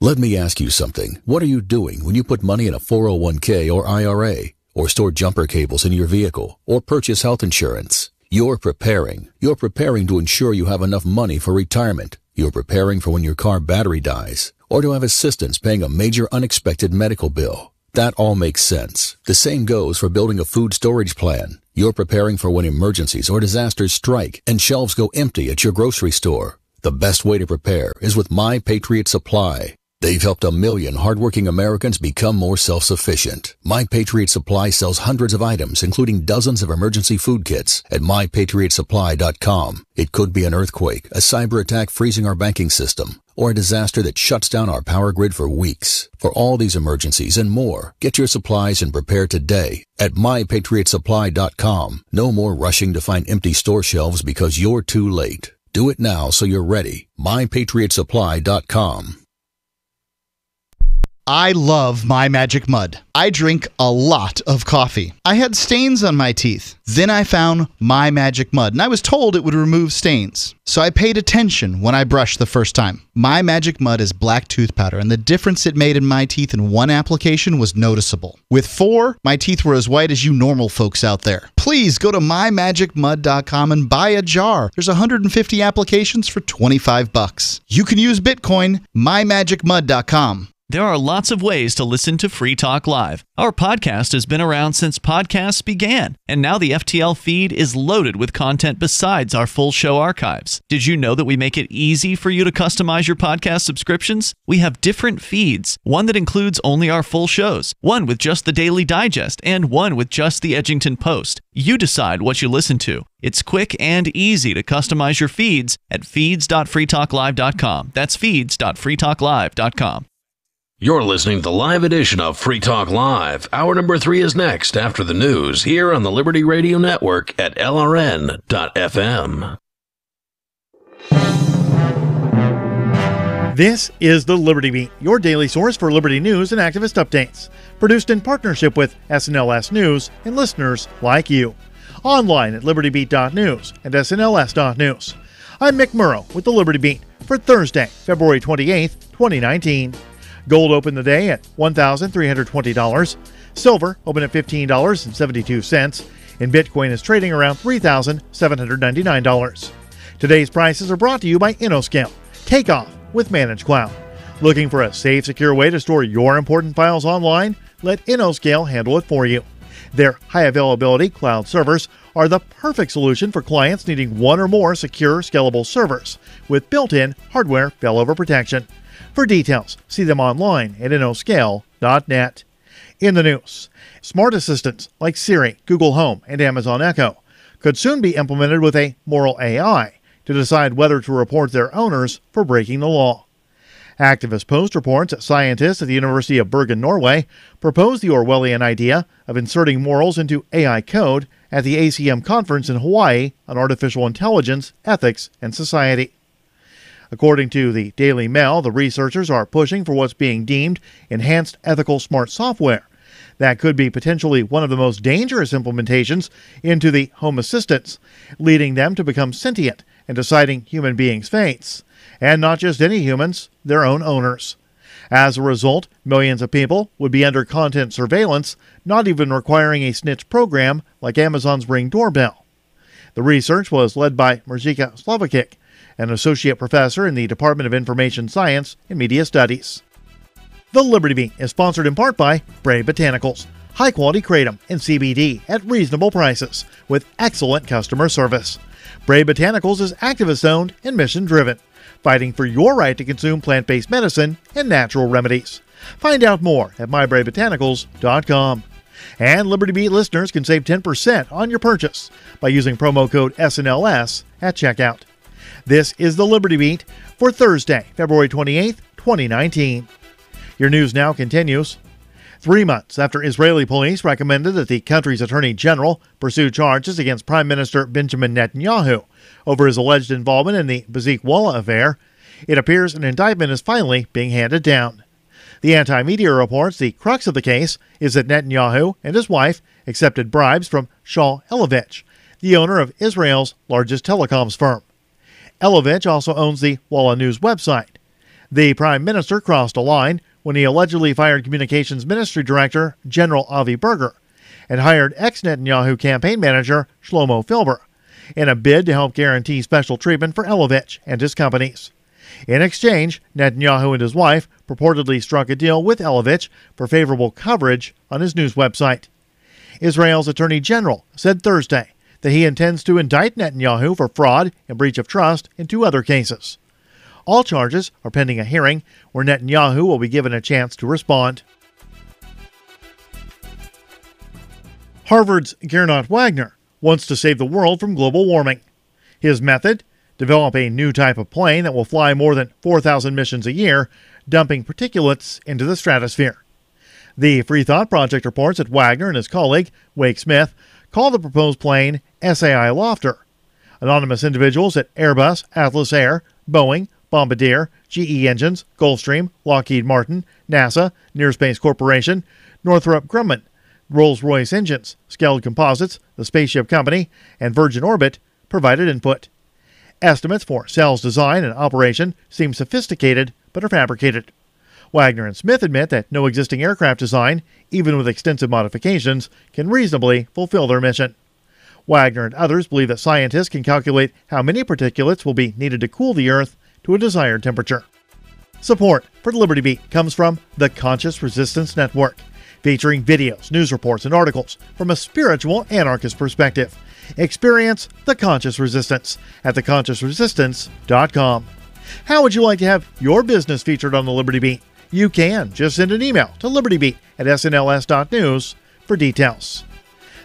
S10: Let me ask you something. What are you doing when you put money in a 401k or IRA, or store jumper cables in your vehicle, or purchase health insurance? You're preparing. You're preparing to ensure you have enough money for retirement. You're preparing for when your car battery dies, or to have assistance paying a major unexpected medical bill. That all makes sense. The same goes for building a food storage plan. You're preparing for when emergencies or disasters strike and shelves go empty at your grocery store. The best way to prepare is with My Patriot Supply. They've helped 1 million hardworking Americans become more self-sufficient. My Patriot Supply sells hundreds of items, including dozens of emergency food kits at mypatriotsupply.com. It could be an earthquake, a cyber attack freezing our banking system, or a disaster that shuts down our power grid for weeks. For all these emergencies and more, get your supplies and prepare today at mypatriotsupply.com. No more rushing to find empty store shelves because you're too late. Do it now so you're ready. mypatriotsupply.com.
S6: I love My Magic Mud. I drink a lot of coffee. I had stains on my teeth. Then I found My Magic Mud, and I was told it would remove stains. So I paid attention when I brushed the first time. My Magic Mud is black tooth powder, and the difference it made in my teeth in one application was noticeable. With 4, my teeth were as white as you normal folks out there. Please go to mymagicmud.com and buy a jar. There's 150 applications for $25. You can use Bitcoin, mymagicmud.com.
S18: There are lots of ways to listen to Free Talk Live. Our podcast has been around since podcasts began, and now the FTL feed is loaded with content besides our full show archives. Did you know that we make it easy for you to customize your podcast subscriptions? We have different feeds, one that includes only our full shows, one with just the Daily Digest, and one with just the Edgington Post. You decide what you listen to. It's quick and easy to customize your feeds at feeds.freetalklive.com. That's feeds.freetalklive.com.
S21: You're listening to the live edition of Free Talk Live. Hour number 3 is next after the news here on the Liberty Radio Network at LRN.FM.
S8: This is the Liberty Beat, your daily source for Liberty news and activist updates. Produced in partnership with SNLS News and listeners like you. Online at libertybeat.news and snls.news. I'm Mick Murrow with the Liberty Beat for Thursday, February 28th, 2019. Gold opened the day at $1,320. Silver opened at $15.72. And Bitcoin is trading around $3,799. Today's prices are brought to you by InnoScale. Take off with Managed Cloud. Looking for a safe, secure way to store your important files online? Let InnoScale handle it for you. Their high availability cloud servers are the perfect solution for clients needing one or more secure, scalable servers with built-in hardware failover protection. For details, see them online at innoscale.net. In the news, smart assistants like Siri, Google Home, and Amazon Echo could soon be implemented with a moral AI to decide whether to report their owners for breaking the law. Activist Post reports that scientists at the University of Bergen, Norway, proposed the Orwellian idea of inserting morals into AI code at the ACM conference in Hawaii on artificial intelligence, ethics, and society. According to the Daily Mail, the researchers are pushing for what's being deemed enhanced ethical smart software. That could be potentially one of the most dangerous implementations into the home assistants, leading them to become sentient and deciding human beings' fates. And not just any humans, their own owners. As a result, millions of people would be under content surveillance, not even requiring a snitch program like Amazon's Ring doorbell. The research was led by Mirjika Slavokic, an associate professor in the Department of Information Science and Media Studies. The Liberty Beat is sponsored in part by Brave Botanicals, high-quality kratom and CBD at reasonable prices with excellent customer service. Brave Botanicals is activist-owned and mission-driven, fighting for your right to consume plant-based medicine and natural remedies. Find out more at mybraybotanicals.com. And Liberty Beat listeners can save 10% on your purchase by using promo code SNLS at checkout. This is the Liberty Beat for Thursday, February 28th, 2019. Your news now continues. 3 months after Israeli police recommended that the country's attorney general pursue charges against Prime Minister Benjamin Netanyahu over his alleged involvement in the Bazik Wallah affair, it appears an indictment is finally being handed down. The anti-media reports the crux of the case is that Netanyahu and his wife accepted bribes from Shaul Elovitch, the owner of Israel's largest telecoms firm. Elovitch also owns the Wallah News website. The prime minister crossed a line when he allegedly fired Communications Ministry Director General Avi Berger and hired ex-Netanyahu campaign manager Shlomo Filber in a bid to help guarantee special treatment for Elovitch and his companies. In exchange, Netanyahu and his wife purportedly struck a deal with Elovitch for favorable coverage on his news website. Israel's Attorney General said Thursday that he intends to indict Netanyahu for fraud and breach of trust in 2 other cases. All charges are pending a hearing where Netanyahu will be given a chance to respond. Harvard's Gernot Wagner wants to save the world from global warming. His method? Develop a new type of plane that will fly more than 4,000 missions a year, dumping particulates into the stratosphere. The Free Thought Project reports that Wagner and his colleague, Wake Smith, call the proposed plane SAI Lofter. Anonymous individuals at Airbus, Atlas Air, Boeing, Bombardier, GE Engines, Gulfstream, Lockheed Martin, NASA, Near Space Corporation, Northrop Grumman, Rolls-Royce Engines, Skeld Composites, the Spaceship Company, and Virgin Orbit provided input. Estimates for cells design and operation seem sophisticated but are fabricated. Wagner and Smith admit that no existing aircraft design, even with extensive modifications, can reasonably fulfill their mission. Wagner and others believe that scientists can calculate how many particulates will be needed to cool the Earth to a desired temperature. Support for the Liberty Beat comes from the Conscious Resistance Network, featuring videos, news reports, and articles from a spiritual anarchist perspective. Experience the Conscious Resistance at theconsciousresistance.com. How would you like to have your business featured on the Liberty Beat? You can. Just send an email to libertybeat@snls.news for details.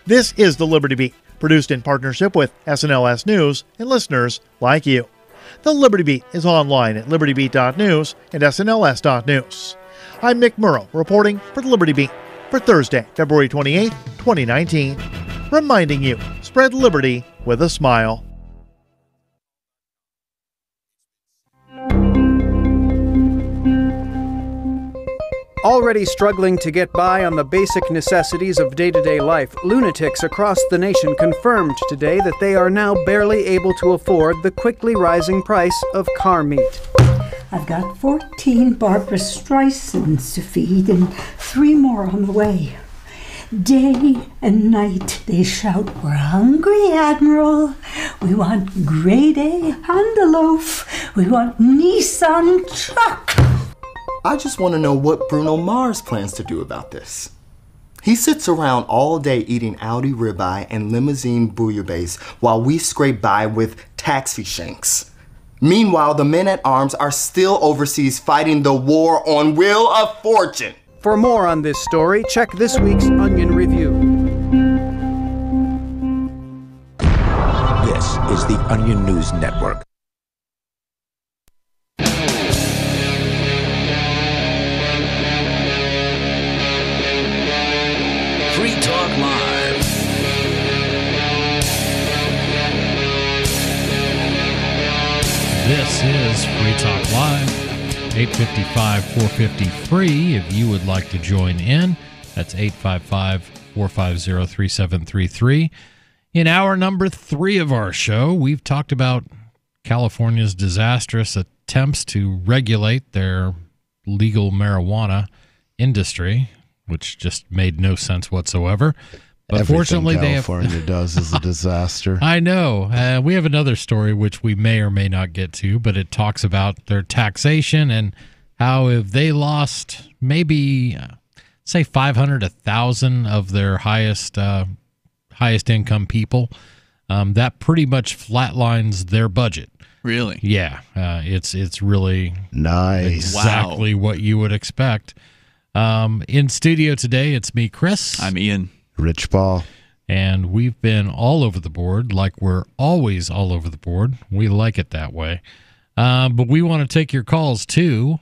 S8: This is the Liberty Beat, produced in partnership with SNLS News and listeners like you. The Liberty Beat is online at libertybeat.news and snls.news. I'm Mick Murrow, reporting for the Liberty Beat for Thursday, February 28, 2019. Reminding you, spread liberty with a smile.
S15: Already struggling to get by on the basic necessities of day-to-day life, lunatics across the nation confirmed today that they are now barely able to afford the quickly rising price of car meat.
S17: I've got 14 Barbara Streisands to feed and 3 more on the way. Day and night they shout, "We're hungry, Admiral. We want grade A Honda loaf. We want Nissan truck."
S23: I just want to know what Bruno Mars plans to do about this. He sits around all day eating Audi ribeye and limousine bouillabaisse while we scrape by with taxi shanks. Meanwhile, the men at arms are still overseas fighting the war on Wheel of Fortune.
S15: For more on this story, check this week's Onion Review.
S20: This is the Onion News Network.
S5: Free Talk Live.
S1: This is Free Talk Live, 855-450-FREE. If you would like to join in, that's 855-450-3733. In hour number 3 of our show, we've talked about California's disastrous attempts to regulate their legal marijuana industry, which just made no sense whatsoever. But fortunately,
S3: California does is a disaster.
S1: I know. We have another story which we may or may not get to, but it talks about their taxation and how if they lost maybe, say, 500, 1,000 of their highest income people, that pretty much flatlines their budget.
S2: Really?
S1: Yeah. It's really
S3: nice.
S1: Exactly what you would expect. In studio today, it's me, Chris.
S2: I'm Ian.
S3: Rich Paul.
S1: And we've been all over the board, like we're always all over the board. We like it that way. But we want to take your calls, too.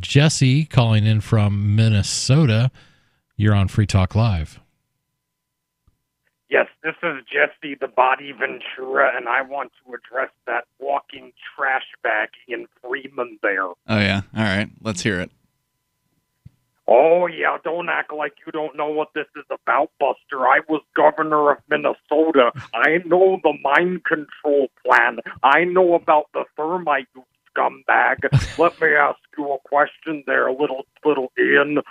S1: Jesse calling in from Minnesota. You're on Free Talk Live.
S24: Yes, this is Jesse the Body Ventura, and I want to address that walking trash bag in Freeman there.
S2: Oh, yeah. All right. Let's hear it.
S24: Oh, yeah, don't act like you don't know what this is about, Buster. I was governor of Minnesota. I know the mind control plan. I know about the thermite, you scumbag. Let me ask you a question there, little Ian.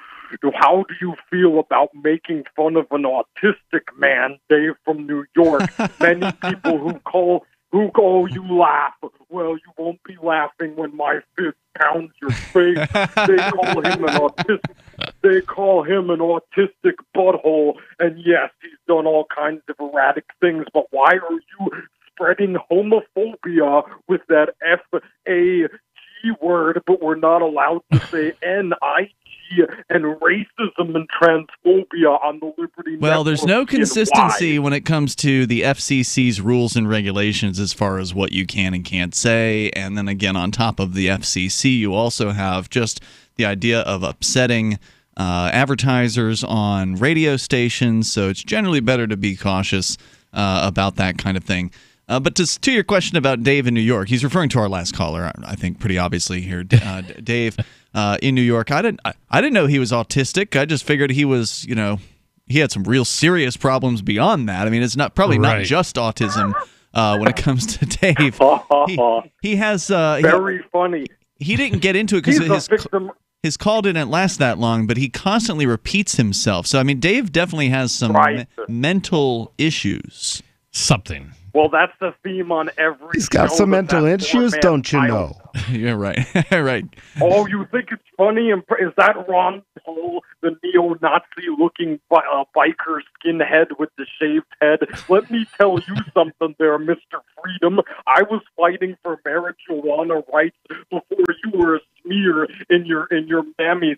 S24: How do you feel about making fun of an autistic man, Dave from New York? Many people who call you laugh. Well, you won't be laughing when my fist pounds your face. They call him an autistic butthole. And yes, he's done all kinds of erratic things. But why are you spreading homophobia with that FAGE word, but we're not allowed to say NIG and racism and transphobia on the Liberty Network.
S2: Well, there's no consistency when it comes to the FCC's rules and regulations as far as what you can and can't say. And then again, on top of the FCC, you also have just the idea of upsetting advertisers on radio stations. So it's generally better to be cautious about that kind of thing. But to your question about Dave in New York, he's referring to our last caller, I think, pretty obviously here. Dave in New York. I didn't know he was autistic. I just figured he was, he had some real serious problems beyond that. I mean, it's not just autism when it comes to Dave. He has
S24: very funny.
S2: He didn't get into it because his call didn't last that long, but he constantly repeats himself. So I mean, Dave definitely has some mental issues.
S1: Something.
S24: Well, that's the theme on every.
S3: He's got some mental issues, don't you know?
S2: You're right. Right.
S24: Oh, you think it's funny? Is that Ron Paul, the neo-Nazi-looking biker skinhead with the shaved head? Let me tell you something there, Mr. Freedom. I was fighting for marijuana rights before you were a smear in your mammy's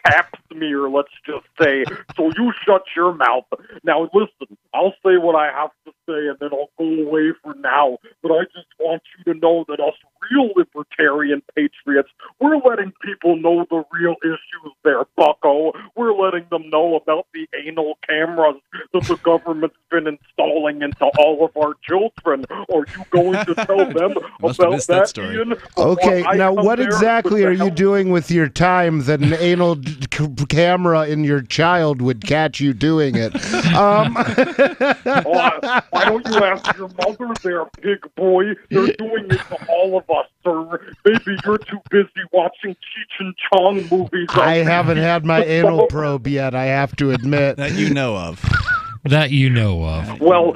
S24: pap smear, let's just say. So you shut your mouth. Now listen, I'll say what I have to say and then I'll go away for now. But I just want you to know that us real libertarian patriots, we're letting people know the real issues there, bucko. We're letting them know about the anal cameras that the government's been installing into all of our children. Are you going to tell them about that, story. Ian?
S3: Okay, now what exactly are you doing with your time that an anal camera in your child would catch you doing it?
S24: Why don't you ask your mother there, pig boy? They're doing it to all of us, sir. Maybe you're too busy watching Cheech and Chong movies.
S3: I haven't had my anal probe yet, I have to admit.
S2: That you know of.
S24: Well,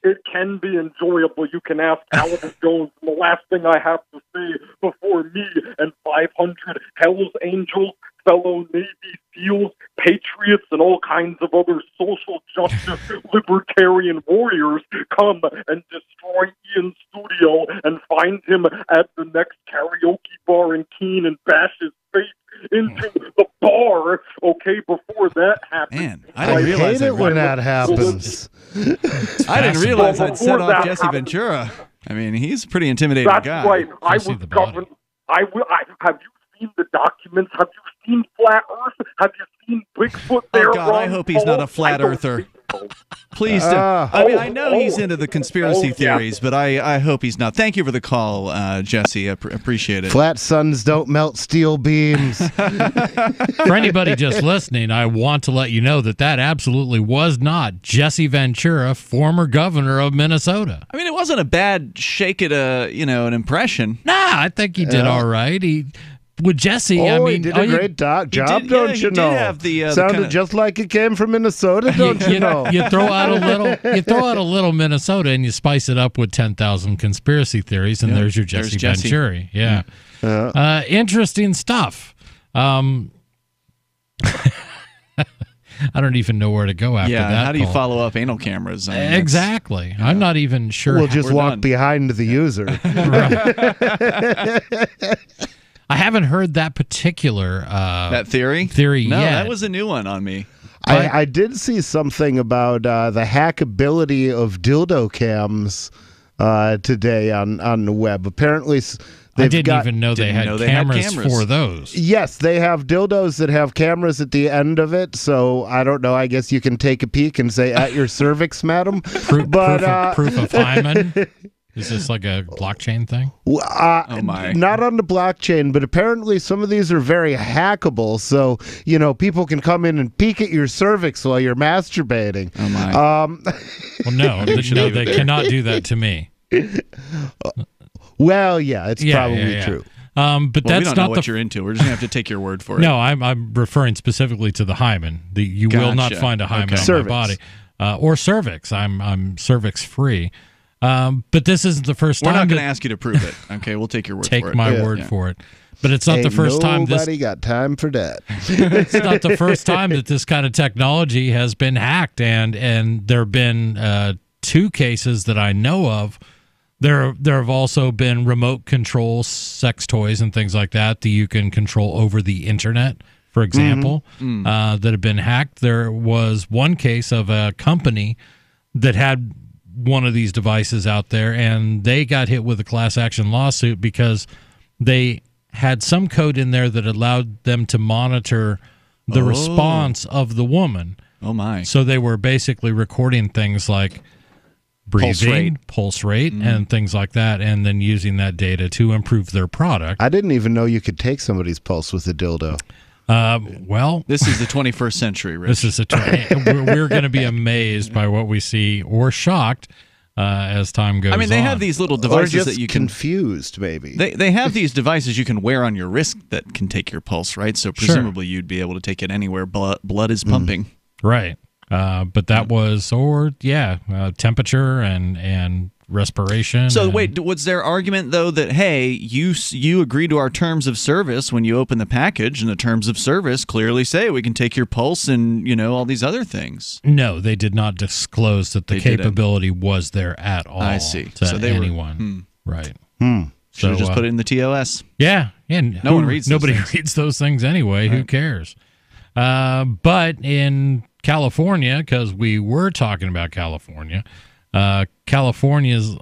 S24: it can be enjoyable. You can ask Alex Jones. The last thing I have to say before me and 500 Hell's Angels, fellow Navy SEALs, patriots, and all kinds of other social justice libertarian warriors come and destroy Ian's studio and find him at the next karaoke bar in Keene and bash his face into the bar, okay, before that happens.
S2: Man, I didn't realize
S3: it when that happens.
S2: I didn't realize I'd set off Jesse Ventura. I mean, he's a pretty intimidating guy.
S24: That's right. I was governed. Have you seen the documents? Have you seen Flat Earth? Have you seen Bigfoot there?
S2: Oh, God, I hope he's not a flat earther. Please don't. I mean, I know he's into the conspiracy theories, but I hope he's not. Thank you for the call, Jesse. I appreciate it.
S3: Flat suns don't melt steel beams.
S1: For anybody just listening, I want to let you know that absolutely was not Jesse Ventura, former governor of Minnesota.
S2: I mean, it wasn't a bad shake at an impression.
S1: Nah, I think he did all right. With Jesse, I mean,
S3: he did a great job, don't you know?
S2: Have the
S3: sounded just like it came from Minnesota, don't you know?
S1: You throw out a little Minnesota, and you spice it up with 10,000 conspiracy theories, and there's your Jesse Ventura. Yeah, interesting stuff. I don't even know where to go after that.
S2: How do you follow up anal cameras? I mean,
S1: exactly. I'm not even sure.
S3: We'll just walk behind the user.
S1: I haven't heard that particular
S2: that theory
S1: yet.
S2: That was a new one on me.
S3: I did see something about the hackability of dildo cams today on the web. Apparently,
S1: I didn't even know they had cameras for those.
S3: Yes, they have dildos that have cameras at the end of it. So I don't know. I guess you can take a peek and say, "At your cervix, madam."
S1: Proof of hymen. Is this like a blockchain thing?
S2: Oh my!
S3: Not on the blockchain, but apparently some of these are very hackable. So people can come in and peek at your cervix while you're masturbating.
S2: Oh my!
S1: Well, no, they cannot do that to me.
S3: Well, yeah, it's probably true.
S1: But that's
S2: we don't
S1: not
S2: know what you're into. We're just gonna have to take your word for it.
S1: No, I'm referring specifically to the hymen. You will not find a hymen on my body or cervix. I'm cervix free. But this isn't the first time.
S2: We're not going to ask you to prove it. Okay, we'll take your word for it.
S1: Take my word for it. But it's not the first time.
S3: Nobody got time for that.
S1: It's not the first time that this kind of technology has been hacked, and there have been 2 cases that I know of There have also been remote control sex toys and things like that you can control over the internet, for example, that have been hacked. There was one case of a company that had one of these devices out there, and they got hit with a class action lawsuit because they had some code in there that allowed them to monitor the response of the woman.
S2: Oh, my.
S1: So they were basically recording things like breathing, pulse rate, and things like that, and then using that data to improve their product.
S3: I didn't even know you could take somebody's pulse with a dildo.
S1: Well,
S2: this is the 21st century, Rich.
S1: This is we're going to be amazed by what we see, or shocked as time goes on.
S2: I mean, they have these little devices
S3: or just
S2: that you can
S3: confused, maybe.
S2: They have these devices you can wear on your wrist that can take your pulse, right? So presumably you'd be able to take it anywhere blood is pumping.
S1: Right. But that was, temperature and respiration.
S2: So wait, was their argument though that, hey, you agree to our terms of service when you open the package, and the terms of service clearly say we can take your pulse and all these other things?
S1: No, they did not disclose that the capability was there at all.
S2: I see.
S1: To
S2: so they
S1: anyone, right?
S2: Should have just put it in the TOS.
S1: Yeah, and
S2: no one reads.
S1: Nobody reads those things anyway. Right. Who cares? But in California, because we were talking about California, Californians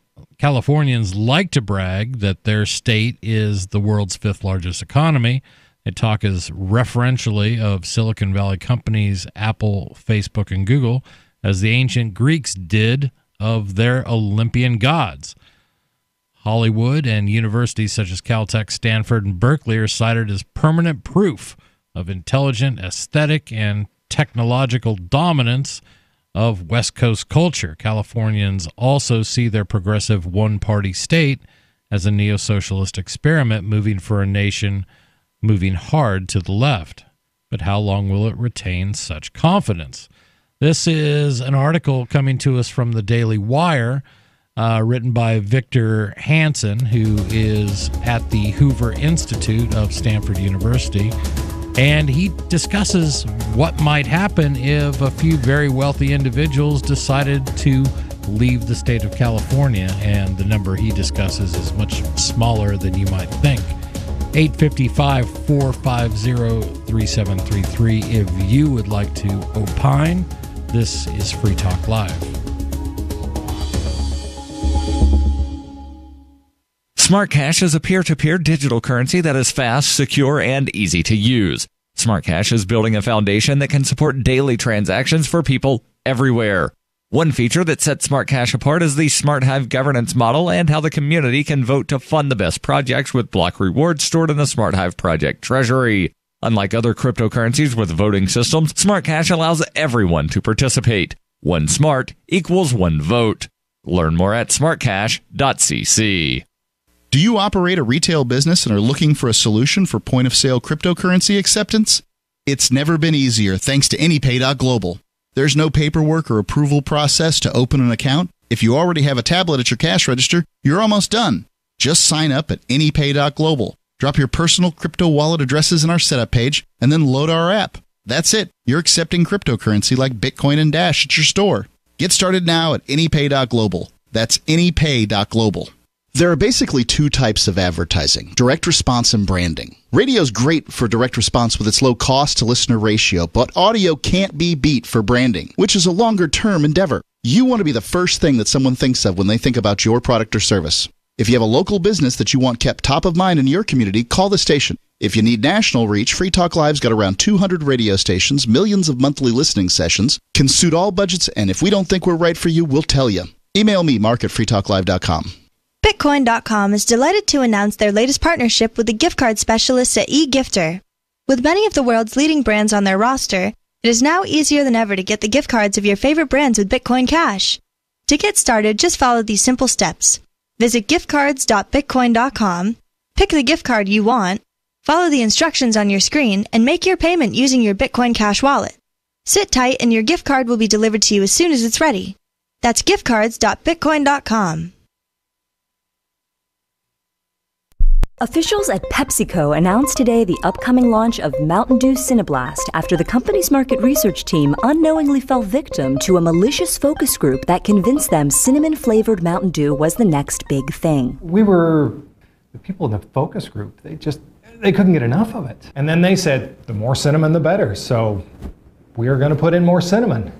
S1: like to brag that their state is the world's 5th largest economy. They talk as referentially of Silicon Valley companies Apple, Facebook, and Google as the ancient Greeks did of their Olympian gods. Hollywood and universities such as Caltech, Stanford, and Berkeley are cited as permanent proof of intelligent, aesthetic, and technological dominance of West Coast culture. Californians also see their progressive one-party state as a neo-socialist experiment moving for a nation moving hard to the left. But how long will it retain such confidence? This is an article coming to us from the Daily Wire, written by Victor Hansen, who is at the Hoover Institute of Stanford University. And he discusses what might happen if a few very wealthy individuals decided to leave the state of California. And the number he discusses is much smaller than you might think. 855-450-3733 if you would like to opine. This is Free Talk Live.
S9: Smart Cash is a peer-to-peer digital currency that is fast, secure, and easy to use. Smart Cash is building a foundation that can support daily transactions for people everywhere. One feature that sets Smart Cash apart is the Smart Hive governance model and how the community can vote to fund the best projects with block rewards stored in the Smart Hive project treasury. Unlike other cryptocurrencies with voting systems, Smart Cash allows everyone to participate. One smart equals one vote. Learn more at smartcash.cc.
S6: Do you operate a retail business and are looking for a solution for point-of-sale cryptocurrency acceptance? It's never been easier thanks to AnyPay.global. There's no paperwork or approval process to open an account. If you already have a tablet at your cash register, you're almost done. Just sign up at AnyPay.global. Drop your personal crypto wallet addresses in our setup page, and then load our app. That's it. You're accepting cryptocurrency like Bitcoin and Dash at your store. Get started now at AnyPay.global. That's AnyPay.global. There are basically two types of advertising, direct response and branding. Radio's great for direct response with its low cost to listener ratio, but audio can't be beat for branding, which is a longer term endeavor. You want to be the first thing that someone thinks of when they think about your product or service. If you have a local business that you want kept top of mind in your community, call the station. If you need national reach, Free Talk Live's got around 200 radio stations, millions of monthly listening sessions, can suit all budgets, and if we don't think we're right for you, we'll tell you. Email me, mark@freetalklive.com.
S4: Bitcoin.com is delighted to announce their latest partnership with the gift card specialists at eGifter. With many of the world's leading brands on their roster, it is now easier than ever to get the gift cards of your favorite brands with Bitcoin Cash. To get started, just follow these simple steps. Visit giftcards.bitcoin.com, pick the gift card you want, follow the instructions on your screen, and make your payment using your Bitcoin Cash wallet. Sit tight and your gift card will be delivered to you as soon as it's ready. That's giftcards.bitcoin.com.
S13: Officials at PepsiCo announced today the upcoming launch of Mountain Dew Cinnablast after the company's market research team unknowingly fell victim to a malicious focus group that convinced them cinnamon-flavored Mountain Dew was the next big thing.
S16: The people in the focus group, they couldn't get enough of it. And then they said, the more cinnamon, the better. So we are going to put in more cinnamon.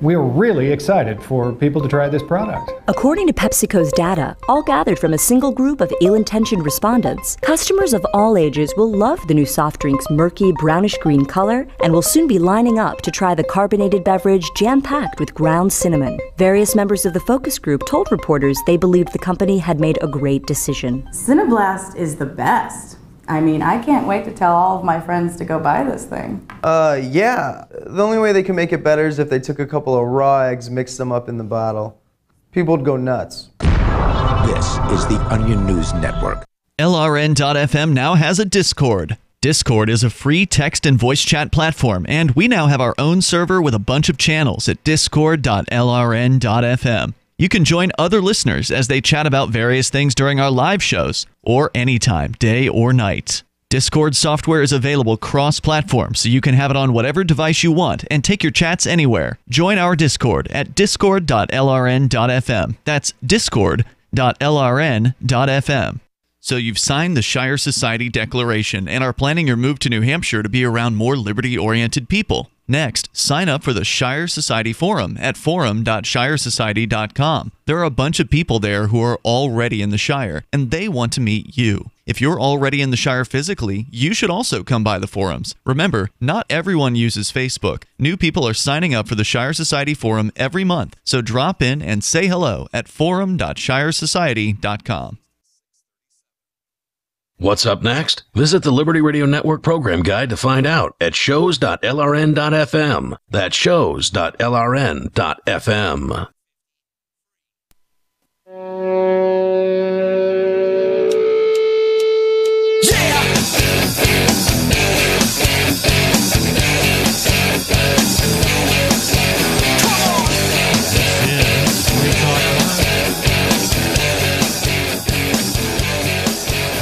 S16: We are really excited for people to try this product.
S13: According to PepsiCo's data, all gathered from a single group of ill-intentioned respondents, customers of all ages will love the new soft drink's murky brownish-green color and will soon be lining up to try the carbonated beverage jam-packed with ground cinnamon. Various members of the focus group told reporters they believed the company had made a great decision.
S19: Cinnablast is the best. I mean, I can't wait to tell all of my friends to go buy this thing.
S22: Yeah. The only way they can make it better is if they took a couple of raw eggs, mixed them up in the bottle. People would go nuts.
S20: This is the Onion News Network.
S18: LRN.FM now has a Discord. Discord is a free text and voice chat platform, and we now have our own server with a bunch of channels at discord.lrn.fm. You can join other listeners as they chat about various things during our live shows, or anytime, day or night. Discord software is available cross-platform, so you can have it on whatever device you want and take your chats anywhere. Join our Discord at discord.lrn.fm. That's discord.lrn.fm. So you've signed the Shire Society Declaration and are planning your move to New Hampshire to be around more liberty-oriented people. Next, sign up for the Shire Society Forum at forum.shiresociety.com. There are a bunch of people there who are already in the Shire, and they want to meet you. If you're already in the Shire physically, you should also come by the forums. Remember, not everyone uses Facebook. New people are signing up for the Shire Society Forum every month, so drop in and say hello at forum.shiresociety.com.
S21: What's up next? Visit the Liberty Radio Network program guide to find out at shows.lrn.fm. That's shows.lrn.fm.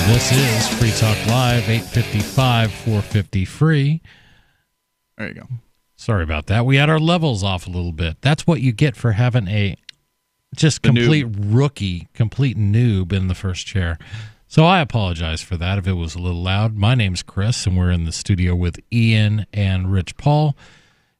S1: This is Free Talk Live, 855 450 free.
S2: There you go.
S1: Sorry about that. We had our levels off a little bit. That's what you get for having a just complete rookie, complete noob in the first chair. So I apologize for that if it was a little loud. My name's Chris, and we're in the studio with Ian and Rich Paul.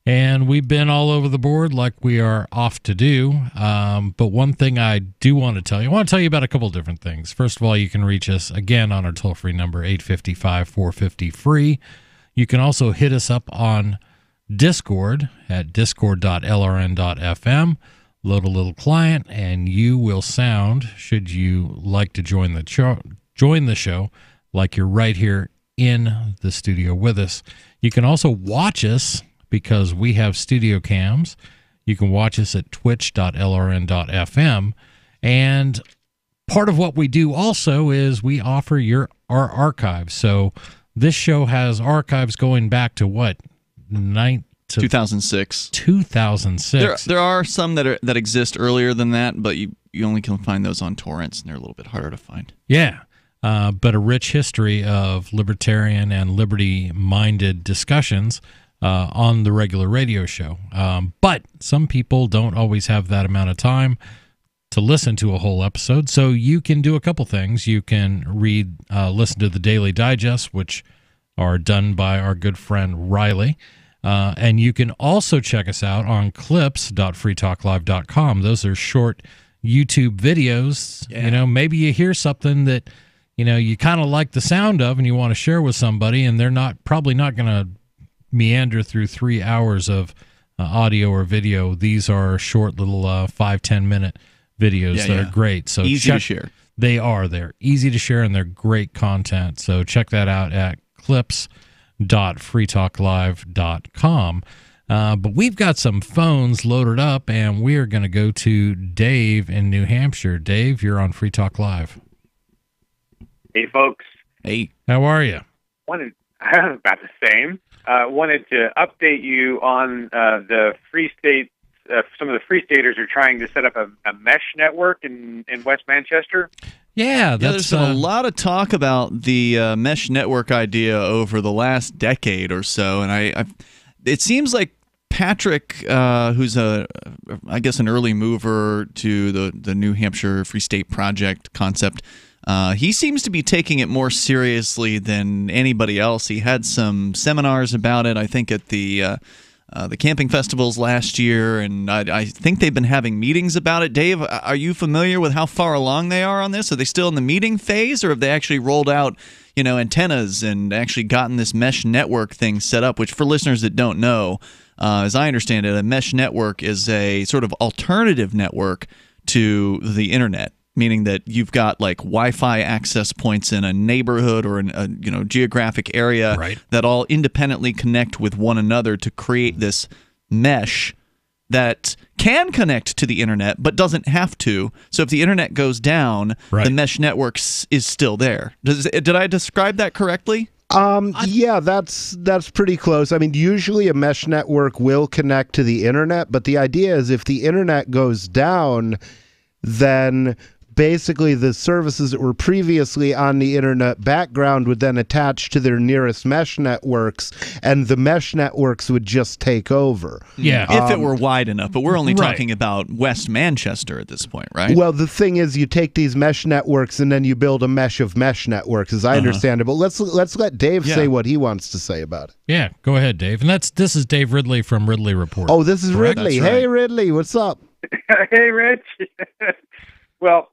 S1: And we've been all over the board like we are off to do. But one thing I do want to tell you, I want to tell you about a couple different things. First of all, you can reach us again on our toll-free number, 855-450-FREE. You can also hit us up on Discord at discord.lrn.fm. Load a little client, and you will sound, should you like to join the show, like you're right here in the studio with us. You can also watch us, because we have studio cams. You can watch us at twitch.lrn.fm. And part of what we do also is we offer our archives. So this show has archives going back to what?
S2: 2006.
S1: 2006.
S2: There are some that exist earlier than that, but you only can find those on torrents, and they're a little bit harder to find.
S1: Yeah. But a rich history of libertarian and liberty-minded discussions on the regular radio show. But some people don't always have that amount of time to listen to a whole episode, so you can do a couple things. You can listen to the Daily Digest, which are done by our good friend Riley, and you can also check us out on clips.freetalklive.com. Those are short YouTube videos. Yeah. You know, maybe you hear something that, you kind of like the sound of and you want to share with somebody, and they're probably not going to meander through 3 hours of audio or video. These are short little 5-10 minute videos that are great. So
S2: easy to share.
S1: They're easy to share, and they're great content. So check that out at clips.freetalklive.com. But we've got some phones loaded up, and we are going to go to Dave in New Hampshire. Dave, you're on Free Talk Live.
S25: Hey, folks.
S2: Hey.
S1: How are you?
S25: About the same. Wanted to update you on the free states. Some of the free staters are trying to set up a mesh network in West Manchester.
S1: Yeah,
S2: there's been a lot of talk about the mesh network idea over the last decade or so, and it seems like Patrick, who's I guess an early mover to the New Hampshire Free State Project concept, he seems to be taking it more seriously than anybody else. He had some seminars about it, I think, at the camping festivals last year, and I think they've been having meetings about it. Dave, are you familiar with how far along they are on this? Are they still in the meeting phase, or have they actually rolled out, antennas and actually gotten this mesh network thing set up? Which, for listeners that don't know, as I understand it, a mesh network is a sort of alternative network to the internet, meaning that you've got like Wi-Fi access points in a neighborhood or in a geographic area that all independently connect with one another to create this mesh that can connect to the internet but doesn't have to. So if the internet goes down, the mesh network is still there. Did I describe that correctly?
S3: Yeah, that's pretty close. I mean, usually a mesh network will connect to the internet, but the idea is if the internet goes down, then basically the services that were previously on the internet background would then attach to their nearest mesh networks, and the mesh networks would just take over.
S2: Yeah, if it were wide enough, but we're only talking about West Manchester at this point, right?
S3: Well, the thing is, you take these mesh networks and then you build a mesh of mesh networks, as I understand it. But let's let Dave say what he wants to say about it.
S1: Yeah, go ahead, Dave. And this is Dave Ridley from Ridley Report.
S3: Oh, this is Ridley. Hey, Ridley, what's up?
S25: Hey, Rich. Well,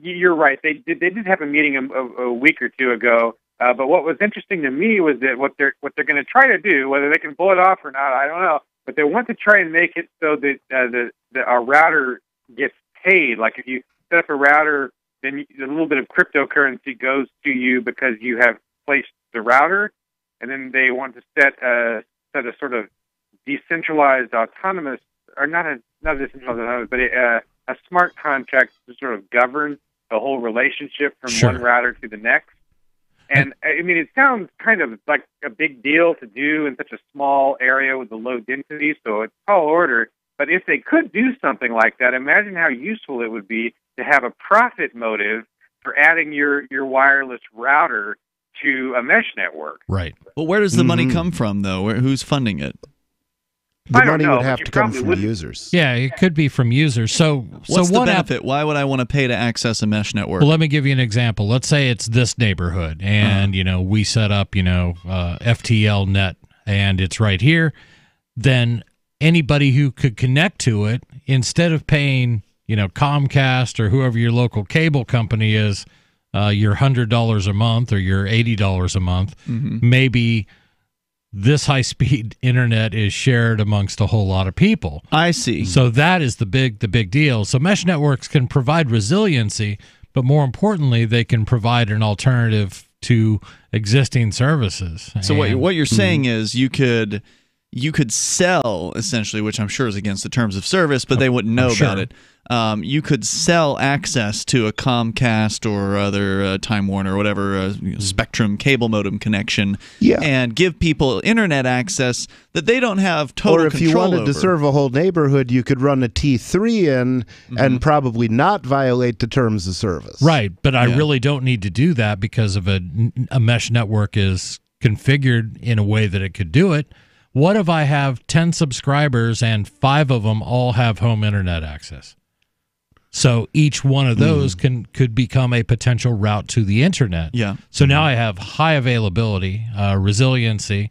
S25: you're right. They did have a meeting a week or two ago. But what was interesting to me was that what they're going to try to do, whether they can pull it off or not, I don't know. But they want to try and make it so that our router gets paid. Like if you set up a router, then a little bit of cryptocurrency goes to you because you have placed the router, and then they want to set a sort of decentralized autonomous, or not decentralized autonomous, but a smart contract to sort of govern the whole relationship from one router to the next. And I mean, it sounds kind of like a big deal to do in such a small area with the low density, so it's tall order. But if they could do something like that, imagine how useful it would be to have a profit motive for adding your wireless router to a mesh network.
S1: Right.
S2: Well, where does the money come from, though? Who's funding it?
S3: The money would have to come from users.
S1: Yeah, it could be from users. So
S2: what's the benefit? Why would I want to pay to access a mesh network?
S1: Well, let me give you an example. Let's say it's this neighborhood, and we set up FTL net, and it's right here. Then anybody who could connect to it, instead of paying Comcast or whoever your local cable company is, your $100 a month or your $80 a month, maybe this high-speed internet is shared amongst a whole lot of people.
S2: I see.
S1: So that is the big deal. So mesh networks can provide resiliency, but more importantly, they can provide an alternative to existing services.
S2: So what you're saying is you could sell, essentially, which I'm sure is against the terms of service, but they wouldn't know about it. You could sell access to a Comcast or other Time Warner or whatever Spectrum cable modem connection, and give people internet access that they don't have total control over. Or if you wanted
S3: to serve a whole neighborhood, you could run a T3 in and probably not violate the terms of service.
S1: Right, but I really don't need to do that because of a mesh network is configured in a way that it could do it. What if I have 10 subscribers and 5 of them all have home internet access? So each one of those could become a potential route to the internet.
S2: Yeah.
S1: So now I have high availability, resiliency,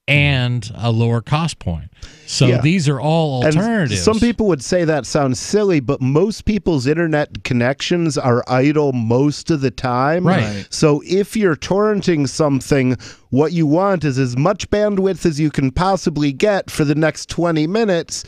S1: and a lower cost point. So these are all alternatives.
S3: And some people would say that sounds silly, but most people's internet connections are idle most of the time.
S1: Right.
S3: So if you're torrenting something, what you want is as much bandwidth as you can possibly get for the next 20 minutes.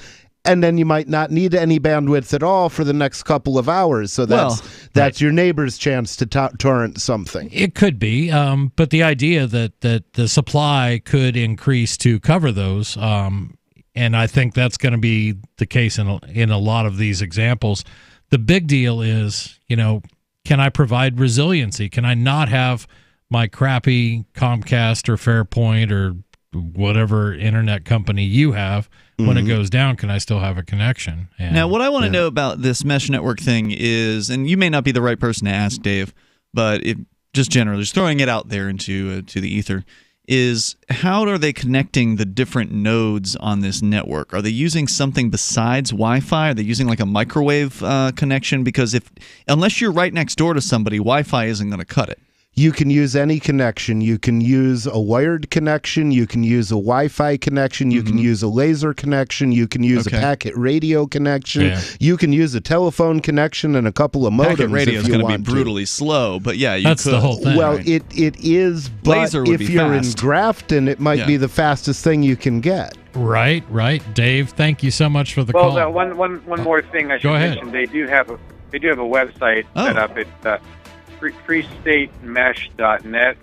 S3: And then you might not need any bandwidth at all for the next couple of hours. So that's your neighbor's chance to torrent something.
S1: It could be, but the idea that the supply could increase to cover those, and I think that's going to be the case in a lot of these examples. The big deal is, can I provide resiliency? Can I not have my crappy Comcast or Fairpoint or whatever internet company you have. When it goes down, can I still have a connection? And,
S2: now, what I want to know about this mesh network thing is, and you may not be the right person to ask, Dave, but just generally, just throwing it out there into to the ether, is how are they connecting the different nodes on this network? Are they using something besides Wi-Fi? Are they using like a microwave connection? Because unless you're right next door to somebody, Wi-Fi isn't going to cut it.
S3: You can use any connection. You can use a wired connection. You can use a Wi-Fi connection. You can use a laser connection. You can use a packet radio connection.
S2: Yeah.
S3: You can use a telephone connection and a couple of modems.
S2: Packet radio is
S3: going
S2: to be brutally slow, but yeah, you
S1: That's
S2: could.
S1: the whole thing.
S3: Well,
S1: right?
S3: it is, but
S2: Laser would
S3: if
S2: be
S3: you're
S2: fast.
S3: in Grafton, it might be the fastest thing you can get.
S1: Right. Dave, thank you so much for the
S25: Well,
S1: call.
S25: one more thing I should
S1: Go ahead.
S25: mention. They do have a website set up. It's freestatemesh.net.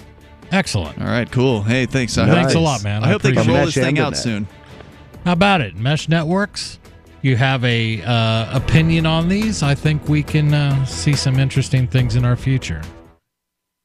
S1: Excellent.
S2: All right, cool. Hey, thanks.
S1: Thanks a lot, man.
S2: I hope they can
S1: appreciate
S2: roll
S1: it.
S2: this thing out soon.
S1: How about it? Mesh networks? You have a opinion on these? I think we can see some interesting things in our future.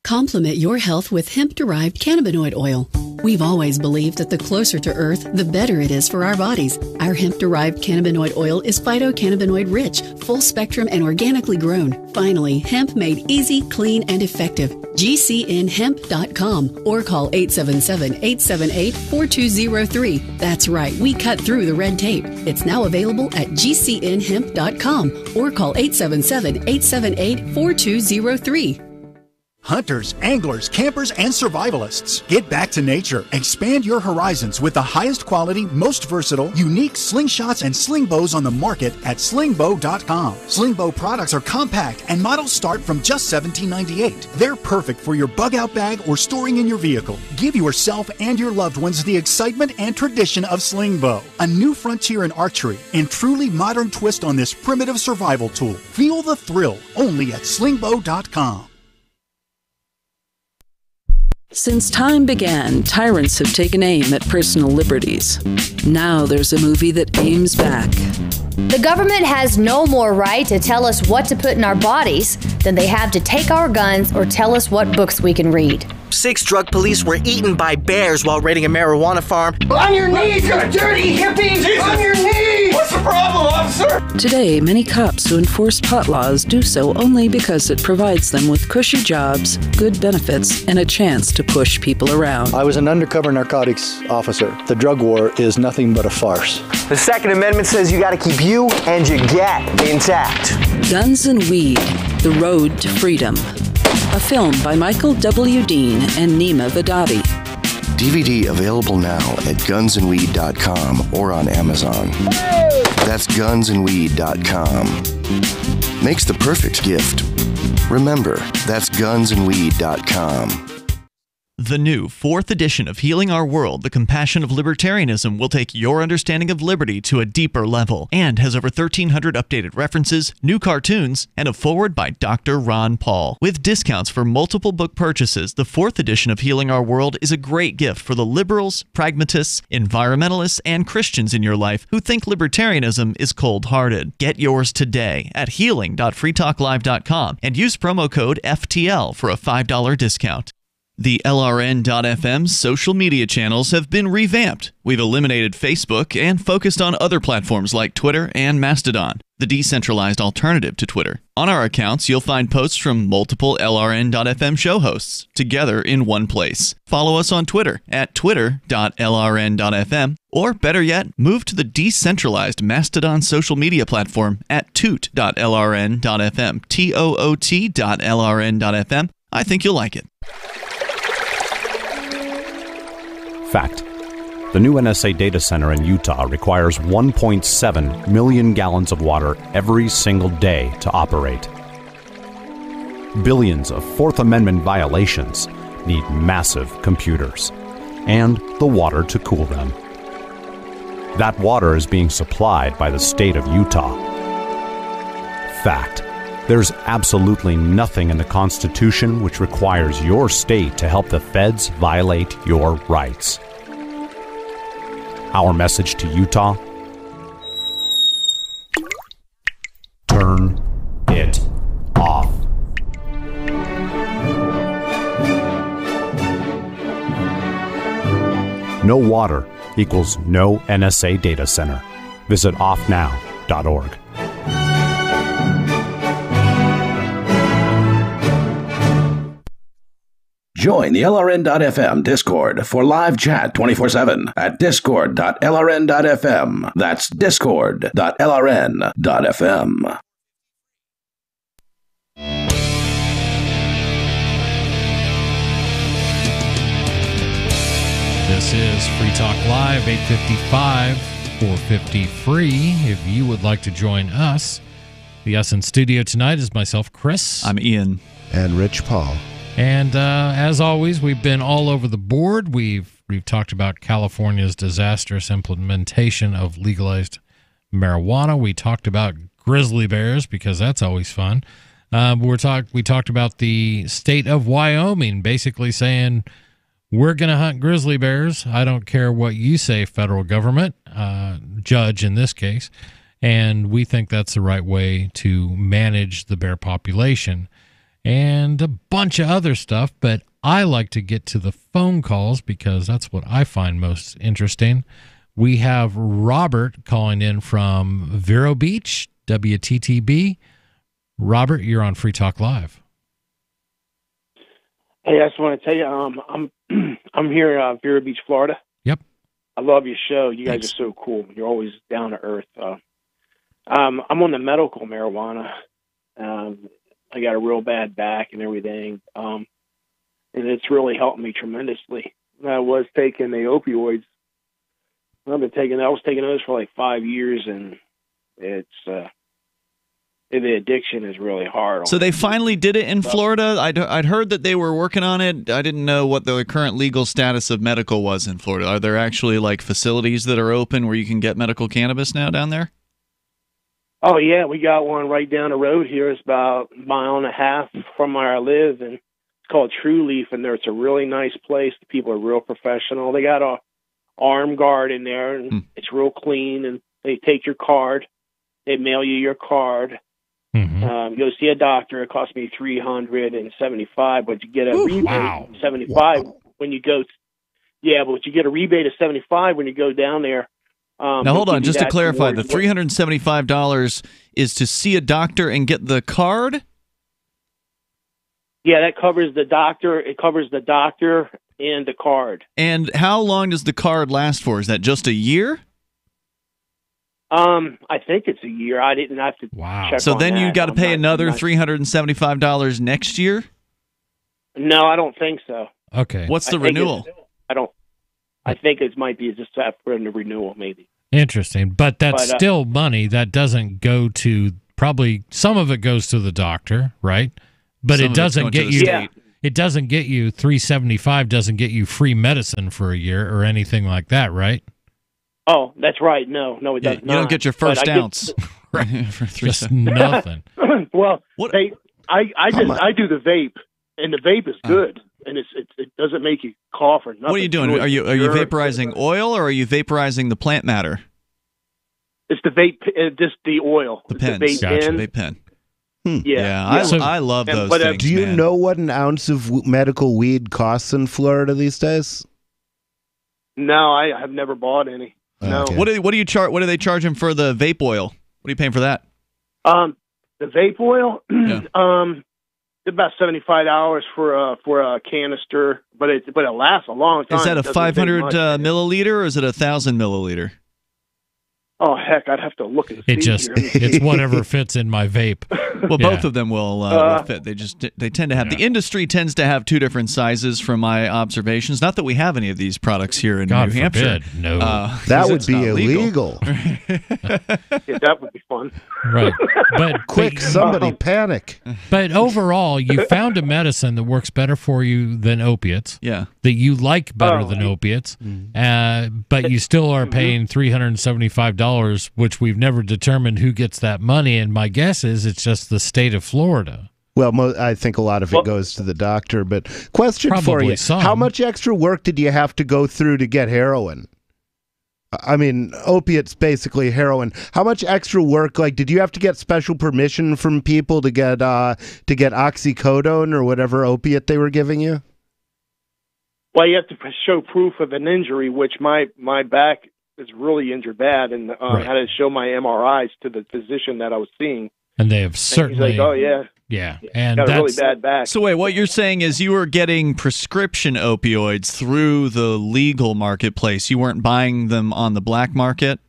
S7: Complement your health with hemp-derived cannabinoid oil. We've always believed that the closer to Earth, the better it is for our bodies. Our hemp-derived cannabinoid oil is phytocannabinoid-rich, full-spectrum, and organically grown. Finally, hemp made easy, clean, and effective. GCNhemp.com or call 877-878-4203. That's right, we cut through the red tape. It's now available at GCNhemp.com or call 877-878-4203.
S10: Hunters, anglers, campers, and survivalists. Get back to nature. Expand your horizons with the highest quality, most versatile, unique slingshots and sling bows on the market at slingbow.com. Slingbow products are compact and models start from just $17.98. They're perfect for your bug out bag or storing in your vehicle. Give yourself and your loved ones the excitement and tradition of Slingbow, a new frontier in archery and truly modern twist on this primitive survival tool. Feel the thrill only at slingbow.com.
S11: Since time began, tyrants have taken aim at personal liberties. Now there's a movie that aims back.
S12: The government has no more right to tell us what to put in our bodies than they have to take our guns or tell us what books we can read.
S14: 6 drug police were eaten by bears while raiding a marijuana farm.
S26: On your knees, you dirty hippie! Jesus. On your knees! What's the problem, officer?
S11: Today, many cops who enforce pot laws do so only because it provides them with cushy jobs, good benefits, and a chance to push people around.
S27: I was an undercover narcotics officer. The drug war is nothing but a farce.
S14: The Second Amendment says you gotta keep you and your gat intact.
S11: Guns and Weed, The Road to Freedom. A film by Michael W. Dean and Nima Vadadi.
S28: DVD available now at gunsandweed.com or on Amazon. That's gunsandweed.com. Makes the perfect gift. Remember, that's gunsandweed.com.
S2: The new 4th edition of Healing Our World, The Compassion of Libertarianism, will take your understanding of liberty to a deeper level and has over 1,300 updated references, new cartoons, and a foreword by Dr. Ron Paul. With discounts for multiple book purchases, the 4th edition of Healing Our World is a great gift for the liberals, pragmatists, environmentalists, and Christians in your life who think libertarianism is cold-hearted. Get yours today at healing.freetalklive.com and use promo code FTL for a $5 discount. The LRN.FM social media channels have been revamped. We've eliminated Facebook and focused on other platforms like Twitter and Mastodon, the decentralized alternative to Twitter. On our accounts, you'll find posts from multiple LRN.FM show hosts together in one place. Follow us on Twitter at twitter.lrn.fm, or better yet, move to the decentralized Mastodon social media platform at toot.lrn.fm, toot.lrn.fm. I think you'll like it.
S29: Fact. The new NSA data center in Utah requires 1.7 million gallons of water every single day to operate. Billions of Fourth Amendment violations need massive computers and the water to cool them. That water is being supplied by the state of Utah. Fact. There's absolutely nothing in the Constitution which requires your state to help the feds violate your rights. Our message to Utah: turn it off. no water equals no NSA data center. Visit offnow.org.
S21: Join the LRN.FM Discord for live chat 24/7 at discord.lrn.fm. That's discord.lrn.fm.
S1: This is Free Talk Live, 855 450 free. If you would like to join us, the us in studio tonight is myself, Chris.
S2: I'm Ian.
S3: And Rich Paul.
S1: And as always, we've been all over the board. We've talked about California's disastrous implementation of legalized marijuana. We talked about grizzly bears because that's always fun. We talked about the state of Wyoming, basically saying we're going to hunt grizzly bears. I don't care what you say, federal government, judge in this case. And we think that's the right way to manage the bear population. And a bunch of other stuff, but I like to get to the phone calls because that's what I find most interesting. We have Robert calling in from Vero Beach, WTTB. Robert, you're on Free Talk Live.
S4: Hey, I just want to tell you, I'm here in Vero Beach, Florida.
S1: Yep.
S4: I love your show. You
S1: Thanks.
S4: guys are so cool. You're always down to earth. I'm on the medical marijuana. I got a real bad back and everything, and it's really helped me tremendously. I was taking the opioids. I was taking those for like 5 years, and it's the addiction is really hard.
S2: So they finally did it in Florida? I'd heard that they were working on it. I didn't know what the current legal status of medical was in Florida. Are there actually like facilities that are open where you can get medical cannabis now down there?
S4: Oh, yeah, we got one right down the road here. It's about a mile and a half from where I live, and it's called True Leaf, and it's a really nice place. The people are real professional. They got a arm guard in there, and it's real clean, and they take your card. They mail you your card.
S1: Mm-hmm.
S4: You go see a doctor. It costs me $375, but you get a rebate of $75 when you go. Yeah, but you get a rebate of $75 when you go down there.
S2: Now, hold on. Just to clarify, the $375 is to see a doctor and get the card?
S4: Yeah, that covers the doctor. It covers the doctor and the card.
S2: And how long does the card last for? Is that just a year?
S4: I think it's a year. I didn't have to check
S2: So
S4: on
S2: then you
S4: that.
S2: got to pay another $375 next year?
S4: No, I don't think so.
S1: Okay.
S2: What's the renewal?
S4: I think it might be just after the renewal, maybe.
S1: Interesting. But that's still money that doesn't go to, probably some of it goes to the doctor, right? But it doesn't get you. It doesn't get you $375. Doesn't get you free medicine for a year or anything like that, right?
S4: Oh, that's right. No, it does not.
S2: You don't get your first ounce.
S1: Right. Just nothing.
S4: Well, I do the vape, and the vape is good, and it doesn't make you cough or nothing.
S2: What are you doing? Are you vaporizing oil or are you vaporizing the plant matter?
S4: It's the vape, just the oil.
S2: The pen.
S4: Gotcha.
S2: Vape pen.
S4: Yeah.
S2: I love those things.
S3: Do you know what an ounce of medical weed costs in Florida these days?
S4: No, I have never bought any. No.
S2: Okay. What do you charge? What do they charge him for the vape oil? What are you paying for that?
S4: The vape oil, about $75 for a canister, but it lasts a long time.
S2: Is that a 500 milliliter or is it 1,000 milliliter?
S4: Oh heck, I'd have to look at
S1: it's whatever fits in my vape.
S2: Well, both of them will fit. They tend to have the industry tends to have two different sizes from my observations. Not that we have any of these products here in New Hampshire.
S1: No,
S3: that would be illegal.
S4: Yeah, that would be fun.
S1: Right, but
S3: quick, somebody panic.
S1: But overall, you found a medicine that works better for you than opiates.
S2: Yeah,
S1: that you like better than opiates. But you still are paying $375, which we've never determined who gets that money. And my guess is it's just the state of Florida.
S3: Well, I think a lot of it goes to the doctor. But question for you: how much extra work did you have to go through to get heroin? I mean, opiates basically heroin. How much extra work? Like, did you have to get special permission from people to get oxycodone or whatever opiate they were giving you?
S4: Well, you have to show proof of an injury, which my back is really injured bad, and I had to show my MRIs to the physician that I was seeing.
S1: And they have certainly.
S4: And he's like, oh, yeah.
S1: Yeah, and
S4: got
S1: that's
S4: a really bad back.
S2: So wait, what you're saying is you were getting prescription opioids through the legal marketplace. You weren't buying them on the black market?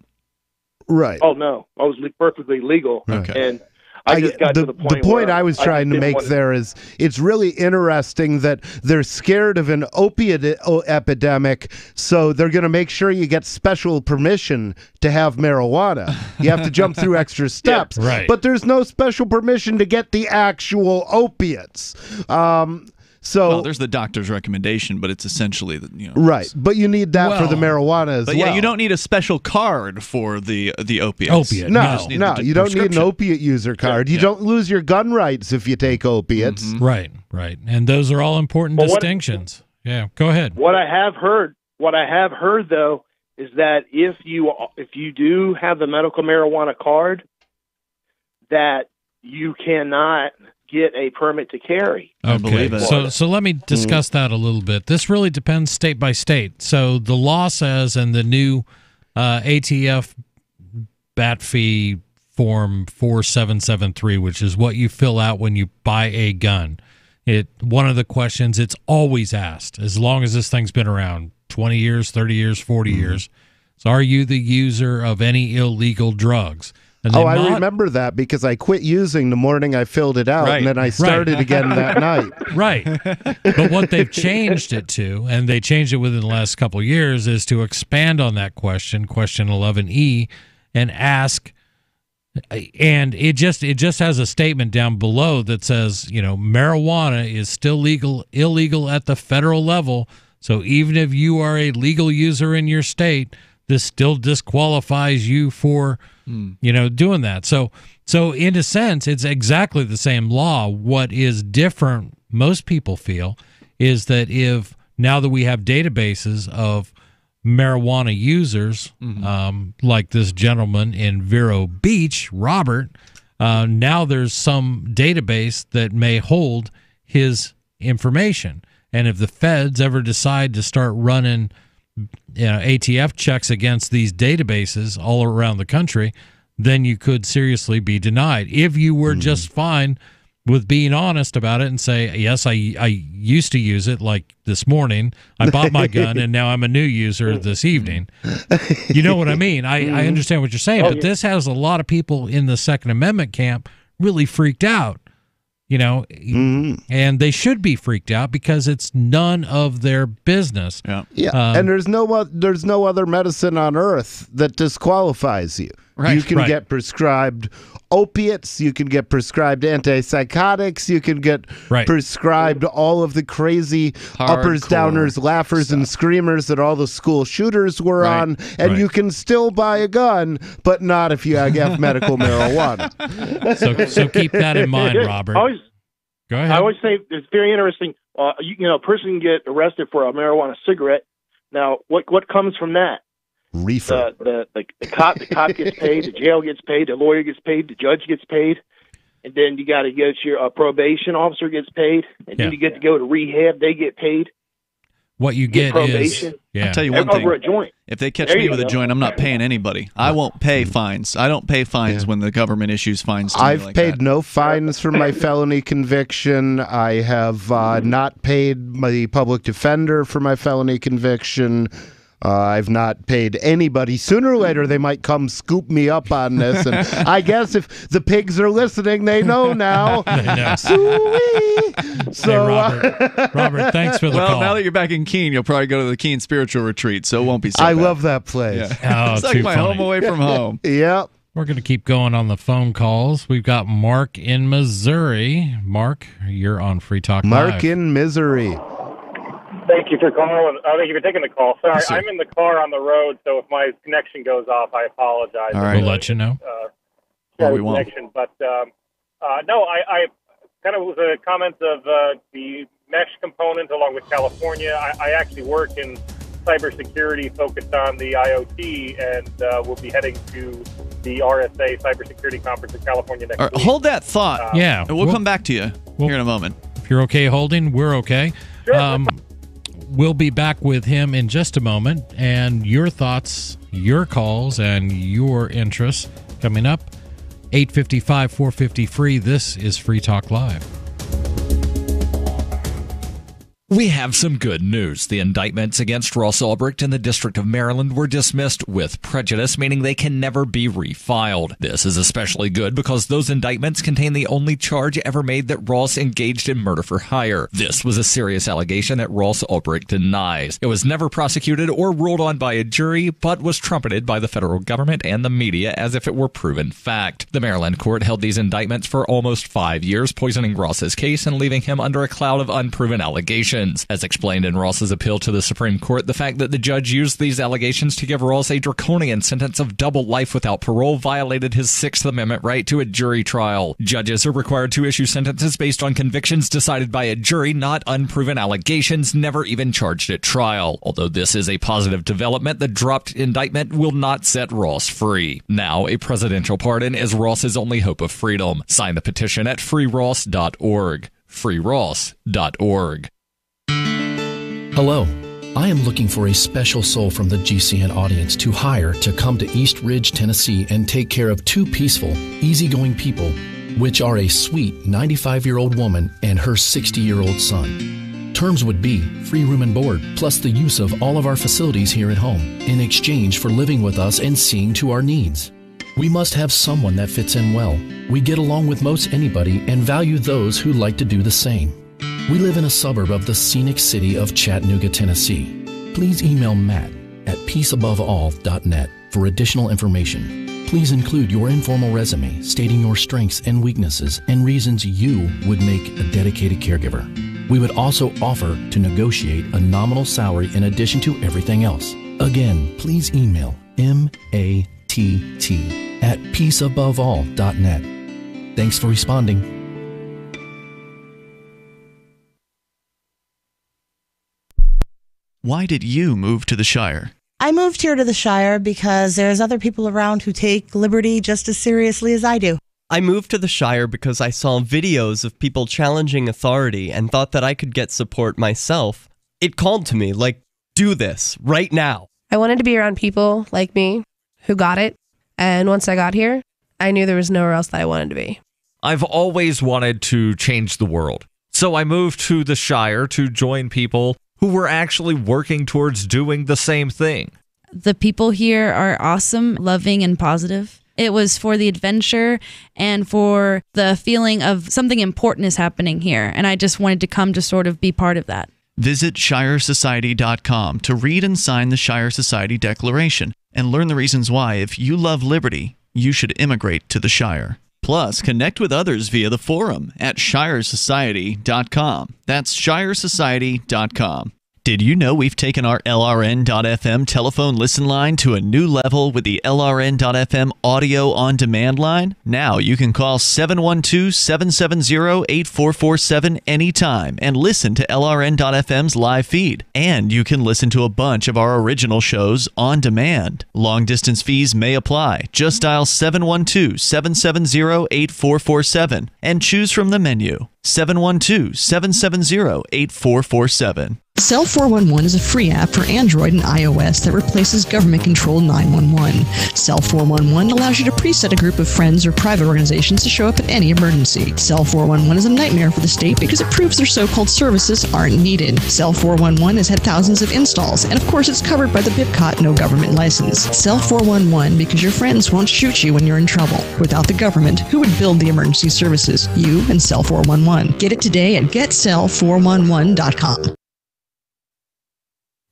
S3: Right.
S4: Oh, no. I was perfectly legal.
S2: Okay.
S4: And I just got to the point
S3: where I was trying to make there is it's really interesting that they're scared of an opiate epidemic, so they're going to make sure you get special permission to have marijuana. You have to jump through extra steps.
S1: Yeah, right.
S3: But there's no special permission to get the actual opiates.
S2: Well, there's the doctor's recommendation, but it's essentially
S3: right. But you need that for the marijuana as well.
S2: But yeah, you don't need a special card for the opiates.
S1: Opiate.
S3: No, you don't need an opiate user card. You don't lose your gun rights if you take opiates.
S1: Mm-hmm. Right. And those are all important distinctions. Yeah, go ahead.
S4: What I have heard though, is that if you do have the medical marijuana card, that you cannot get a permit to carry.
S1: Okay.
S2: I believe it.
S1: So let me discuss that a little bit. This really depends state by state. So the law says, and the new ATF bat fee form 4773, which is what you fill out when you buy a gun. One of the questions it's always asked, as long as this thing's been around, 20 years, 30 years, 40 years. So are you the user of any illegal drugs?
S3: I remember that because I quit using the morning I filled it out, and then I started again that night.
S1: Right. But what they've changed it to, and they changed it within the last couple of years, is to expand on that question 11E, and ask, and it just has a statement down below that says, marijuana is still illegal at the federal level. So even if you are a legal user in your state, this still disqualifies you for doing that. So in a sense, it's exactly the same law. What is different, most people feel, is that if now that we have databases of marijuana users, like this gentleman in Vero Beach, Robert, now there's some database that may hold his information. And if the feds ever decide to start running ATF checks against these databases all around the country, then you could seriously be denied. If you were just fine with being honest about it and say, yes, I used to use it, like this morning, I bought my gun and now I'm a new user this evening. You know what I mean? I understand what you're saying, but this has a lot of people in the Second Amendment camp really freaked out. And they should be freaked out because it's none of their business.
S3: And there's no other medicine on earth that disqualifies you.
S2: Right.
S3: You can get prescribed opiates, you can get prescribed antipsychotics, you can get prescribed all of the crazy uppers, downers, laughers, and screamers that all the school shooters were on, and you can still buy a gun, but not if you have medical marijuana.
S1: So keep that in mind, Robert. Go ahead.
S4: I always say it's very interesting. A person can get arrested for a marijuana cigarette. Now, what comes from that?
S3: Reefer.
S4: The cop gets paid, the jail gets paid, the lawyer gets paid, the judge gets paid, and then you got to get your probation officer gets paid, and then you get to go to rehab. They get paid.
S1: What you get is,
S2: I'll tell you one thing.
S4: Over a joint.
S2: If they catch me with a joint, I'm not paying anybody. I won't pay fines. I don't pay fines when the government issues fines to me
S3: I've
S2: like
S3: paid
S2: that.
S3: no fines for my felony conviction. I have not paid my public defender for my felony conviction. I've not paid anybody. Sooner or later, they might come scoop me up on this. And I guess if the pigs are listening, they know now.
S1: They know.
S3: So,
S1: Robert, thanks for the call.
S2: Well, now that you're back in Keene, you'll probably go to the Keene Spiritual Retreat, so it won't be so
S3: I
S2: bad.
S3: love that place.
S1: Yeah.
S2: It's like my home away from home.
S3: Yep.
S1: We're going to keep going on the phone calls. We've got Mark in Missouri. Mark, you're on Free Talk Live.
S3: Mark in Missouri.
S5: Thank you for calling. Thank you for taking the call. Sorry,
S2: Yes, sir.
S5: I'm in the car on the road, so if my connection goes off, I apologize.
S2: All right.
S1: We'll let you know.
S2: Or we won't.
S5: Connection, but no, I kind of was a comment of the mesh component along with California. I actually work in cybersecurity focused on the IoT, and we'll be heading to the RSA Cybersecurity Conference in California next week.
S2: Hold that thought.
S1: Yeah.
S2: And we'll come back to you here in a moment.
S1: If you're okay holding, we're okay.
S5: Sure.
S1: we'll be back with him in just a moment, and your thoughts, your calls, and your interests coming up. 855-450-FREE. This is Free Talk Live.
S6: We have some good news. The indictments against Ross Ulbricht in the District of Maryland were dismissed with prejudice, meaning they can never be refiled. This is especially good because those indictments contain the only charge ever made that Ross engaged in murder for hire. This was a serious allegation that Ross Ulbricht denies. It was never prosecuted or ruled on by a jury, but was trumpeted by the federal government and the media as if it were proven fact. The Maryland court held these indictments for almost 5 years, poisoning Ross's case and leaving him under a cloud of unproven allegations. As explained in Ross's appeal to the Supreme Court, the fact that the judge used these allegations to give Ross a draconian sentence of double life without parole violated his Sixth Amendment right to a jury trial. Judges are required to issue sentences based on convictions decided by a jury, not unproven allegations never even charged at trial. Although this is a positive development, the dropped indictment will not set Ross free. Now, a presidential pardon is Ross's only hope of freedom. Sign the petition at freeross.org. freeross.org.
S8: Hello, I am looking for a special soul from the GCN audience to hire to come to East Ridge, Tennessee and take care of two peaceful, easygoing people, which are a sweet 95-year-old woman and her 60-year-old son. Terms would be free room and board, plus the use of all of our facilities here at home, in exchange for living with us and seeing to our needs. We must have someone that fits in well. We get along with most anybody and value those who like to do the same. We live in a suburb of the scenic city of Chattanooga, Tennessee. Please email Matt at peaceaboveall.net for additional information. Please include your informal resume stating your strengths and weaknesses and reasons you would make a dedicated caregiver. We would also offer to negotiate a nominal salary in addition to everything else. Again, please email matt@peaceaboveall.net. Thanks for responding.
S18: Why did you move to the Shire?
S9: I moved here to the Shire because there's other people around who take liberty just as seriously as I do.
S13: I moved to the Shire because I saw videos of people challenging authority and thought that I could get support myself. It called to me, like, do this, right now.
S15: I wanted to be around people like me who got it, and once I got here, I knew there was nowhere else that I wanted to be.
S16: I've always wanted to change the world, so I moved to the Shire to join people who were actually working towards doing the same thing.
S17: The people here are awesome, loving, and positive. It was for the adventure and for the feeling of something important is happening here, and I just wanted to come to sort of be part of that.
S18: Visit ShireSociety.com to read and sign the Shire Society Declaration and learn the reasons why, if you love liberty, you should immigrate to the Shire. Plus, connect with others via the forum at ShireSociety.com. That's ShireSociety.com. Did you know we've taken our LRN.FM telephone listen line to a new level with the LRN.FM audio on demand line? Now you can call 712-770-8447 anytime and listen to LRN.FM's live feed. And you can listen to a bunch of our original shows on demand. Long distance fees may apply. Just dial 712-770-8447 and choose from the menu. 712-770-8447.
S23: Cell 411 is a free app for Android and iOS that replaces government-controlled 911. Cell 411 allows you to preset a group of friends or private organizations to show up at any emergency. Cell 411 is a nightmare for the state because it proves their so-called services aren't needed. Cell 411 has had thousands of installs, and of course it's covered by the BIPCOT no government license. Cell 411 because your friends won't shoot you when you're in trouble. Without the government, who would build the emergency services? You and Cell 411. Get it today at getcell411.com.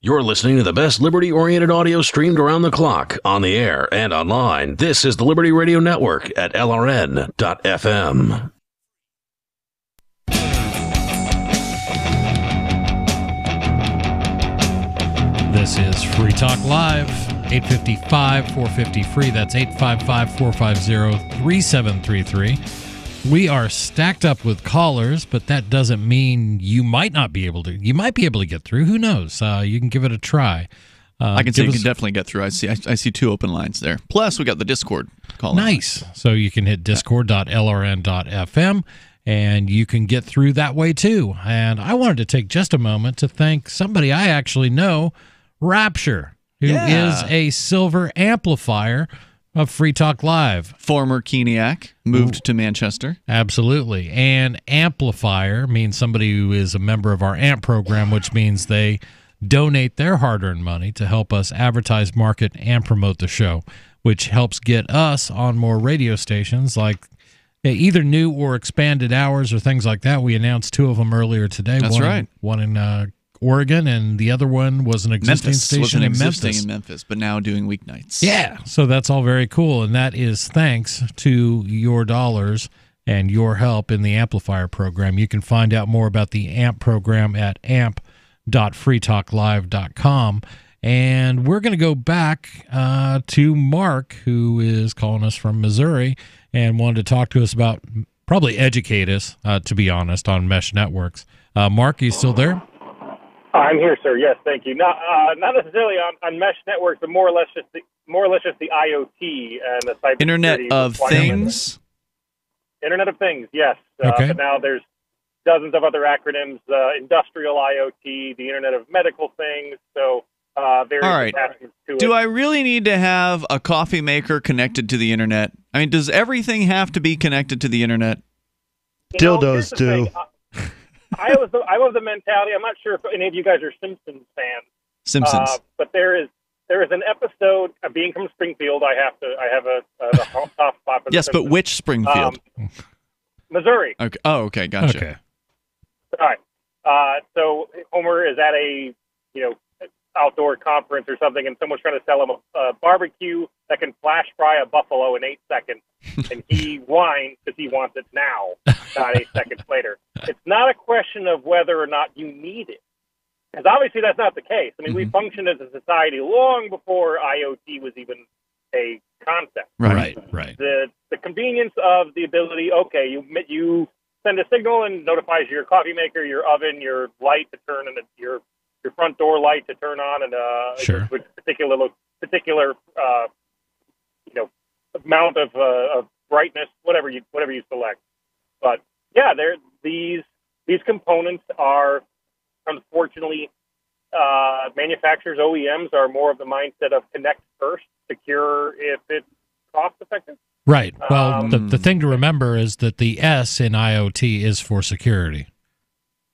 S21: You're listening to the best liberty-oriented audio streamed around the clock, on the air, and online. This is the Liberty Radio Network at LRN.FM.
S1: This is Free Talk Live, 855-450-FREE. That's 855-450-3733. We are stacked up with callers, but that doesn't mean you might not be able to. You might be able to get through. Who knows? You can give it a try.
S2: I can say you can definitely get through. I see two open lines there. Plus, we got the Discord call.
S1: Nice. So you can hit discord.lrn.fm and you can get through that way too. And I wanted to take just a moment to thank somebody I actually know, Rapture, who is a silver amplifier of Free Talk Live.
S2: Former Keeniac, moved to Manchester.
S1: Absolutely. And amplifier means somebody who is a member of our AMP program, which means they donate their hard-earned money to help us advertise, market, and promote the show, which helps get us on more radio stations like either new or expanded hours or things like that. We announced 2 of them earlier today.
S2: That's right.
S1: One in Oregon, and the other one was an existing station in
S2: Memphis, but now doing weeknights.
S1: Yeah, so that's all very cool, and that is thanks to your dollars and your help in the amplifier program. You can find out more about the AMP program at amp.freetalklive.com. And we're going to go back to Mark, who is calling us from Missouri and wanted to talk to us about, probably educate us, to be honest, on mesh networks. Mark, are you still there?
S5: I'm here, sir. Yes, thank you. Not necessarily on mesh networks, but more or less just the IoT and the cybersecurity.
S2: Internet of Things.
S5: Internet of Things. Yes.
S1: Okay.
S5: But now there's dozens of other acronyms: industrial IoT, the Internet of Medical Things. So various attachments to it.
S2: Do I really need to have a coffee maker connected to the internet? I mean, does everything have to be connected to the internet?
S3: Dildos do.
S5: I was the mentality. I'm not sure if any of you guys are Simpsons fans.
S2: Simpsons.
S5: But there is an episode. Being from Springfield, I have a soft spot for the
S2: Yes,
S5: Simpsons.
S2: but which Springfield?
S5: Missouri.
S2: Okay. Oh, okay. Gotcha.
S1: Okay.
S5: All right. So Homer is at a outdoor conference or something, and someone's trying to sell him a barbecue that can flash fry a buffalo in 8 seconds, and he whines because he wants it now, not 8 seconds later. It's not a question of whether or not you need it, because obviously that's not the case. I mean, we functioned as a society long before IoT was even a concept.
S1: Right.
S5: The convenience of the ability. Okay, you send a signal and notifies your coffee maker, your oven, your light to turn, and your front door light to turn on, and
S1: Sure.
S5: with particular amount of brightness, whatever you select. But yeah, these components are, unfortunately, manufacturers, OEMs are more of the mindset of connect first, secure if it's cost effective.
S1: Right. Well, the thing to remember is that the S in IoT is for security.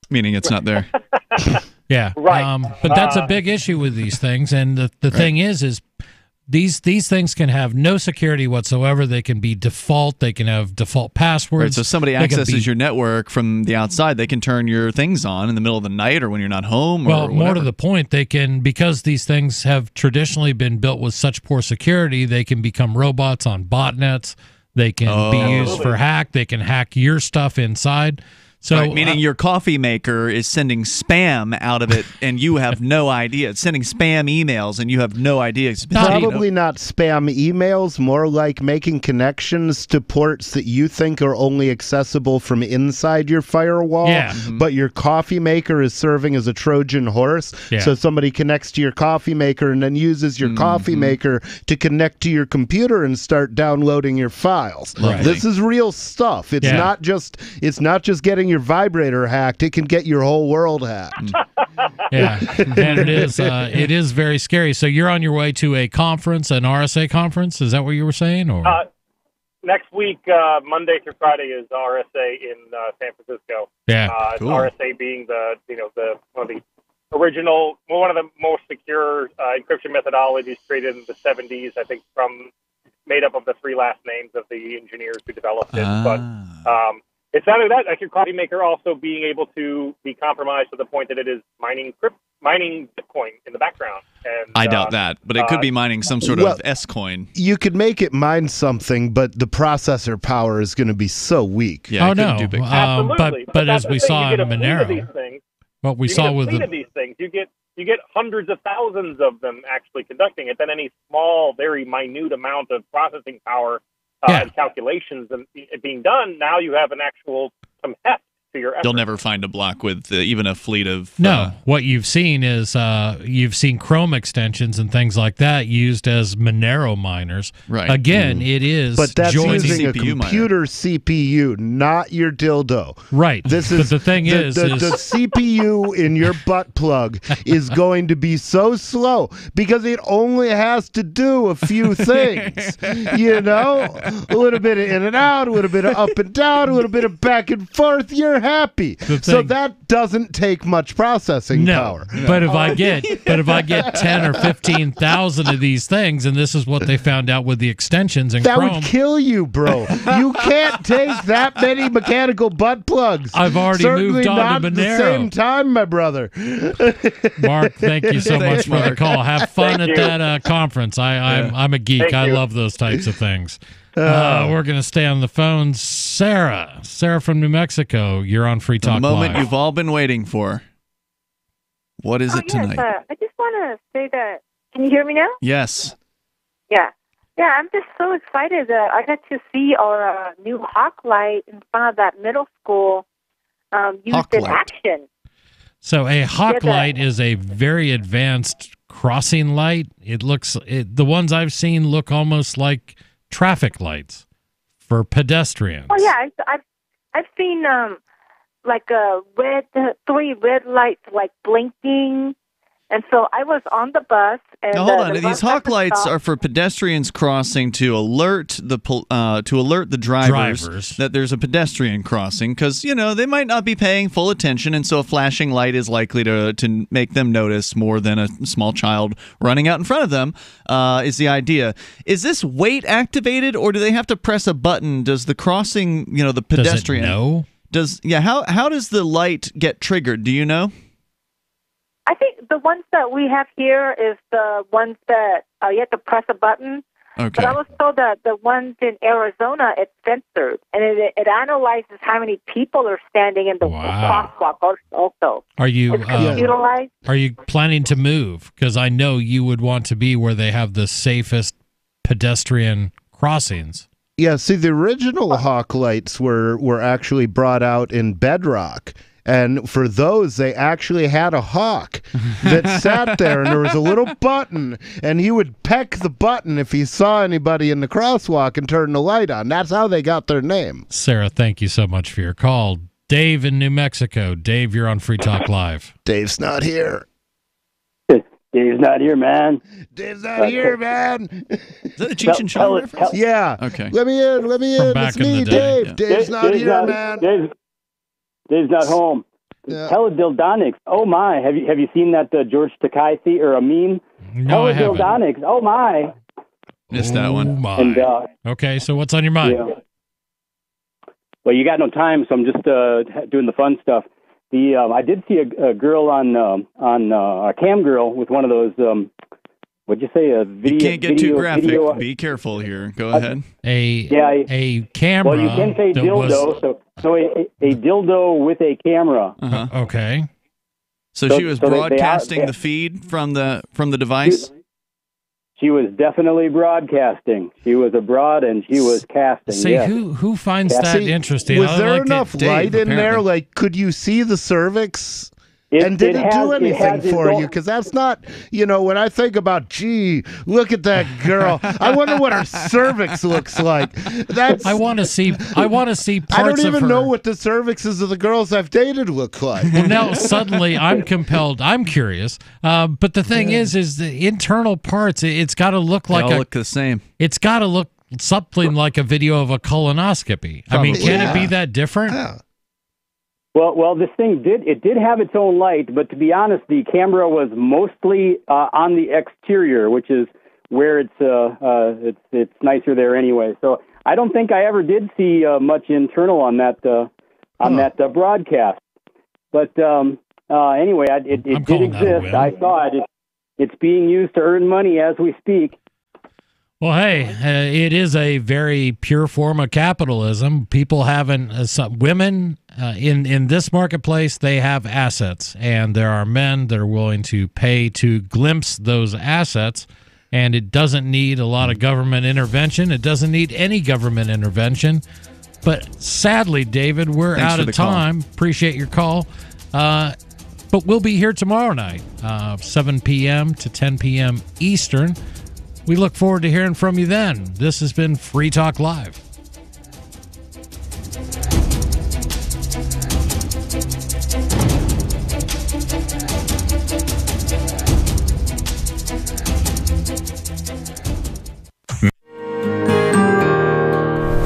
S2: Meaning it's not there.
S1: Yeah.
S5: Right.
S1: But that's a big issue with these things. And the thing is these things can have no security whatsoever. They can be default. They can have default passwords.
S2: Right, so if somebody accesses your network from the outside, they can turn your things on in the middle of the night or when you're not home.
S1: Well,
S2: or
S1: more to the point, they can, because these things have traditionally been built with such poor security, they can become robots on botnets. They can be used for hack. They can hack your stuff inside. So,
S2: right, meaning your coffee maker is sending spam out of it, and you have no idea. It's sending spam emails, and you have no idea.
S3: Probably not spam emails, more like making connections to ports that you think are only accessible from inside your firewall.
S1: Yeah.
S3: But your coffee maker is serving as a Trojan horse.
S1: Yeah.
S3: So somebody connects to your coffee maker and then uses your coffee maker to connect to your computer and start downloading your files.
S1: Right.
S3: This is real stuff. It's not just getting your vibrator hacked. It can get your whole world hacked.
S1: Yeah, and it is very scary. So you're on your way to a conference, an RSA conference. Is that what you were saying? Or
S5: Next week, Monday through Friday, is RSA in San Francisco.
S1: Yeah,
S5: cool. RSA being one of the most secure encryption methodologies created in the 70s. I think made up of the 3 last names of the engineers who developed it. But it's not only that, like your coffee maker also being able to be compromised to the point that it is mining Bitcoin in the background. And
S2: I doubt that, but it could be mining some sort of S-coin.
S3: You could make it mine something, but the processor power is going to be so weak.
S2: Yeah,
S1: oh no,
S5: absolutely.
S1: But as we saw in Monero,
S5: what we saw with these things, you get hundreds of thousands of them actually conducting it. Then any small, very minute amount of processing power and calculations and being done, now you have some heft to your effort.
S2: You'll never find a block with even a fleet of...
S1: No, what you've seen is you've seen Chrome extensions and things like that used as Monero miners.
S2: Right.
S1: Again, it is
S3: but that's
S1: joining
S3: using a
S2: CPU
S3: computer CPU, not your dildo.
S1: Right.
S3: This is
S1: but the thing
S3: the
S1: is
S3: CPU in your butt plug is going to be so slow because it only has to do a few things. You know, a little bit of in and out, a little bit of up and down, a little bit of back and forth. You're happy. So that doesn't take much processing power.
S1: But if I get 10 or 15,000 of these things, and this is what they found out with the extensions in
S3: that
S1: Chrome,
S3: would kill you, bro. You can't take that many mechanical butt plugs.
S1: I've already
S3: Certainly
S1: moved on
S3: not
S1: to
S3: at the
S1: Monero.
S3: same time, my brother.
S1: Mark, thank you so
S2: Thanks,
S1: much for the
S2: Mark.
S1: call. Have fun
S2: Thank
S1: at
S2: you.
S1: that conference. I'm a geek.
S5: Thank
S1: I
S5: you.
S1: love those types of things. We're going to stay on the phone. Sarah from New Mexico, you're on Free Talk
S2: The moment
S1: Live.
S2: you've all been waiting for. What is it tonight?
S7: I just want to say that. Can you hear me now?
S2: Yes.
S7: Yeah. Yeah, I'm just so excited that I got to see our new hawk light in front of that middle school used
S2: Hawk
S7: in
S2: light.
S7: action.
S1: So a hawk
S7: Yeah,
S1: light is a very advanced crossing light. The ones I've seen look almost like traffic lights for pedestrians.
S7: Oh yeah, I've seen like three red lights like blinking, and so I was on the bus. And
S2: Now hold on.
S7: the
S2: These
S7: bus
S2: hawk
S7: had to
S2: lights
S7: stop.
S2: are for pedestrians crossing to alert the drivers that there's a pedestrian crossing, because they might not be paying full attention, and so a flashing light is likely to make them notice more than a small child running out in front of them. Is the idea? Is this weight activated, or do they have to press a button? Does the crossing, the pedestrian?
S1: Does it know?
S2: How does the light get triggered? Do you know?
S7: I think the ones that we have here is the ones that you have to press a button.
S2: Okay.
S7: But I was told that the ones in Arizona, it's censored, and it analyzes how many people are standing in the crosswalk also.
S1: Are you
S7: It's computerized.
S1: Are you planning to move? Because I know you would want to be where they have the safest pedestrian crossings.
S3: Yeah, see, the original hawk lights were actually brought out in Bedrock. And for those, they actually had a hawk that sat there, and there was a little button, and he would peck the button if he saw anybody in the crosswalk and turn the light on. That's how they got their name.
S1: Sarah, thank you so much for your call. Dave in New Mexico. Dave, you're on Free Talk Live.
S3: Dave's not here.
S10: Dave's not here, man.
S3: Dave's not here, man.
S2: Is that a Cheech and Chong reference?
S3: Yeah.
S2: Okay.
S3: Let me in.
S1: From back
S3: It's
S1: in
S3: me,
S1: the day.
S3: Dave.
S1: Yeah.
S3: Dave's not here, man.
S10: Dave's not home. Teledildonics. Oh my! Have you seen that George Takei or a meme?
S1: No, I haven't.
S10: Teledildonics. Oh my!
S2: Missed that one.
S1: My.
S10: And,
S1: okay, so what's on your mind?
S10: Yeah. Well, you got no time, so I'm just doing the fun stuff. I did see a girl on a cam girl with one of those. What'd you say? A video.
S2: You can't get too graphic.
S10: Video,
S2: Be careful here. Go ahead.
S1: A camera.
S10: Well, you can say
S1: that
S10: dildo. So a dildo with a camera.
S1: Okay.
S2: So she was
S10: so they
S2: broadcasting
S10: are-
S2: the feed from the device.
S10: She was definitely broadcasting. She was abroad and she was casting.
S1: See,
S10: yes.
S1: who finds that interesting?
S3: Was
S1: I
S3: there
S1: like
S3: enough
S1: it.
S3: light
S1: Dave,
S3: in there?
S1: apparently.
S3: Like, could you see the cervix?
S10: It-
S3: And did
S10: it
S3: it,
S10: has-
S3: do
S10: it
S3: anything
S10: has its
S3: for
S10: own-
S3: you? Because that's not, when I think about, gee, look at that girl. I wonder what her cervix looks like. That's.
S1: I want to see parts
S3: I don't
S1: of
S3: even
S1: her.
S3: know what the cervixes of the girls I've dated look like.
S1: Well, now suddenly I'm compelled. I'm curious. But the thing is the internal parts. It's got to look
S2: They
S1: like
S2: all look the same.
S1: It's got to look something like a video of a colonoscopy. I mean, can it be that different?
S3: Yeah.
S10: Well, this thing did have its own light, but to be honest, the camera was mostly on the exterior, which is where it's nicer there anyway. So I don't think I ever did see much internal on that broadcast. But anyway, it did exist. I saw it. It's being used to earn money as we speak.
S1: Well, hey, it is a very pure form of capitalism. People haven't, women in this marketplace, they have assets, and there are men that are willing to pay to glimpse those assets, and it doesn't need a lot of government intervention. It doesn't need any government intervention. But sadly, David, we're
S2: Thanks
S1: out
S2: for
S1: of
S2: the call.
S1: time. Appreciate your call. But we'll be here tomorrow night, 7 p.m. to 10 p.m. Eastern. We look forward to hearing from you then. This has been Free Talk Live.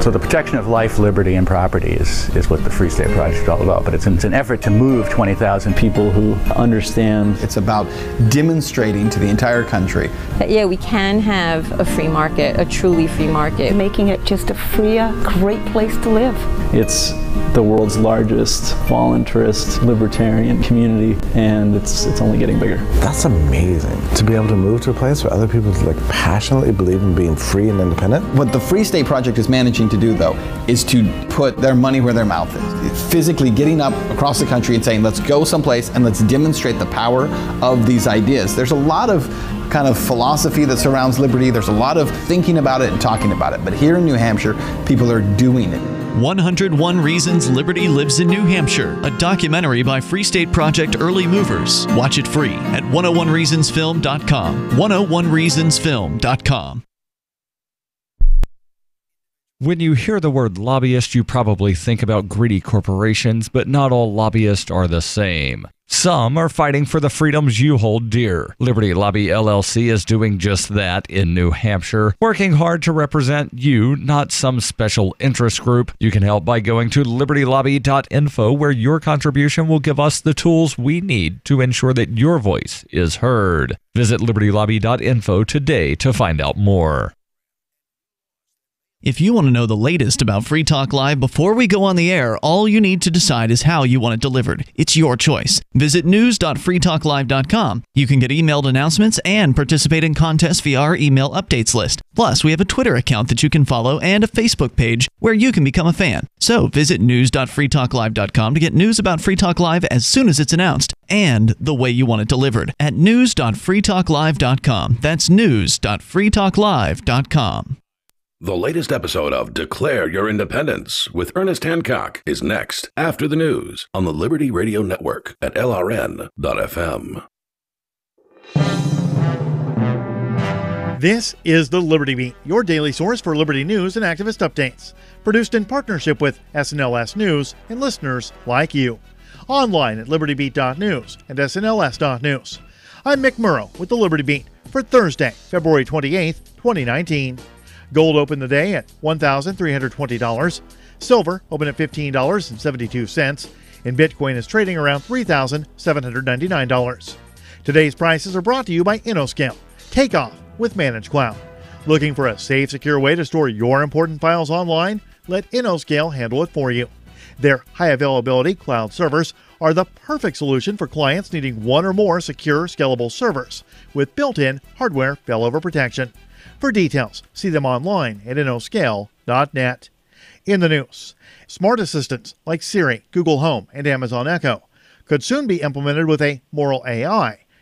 S12: So the protection of life, liberty, and property is what the Free State Project is all about. But it's an effort to move 20,000 people who understand.
S14: It's about demonstrating to the entire country
S19: that, yeah, we can have a free market, a truly free market. Making it just a freer, great place to live.
S20: It's the world's largest voluntarist libertarian community, and it's only getting bigger.
S22: That's amazing, to be able to move to a place where other people passionately believe in being free and independent.
S14: What the Free State Project is managing to do, though, is to put their money where their mouth is. Physically getting up across the country and saying, let's go someplace and let's demonstrate the power of these ideas. There's a lot of kind of philosophy that surrounds liberty. There's a lot of thinking about it and talking about it. But here in New Hampshire, people are doing it.
S18: 101 Reasons Liberty Lives in New Hampshire, a documentary by Free State Project early movers. Watch it free at 101reasonsfilm.com. 101reasonsfilm.com.
S16: When you hear the word lobbyist, you probably think about greedy corporations, but not all lobbyists are the same. Some are fighting for the freedoms you hold dear. Liberty Lobby LLC is doing just that in New Hampshire, working hard to represent you, not some special interest group. You can help by going to libertylobby.info, where your contribution will give us the tools we need to ensure that your voice is heard. Visit libertylobby.info today to find out more.
S18: If you want to know the latest about Free Talk Live before we go on the air, all you need to decide is how you want it delivered. It's your choice. Visit news.freetalklive.com. You can get emailed announcements and participate in contests via our email updates list. Plus, we have a Twitter account that you can follow and a Facebook page where you can become a fan. So visit news.freetalklive.com to get news about Free Talk Live as soon as it's announced and the way you want it delivered at news.freetalklive.com. That's news.freetalklive.com.
S21: The latest episode of Declare Your Independence with Ernest Hancock is next after the news on the Liberty Radio Network at LRN.FM.
S24: This is the Liberty Beat, your daily source for Liberty news and activist updates. Produced in partnership with SNLS News and listeners like you. Online at libertybeat.news and snls.news. I'm Mick Murrow with the Liberty Beat for Thursday, February 28th, 2019. Gold opened the day at $1,320. Silver opened at $15.72. And Bitcoin is trading around $3,799. Today's prices are brought to you by InnoScale. Take off with Managed Cloud. Looking for a safe, secure way to store your important files online? Let InnoScale handle it for you. Their high availability cloud servers are the perfect solution for clients needing one or more secure, scalable servers with built-in hardware failover protection. For details, see them online at innoscale.net. In the news, smart assistants like Siri, Google Home, and Amazon Echo could soon be implemented with a moral AI